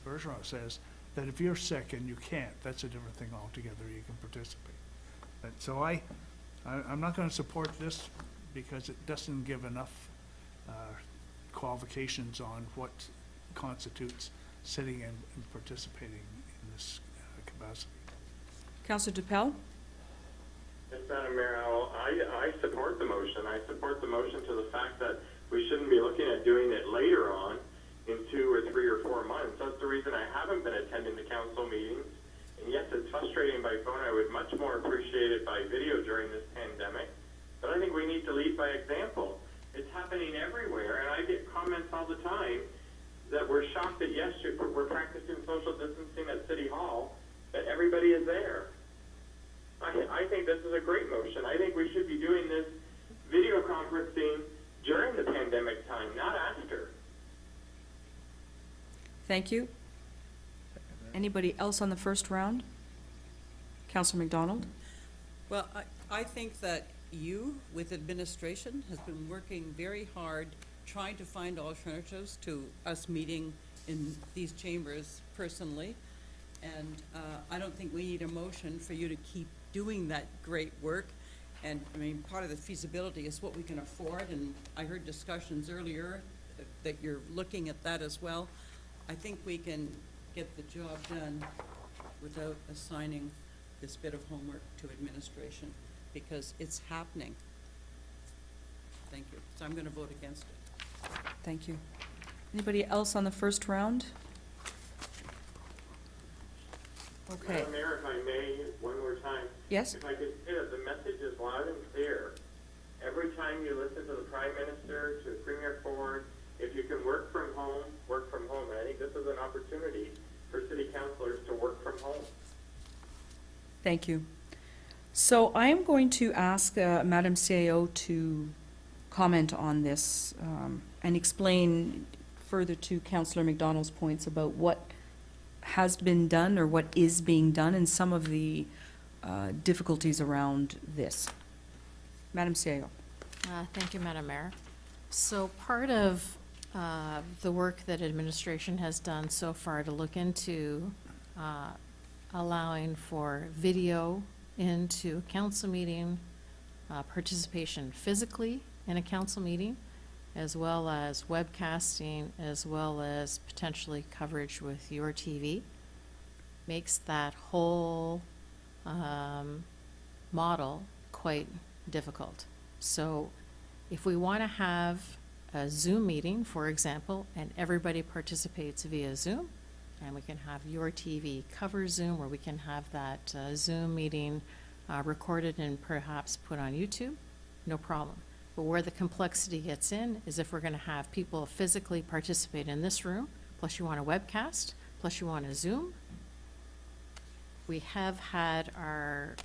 Speaker 7: Bergeron says, that if you're sick and you can't, that's a different thing altogether, you can participate. But so I'm not gonna support this because it doesn't give enough qualifications on what constitutes sitting and participating in this capacity.
Speaker 1: Councillor Dupel?
Speaker 2: Yes, Madam Mayor, I support the motion. I support the motion to the fact that we shouldn't be looking at doing it later on in 2 or 3 or 4 months. That's the reason I haven't been attending the council meetings. And yes, it's frustrating by phone. I would much more appreciate it by video during this pandemic. But I think we need to lead by example. It's happening everywhere, and I get comments all the time that we're shocked that, yes, we're practicing social distancing at City Hall, that everybody is there. I think this is a great motion. I think we should be doing this video conferencing during the pandemic time, not after.
Speaker 1: Thank you. Anybody else on the first round? Councillor McDonald?
Speaker 5: Well, I think that you, with administration, has been working very hard trying to find alternatives to us meeting in these chambers personally. And I don't think we need a motion for you to keep doing that great work. And, I mean, part of the feasibility is what we can afford, and I heard discussions earlier that you're looking at that as well. I think we can get the job done without assigning this bit of homework to administration, because it's happening. Thank you. So I'm going to vote against it.
Speaker 1: Thank you. Anybody else on the first round? Okay.
Speaker 2: Madam Mayor, if I may, one more time.
Speaker 1: Yes?
Speaker 2: If I could say that the message is loud and clear. Every time you listen to the Prime Minister, to Premier Ford, if you can work from home, work from home. And I think this is an opportunity for city councilors to work from home.
Speaker 1: Thank you. So I am going to ask Madam CAO to comment on this and explain further to Councillor McDonald's points about what has been done or what is being done and some of the difficulties around this. Madam CAO.
Speaker 8: Thank you, Madam Mayor. So part of the work that administration has done so far to look into allowing for video into a council meeting, participation physically in a council meeting, as well as webcasting, as well as potentially coverage with your TV, makes that whole model quite difficult. So if we want to have a Zoom meeting, for example, and everybody participates via Zoom, and we can have your TV cover Zoom, or we can have that Zoom meeting recorded and perhaps put on YouTube, no problem. But where the complexity gets in is if we're going to have people physically participate in this room, plus you want a webcast, plus you want a Zoom. We have had our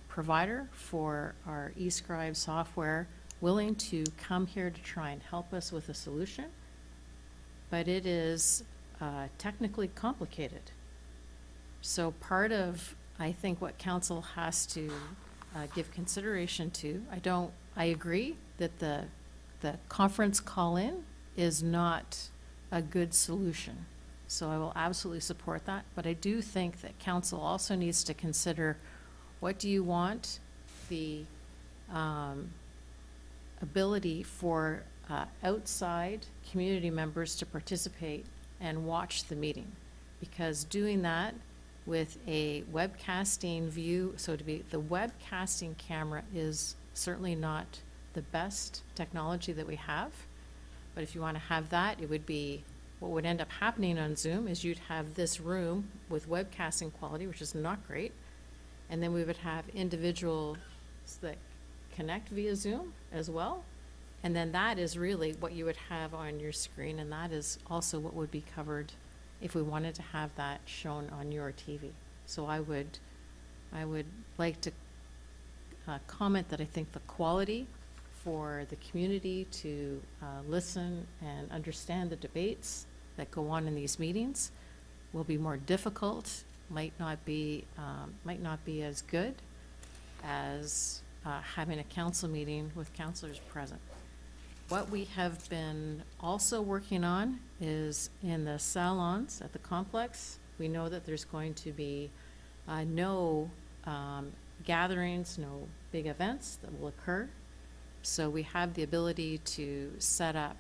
Speaker 8: provider for our eScribe software willing to come here to try and help us with a solution, but it is technically complicated. So part of, I think, what council has to give consideration to, I agree that the conference call-in is not a good solution. So I will absolutely support that, but I do think that council also needs to consider, what do you want the ability for outside community members to participate and watch the meeting? Because doing that with a webcasting view, so to be, the webcasting camera is certainly not the best technology that we have, but if you want to have that, it would be, what would end up happening on Zoom is you'd have this room with webcasting quality, which is not great, And then we would have individuals that connect via Zoom as well. And then that is really what you would have on your screen, and that is also what would be covered if we wanted to have that shown on your TV. So I would like to comment that I think the quality for the community to listen and understand the debates that go on in these meetings will be more difficult, might not be as good as having a council meeting with councilors present. What we have been also working on is in the salons at the complex. We know that there's going to be no gatherings, no big events that will occur. So we have the ability to set up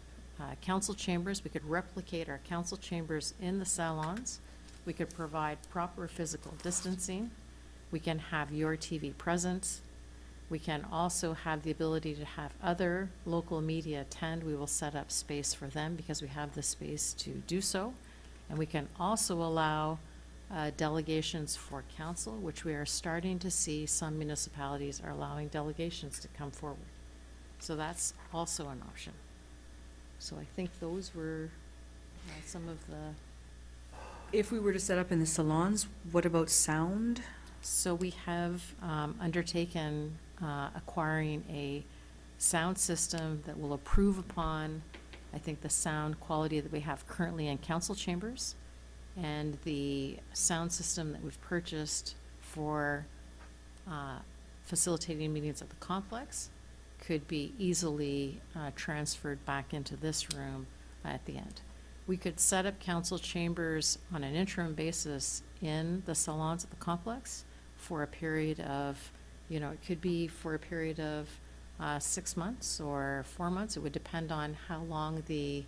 Speaker 8: council chambers. We could replicate our council chambers in the salons. We could provide proper physical distancing. We can have your TV present. We can also have the ability to have other local media attend. We will set up space for them because we have the space to do so. And we can also allow delegations for council, which we are starting to see some municipalities are allowing delegations to come forward. So that's also an option. So I think those were some of the.
Speaker 1: If we were to set up in the salons, what about sound?
Speaker 8: So we have undertaken acquiring a sound system that will improve upon, I think, the sound quality that we have currently in council chambers, and the sound system that we've purchased for facilitating meetings at the complex could be easily transferred back into this room at the end. We could set up council chambers on an interim basis in the salons at the complex for a period of, it could be for a period of 6 months or 4 months. It would depend on how long the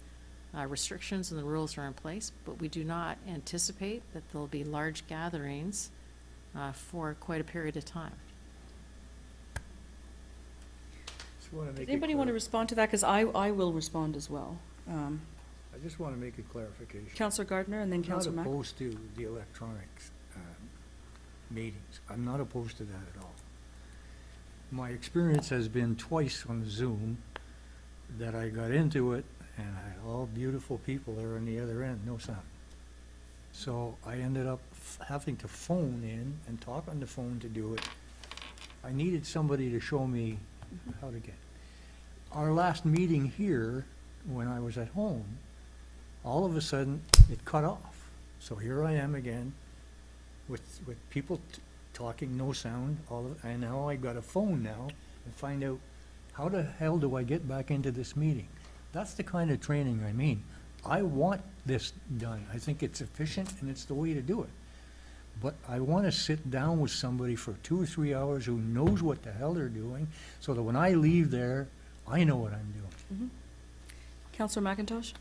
Speaker 8: restrictions and the rules are in place, but we do not anticipate that there'll be large gatherings for quite a period of time.
Speaker 1: Does anybody want to respond to that? Because I will respond as well.
Speaker 12: I just want to make a clarification.
Speaker 1: Councillor Gardner and then Councillor
Speaker 12: I'm
Speaker 1: Mack.
Speaker 12: not opposed to the electronics meetings. I'm not opposed to that at all. My experience has been twice on Zoom that I got into it and I had all beautiful people there on the other end, no sound. So I ended up having to phone in and talk on the phone to do it. I needed somebody to show me how to get. Our last meeting here, when I was at home, all of a sudden, it cut off. So here I am again with people talking, no sound, and now I got a phone now and find out, how the hell do I get back into this meeting? That's the kind of training I mean. I want this done. I think it's efficient and it's the way to do it. But I want to sit down with somebody for 2 or 3 hours who knows what the hell they're doing, so that when I leave there, I know what I'm doing.
Speaker 1: Councillor McIntosh?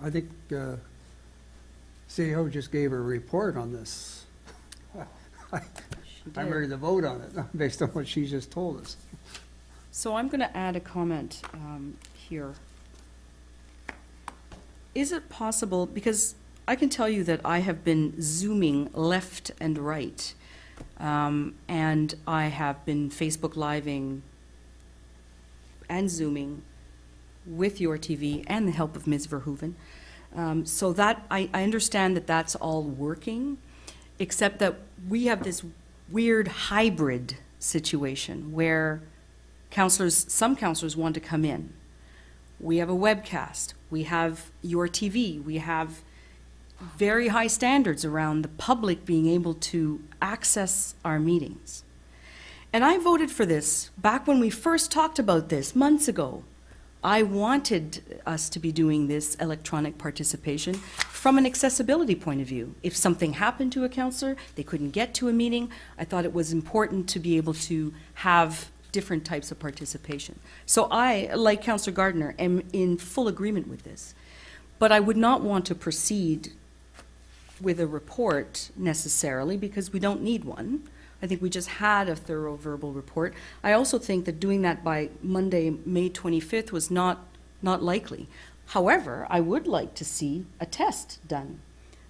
Speaker 11: I think CEO just gave a report on this. I'm ready to vote on it, based on what she just told us.
Speaker 1: So I'm going to add a comment here. Is it possible, because I can tell you that I have been Zooming left and right, and I have been Facebook Living and Zooming with your TV and the help of Ms. Verhoeven. So that, I understand that that's all working, except that we have this weird hybrid situation where some councillors want to come in. We have a webcast, we have your TV, we have very high standards around the public being able to access our meetings. And I voted for this back when we first talked about this months ago. I wanted us to be doing this electronic participation from an accessibility point of view. If something happened to a councillor, they couldn't get to a meeting, I thought it was important to be able to have different types of participation. So I, like Councillor Gardner, am in full agreement with this. But I would not want to proceed with a report necessarily, because we don't need one. I think we just had a thorough verbal report. I also think that doing that by Monday, May 25th was not likely. However, I would like to see a test done.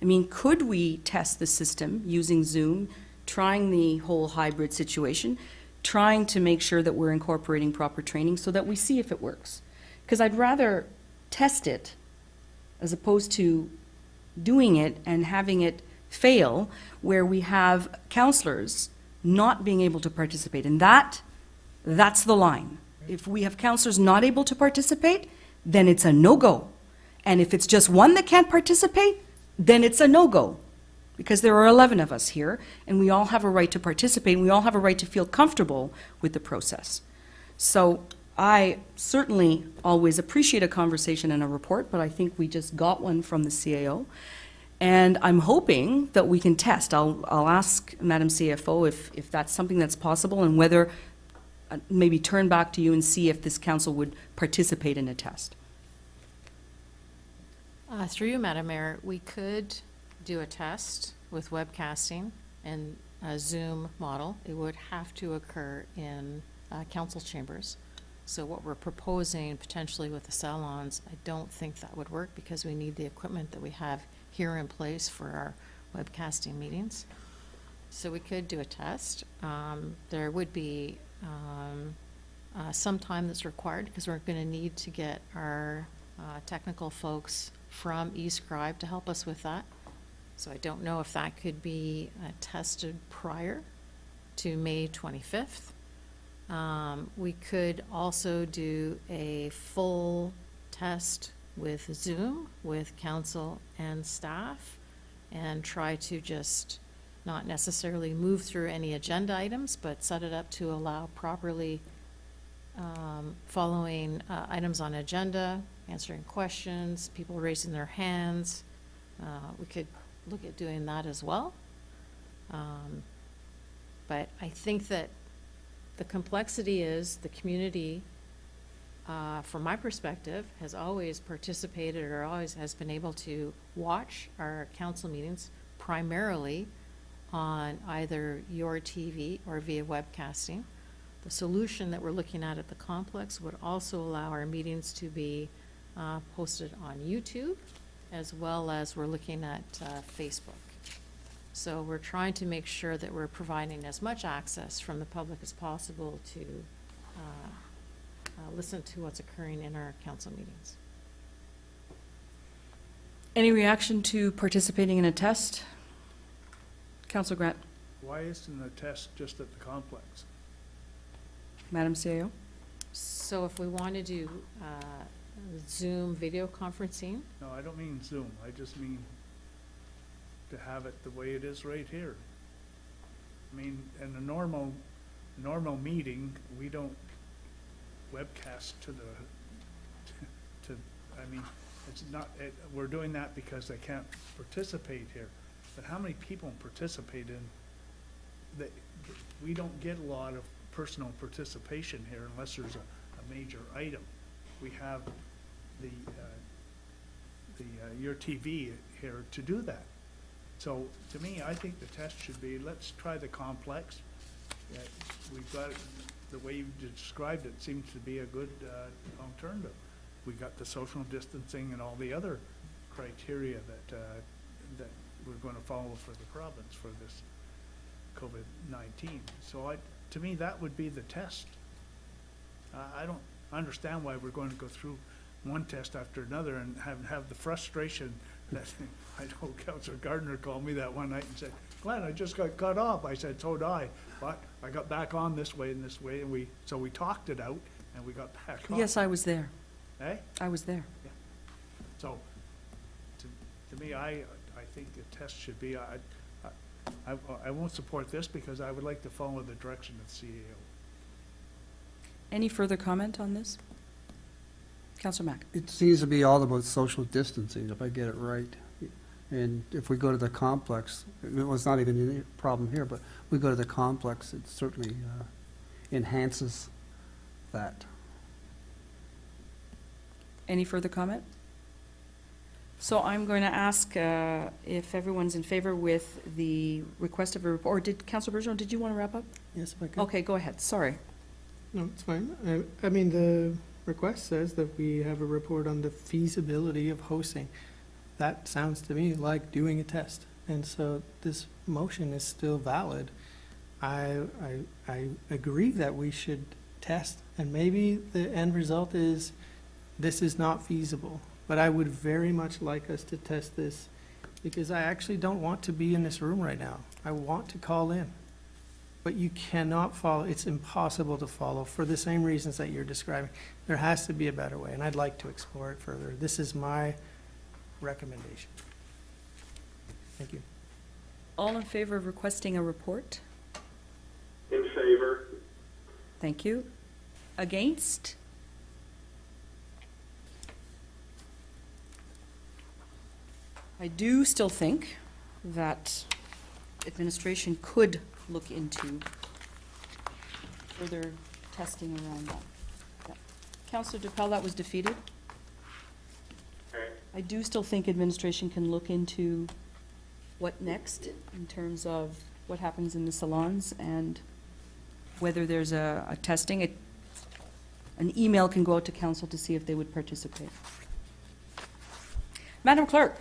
Speaker 1: I mean, could we test the system using Zoom, trying the whole hybrid situation, trying to make sure that we're incorporating proper training so that we see if it works. Because I'd rather test it as opposed to doing it and having it fail, where we have counselors not being able to participate. And that's the line. If we have counselors not able to participate, then it's a no-go. And if it's just one that can't participate, then it's a no-go. Because there are 11 of us here, and we all have a right to participate, and we all have a right to feel comfortable with the process. So I certainly always appreciate a conversation and a report, but I think we just got one from the CAO. And I'm hoping that we can test. I'll ask Madam CFO if that's something that's possible, and whether, maybe turn back to you and see if this council would participate in a test.
Speaker 8: Through you, Madam Mayor, we could do a test with webcasting and a Zoom model. It would have to occur in council chambers. So what we're proposing potentially with the salons, I don't think that would work because we need the equipment that we have here in place for our webcasting meetings. So we could do a test. There would be some time that's required because we're going to need to get our technical folks from eScribe to help us with that. So I don't know if that could be tested prior to May 25th. We could also do a full test with Zoom, with council and staff, and try to just not necessarily move through any agenda items, but set it up to allow properly following items on agenda, answering questions, people raising their hands. We could look at doing that as well. But I think that the complexity is the community, from my perspective, has always participated or always has been able to watch our council meetings primarily on either your TV or via webcasting. The solution that we're looking at the complex would also allow our meetings to be posted on YouTube, as well as we're looking at Facebook. So we're trying to make sure that we're providing as much access from the public as possible to listen to what's occurring in our council meetings.
Speaker 1: Any reaction to participating in a test? Councillor Grant.
Speaker 7: Why isn't the test just at the complex?
Speaker 1: Madam CAO.
Speaker 8: So if we want to do Zoom video conferencing,
Speaker 7: No, I don't mean Zoom. I just mean to have it the way it is right here. I mean, in a normal meeting, we don't webcast to I mean, it's not, we're doing that because they can't participate here. But how many people participate in that? We don't get a lot of personal participation here unless there's a major item. We have your TV here to do that. So to me, I think the test should be, let's try the complex. We've got it, the way you described it seems to be a good alternative. We got the social distancing and all the other criteria that we're going to follow for the province for this COVID-19. So to me, that would be the test. I don't understand why we're going to go through one test after another and have the frustration that I know Councillor Gardner called me that one night and said, "Glenn, I just got cut off." I said, "So did I, but I got back on this way and this way," and we talked it out and we got back on.
Speaker 1: Yes, I was there.
Speaker 7: Eh?
Speaker 1: I was there.
Speaker 7: Yeah. So, to me, I think the test should be, I won't support this because I would like to follow the direction of the CAO.
Speaker 1: Any further comment on this? Councillor Mack.
Speaker 11: It seems to be all about social distancing, if I get it right. And if we go to the complex, it was not even a problem here, but we go to the complex, it certainly enhances that.
Speaker 1: Any further comment? So I'm going to ask if everyone's in favor with the request of a report. Or did Councillor Bergeron, did you want to wrap up?
Speaker 4: Yes, if I could.
Speaker 1: Okay, go ahead. Sorry.
Speaker 4: No, it's fine. I mean, the request says that we have a report on the feasibility of hosting. That sounds to me like doing a test. and so this motion is still valid. I agree that we should test, and maybe the end result is this is not feasible. But I would very much like us to test this, because I actually don't want to be in this room right now. I want to call in. But you cannot follow, it's impossible to follow for the same reasons that you're describing. There has to be a better way, and I'd like to explore it further. This is my recommendation. Thank you.
Speaker 1: All in favor of requesting a report?
Speaker 2: In favor.
Speaker 1: Thank you. Against? I do still think that administration could look into further testing around that. Yeah. Councillor DePel, that was defeated.
Speaker 2: Okay.
Speaker 1: I do still think administration can look into what next in terms of what happens in the salons and whether there's a testing. An email can go out to council to see if they would participate. Madam Clerk.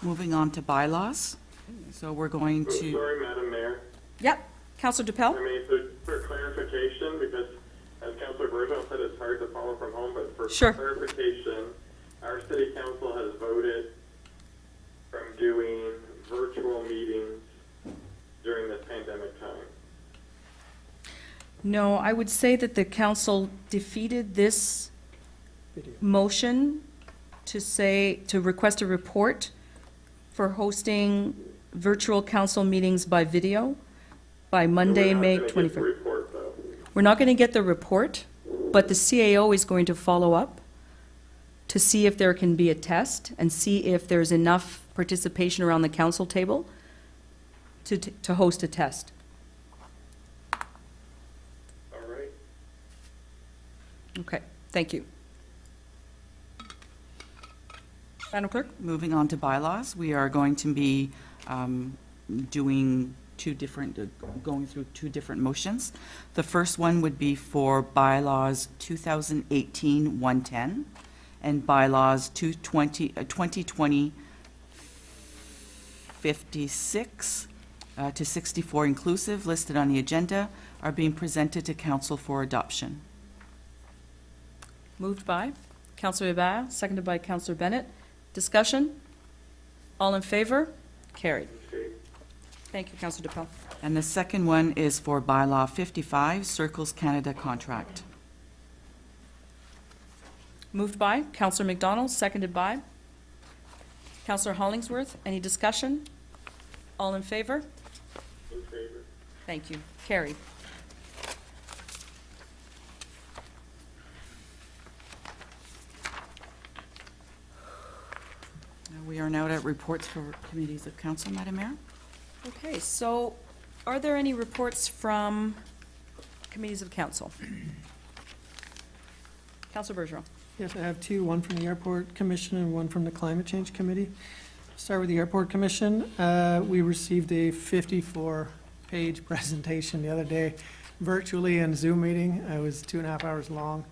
Speaker 3: Moving on to bylaws. So we're going
Speaker 2: Oh,
Speaker 3: to,
Speaker 2: sorry, Madam Mayor.
Speaker 1: Yep, Councillor DePel.
Speaker 2: I mean, so for clarification, because as Councillor Bergeron said, it's hard to follow from home, but for
Speaker 1: Sure.
Speaker 2: clarification, our city council has voted from doing virtual meetings during this pandemic time.
Speaker 1: No, I would say that the council defeated this
Speaker 4: Video.
Speaker 1: motion to request a report for hosting virtual council meetings by video by Monday, May
Speaker 2: We're
Speaker 1: 21st.
Speaker 2: not gonna get the report, though.
Speaker 1: We're not going to get the report, but the CAO is going to follow up to see if there can be a test and see if there's enough participation around the council table to host a test.
Speaker 2: All right.
Speaker 1: Okay, thank you. Madam Clerk?
Speaker 3: moving on to bylaws, we are going to be doing going through two different motions. The first one would be for bylaws 2018-110 and bylaws 2020-56 to 64 inclusive, listed on the agenda, are being presented to council for adoption.
Speaker 1: Moved by Councillor Hébert, seconded by Councillor Bennett. Discussion? All in favor? Carried.
Speaker 2: Okay.
Speaker 1: Thank you, Councillor DePel.
Speaker 3: And the second one is for bylaw 55, Circles Canada contract.
Speaker 1: Moved by Councillor McDonald, seconded by Councillor Hollingsworth. Any discussion? All in favor?
Speaker 2: In favor.
Speaker 1: Thank you. Carried.
Speaker 3: We are now at reports for committees of council, Madam Mayor.
Speaker 1: Okay, so are there any reports from committees of council? Councillor Bergeron.
Speaker 4: Yes, I have two, one from the Airport Commission and one from the Climate Change Committee. Start with the Airport Commission. We received a 54-page presentation the other day, virtually in Zoom meeting. It was 2.5 hours long.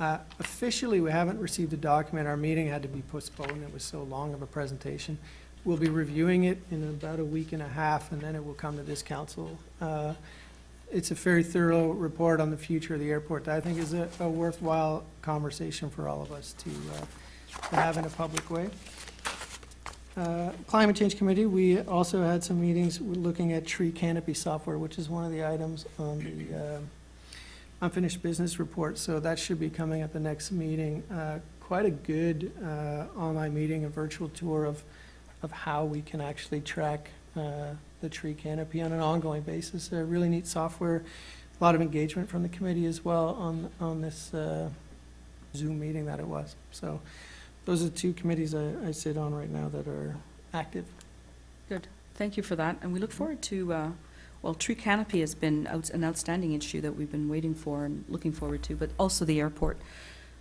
Speaker 4: Officially, we haven't received a document. Our meeting had to be postponed. It was so long of a presentation. We'll be reviewing it in about a week and a half, and then it will come to this council. It's a very thorough report on the future of the airport that I think is a worthwhile conversation for all of us to have in a public way. Climate Change Committee, we also had some meetings looking at tree canopy software, which is one of the items on the unfinished business report, so that should be coming at the next meeting. Quite a good online meeting, a virtual tour of how we can actually track the tree canopy on an ongoing basis. A really neat software, a lot of engagement from the committee as well on this Zoom meeting that it was. So those are the two committees I sit on right now that are active.
Speaker 1: Good. Thank you for that. And we look forward to, well, tree canopy has been an outstanding issue that we've been waiting for and looking forward to, but also the airport.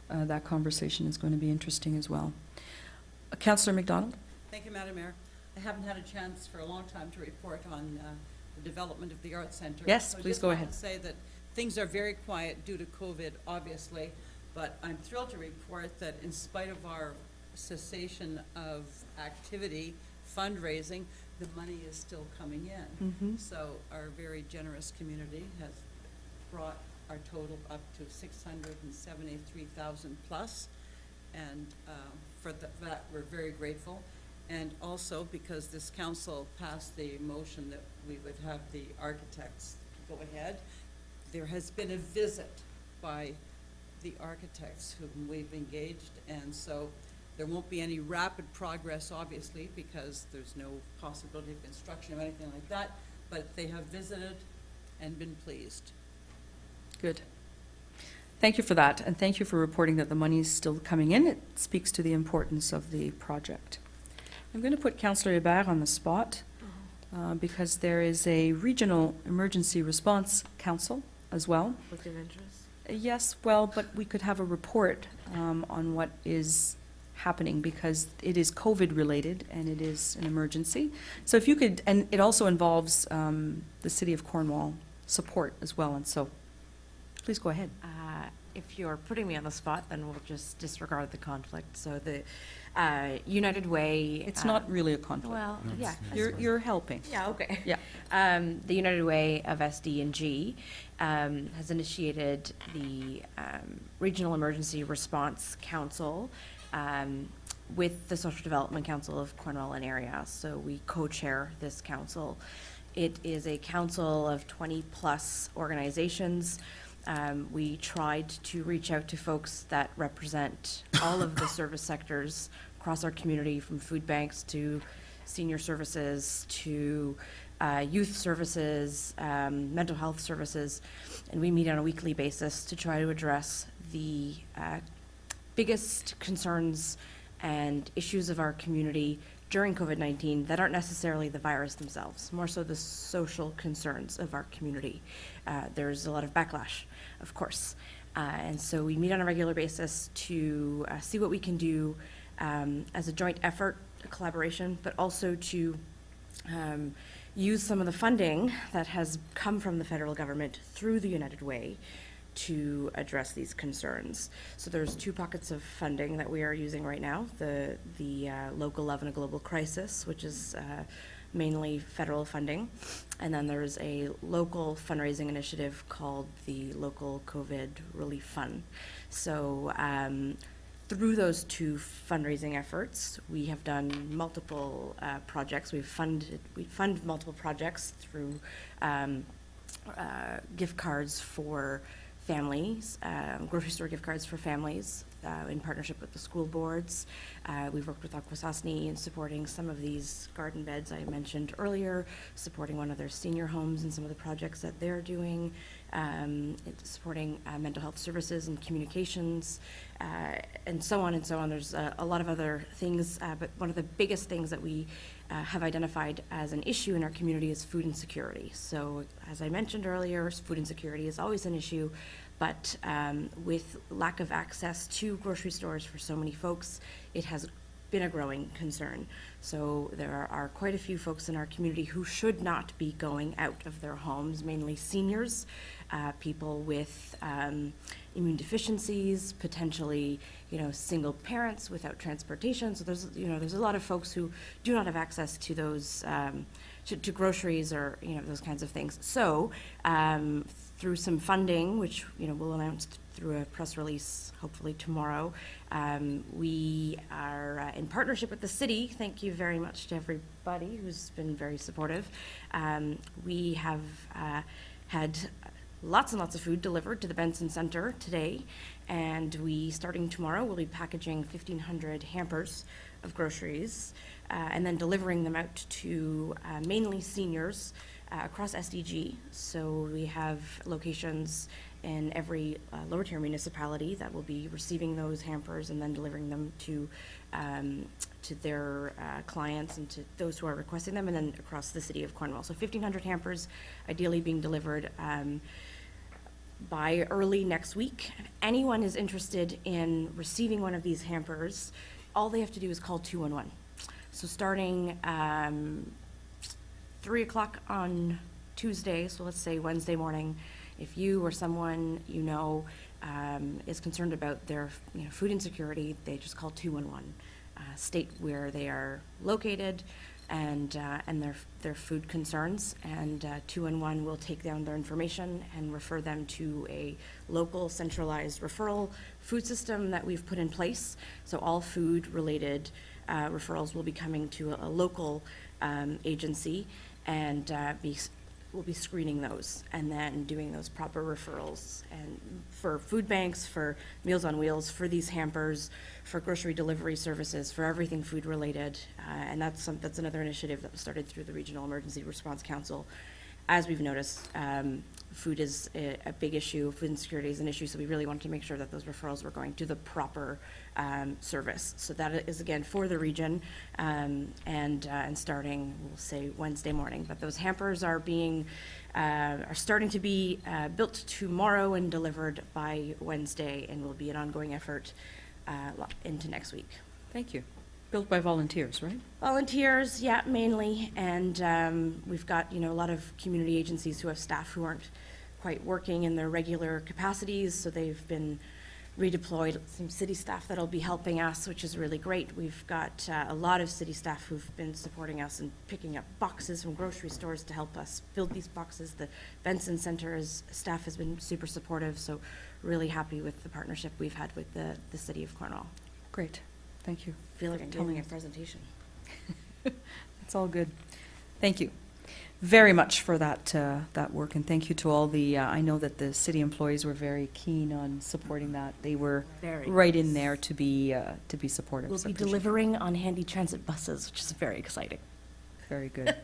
Speaker 1: That conversation is going to be interesting as well. Councillor McDonald?
Speaker 5: Thank you, Madam Mayor. I haven't had a chance for a long time to report on the development of the Arts Centre.
Speaker 1: Yes,
Speaker 5: So I
Speaker 1: please
Speaker 5: just
Speaker 1: go
Speaker 5: want
Speaker 1: ahead.
Speaker 5: to say that things are very quiet due to COVID, obviously, but I'm thrilled to report that in spite of our cessation of activity fundraising, the money is still coming in.
Speaker 1: Mhm.
Speaker 5: So our very generous community has brought our total up to 673,000 plus. And for that, we're very grateful. And also because this council passed the motion that we would have the architects go ahead, there has been a visit by the architects whom we've engaged. And so there won't be any rapid progress, obviously, because there's no possibility of construction or anything like that. But they have visited and been pleased.
Speaker 1: Good. Thank you for that, and thank you for reporting that the money is still coming in. It speaks to the importance of the project. I'm going to put Councillor Hébert on the spot because there is a Regional Emergency Response Council as well.
Speaker 6: Conflict of interest?
Speaker 1: Yes, well, but we could have a report on what is happening because it is COVID-related and it is an emergency. So if you could, and it also involves the City of Cornwall support as well, and so please go ahead.
Speaker 6: If you're putting me on the spot, then we'll just disregard the conflict. So the United Way.
Speaker 1: It's not really a conflict.
Speaker 6: Well, yeah. I
Speaker 1: You're helping.
Speaker 6: Yeah, okay.
Speaker 1: Yeah.
Speaker 6: The United Way of SD&G has initiated the Regional Emergency Response Council with the Social Development Council of Cornwall and Area. So we co-chair this council. It is a council of 20-plus organizations. We tried to reach out to folks that represent all of the service sectors across our community, from food banks to senior services to youth services, mental health services, and we meet on a weekly basis to try to address the biggest concerns and issues of our community during COVID-19 that aren't necessarily the virus themselves, more so the social concerns of our community. There's a lot of backlash, of course. And so we meet on a regular basis to see what we can do as a joint effort, a collaboration, but also to use some of the funding that has come from the federal government through the United Way to address these concerns. So there's two pockets of funding that we are using right now. The Local Love in a Global Crisis, which is mainly federal funding. And then there's a local fundraising initiative called the Local COVID Relief Fund. So through those two fundraising efforts, we have done multiple projects. We fund multiple projects through gift cards for families, grocery store gift cards for families in partnership with the school boards. We've worked with Akwesasne in supporting some of these garden beds I mentioned earlier, supporting one of their senior homes and some of the projects that they're doing, supporting mental health services and communications, and so on and so on. There's a lot of other things, but one of the biggest things that we have identified as an issue in our community is food insecurity. So as I mentioned earlier, food insecurity is always an issue, but with lack of access to grocery stores for so many folks, it has been a growing concern. So there are quite a few folks in our community who should not be going out of their homes, mainly seniors, people with immune deficiencies, potentially, single parents without transportation. So there's a lot of folks who do not have access to those, to groceries or, those kinds of things. So through some funding, which, we'll announce through a press release, hopefully tomorrow, we are in partnership with the city. Thank you very much to everybody who's been very supportive. We have had lots and lots of food delivered to the Benson Center today, and starting tomorrow, we'll be packaging 1,500 hampers of groceries and then delivering them out to mainly seniors across SDG. So we have locations in every lower tier municipality that will be receiving those hampers and then delivering them to their clients and to those who are requesting them, and then across the city of Cornwall. So 1,500 hampers ideally being delivered by early next week. If anyone is interested in receiving one of these hampers, all they have to do is call 211. So starting 3 o'clock on Tuesday, so let's say Wednesday morning, if you or someone is concerned about their food insecurity, they just call 211. State where they are located, and their food concerns. And 2-in-1 will take down their information and refer them to a local centralized referral food system that we've put in place. So all food-related referrals will be coming to a local agency, and we'll be screening those and then doing those proper referrals, and for food banks, for Meals on Wheels, for these hampers, for grocery delivery services, for everything food related. And that's another initiative that was started through the Regional Emergency Response Council. As we've noticed, food is a big issue, food insecurity is an issue, so we really wanted to make sure that those referrals were going to the proper service. So that is, again, for the region, and starting, we'll say, Wednesday morning. But those hampers are starting to be built tomorrow and delivered by Wednesday, and will be an ongoing effort into next week.
Speaker 1: Thank you. Built by volunteers, right?
Speaker 6: Volunteers, yeah, mainly, and we've got, a lot of community agencies who have staff who aren't quite working in their regular capacities, so they've been redeployed. Some city staff that'll be helping us, which is really great. We've got a lot of city staff who've been supporting us and picking up boxes from grocery stores to help us build these boxes. The Benson Center's staff has been super supportive, so really happy with the partnership we've had with the city of Cornwall.
Speaker 1: Great. Thank you.
Speaker 6: I feel like I'm
Speaker 1: telling
Speaker 6: giving a
Speaker 1: us.
Speaker 6: presentation.
Speaker 1: It's all good. Thank you very much for that work, and thank you to all the, I know that the city employees were very keen on supporting that. They were
Speaker 6: Very
Speaker 1: right in
Speaker 6: nice.
Speaker 1: there to be supportive.
Speaker 6: We'll
Speaker 1: So I
Speaker 6: be
Speaker 1: appreciate it.
Speaker 6: delivering on handy transit buses, which is very exciting.
Speaker 1: Very good.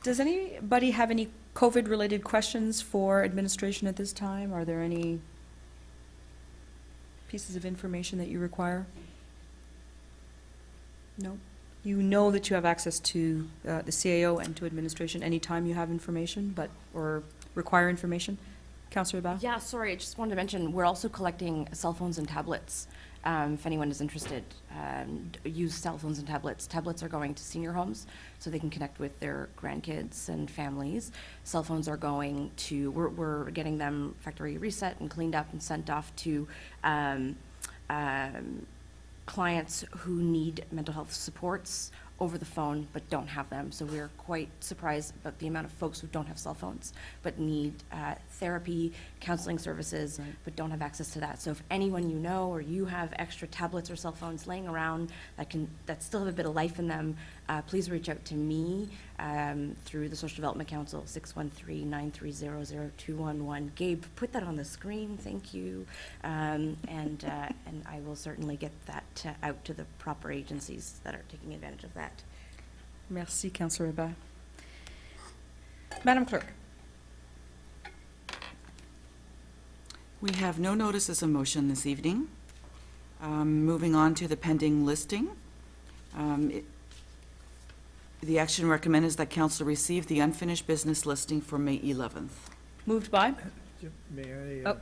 Speaker 1: Does anybody have any COVID-related questions for administration at this time? Are there any pieces of information that you require? No? You know that you have access to the CAO and to administration anytime you have information, or require information? Councillor Bao?
Speaker 6: Yeah, sorry, I just wanted to mention, we're also collecting cell phones and tablets. If anyone is interested, use cell phones and tablets. Tablets are going to senior homes, so they can connect with their grandkids and families. Cell phones are going to, we're getting them factory reset and cleaned up and sent off to clients who need mental health supports over the phone but don't have them. So we're quite surprised about the amount of folks who don't have cell phones but need therapy, counseling services, but don't have access to that. So if anyone you know or you have extra tablets or cell phones laying around that still have a bit of life in them, please reach out to me through the Social Development Council, 613-930-0211. Gabe, put that on the screen, thank you. And I will certainly get that out to the proper agencies that are taking advantage of that.
Speaker 1: Merci, Councillor Hébert. Madam Clerk?
Speaker 3: We have no notices of motion this evening. Moving on to the pending listing. The action recommended is that council receive the unfinished business listing for May 11th.
Speaker 1: Moved by
Speaker 12: May I
Speaker 1: Oh.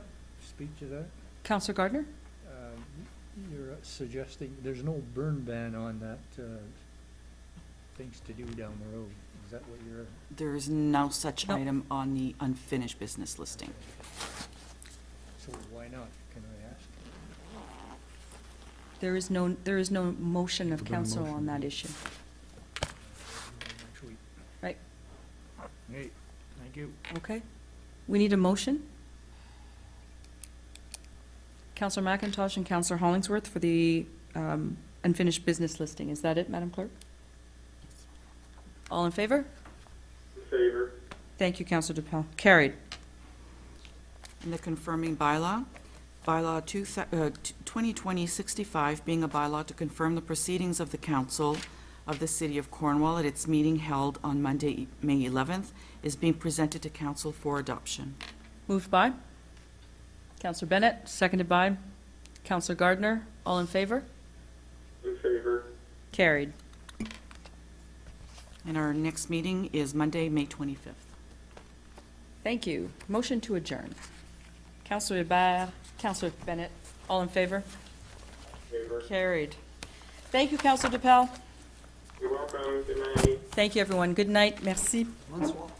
Speaker 12: speak to that?
Speaker 1: Councillor Gardner?
Speaker 12: You're suggesting there's no burn ban on that, things to do down the road. Is that what you're?
Speaker 3: There is no such
Speaker 1: No.
Speaker 3: item on the unfinished business listing.
Speaker 12: So why not, can I ask?
Speaker 1: There is no motion of
Speaker 14: There's no
Speaker 1: council
Speaker 14: motion.
Speaker 1: on that issue.
Speaker 12: Next week.
Speaker 1: Right.
Speaker 7: Hey, thank you.
Speaker 1: Okay. We need a motion. Councillor McIntosh and Councillor Hollingsworth for the unfinished business listing. Is that it, Madam Clerk? All in favor?
Speaker 2: In favor.
Speaker 1: Thank you, Councillor DePaul. Carried.
Speaker 3: And the confirming bylaw, bylaw 2020-65, being a bylaw to confirm the proceedings of the council of the City of Cornwall at its meeting held on Monday, May 11th, is being presented to council for adoption.
Speaker 1: Moved by Councillor Bennett, seconded by Councillor Gardner. All in favor?
Speaker 2: In favor.
Speaker 1: Carried.
Speaker 3: And our next meeting is Monday, May 25th.
Speaker 1: Thank you. Motion to adjourn. Councillor Hébert, Councillor Bennett, all in favor?
Speaker 2: Favor.
Speaker 1: Carried. Thank you, Councillor DePaul.
Speaker 2: You're welcome. Good night.
Speaker 1: Thank you, everyone. Good night. Merci.
Speaker 11: Bonsoir.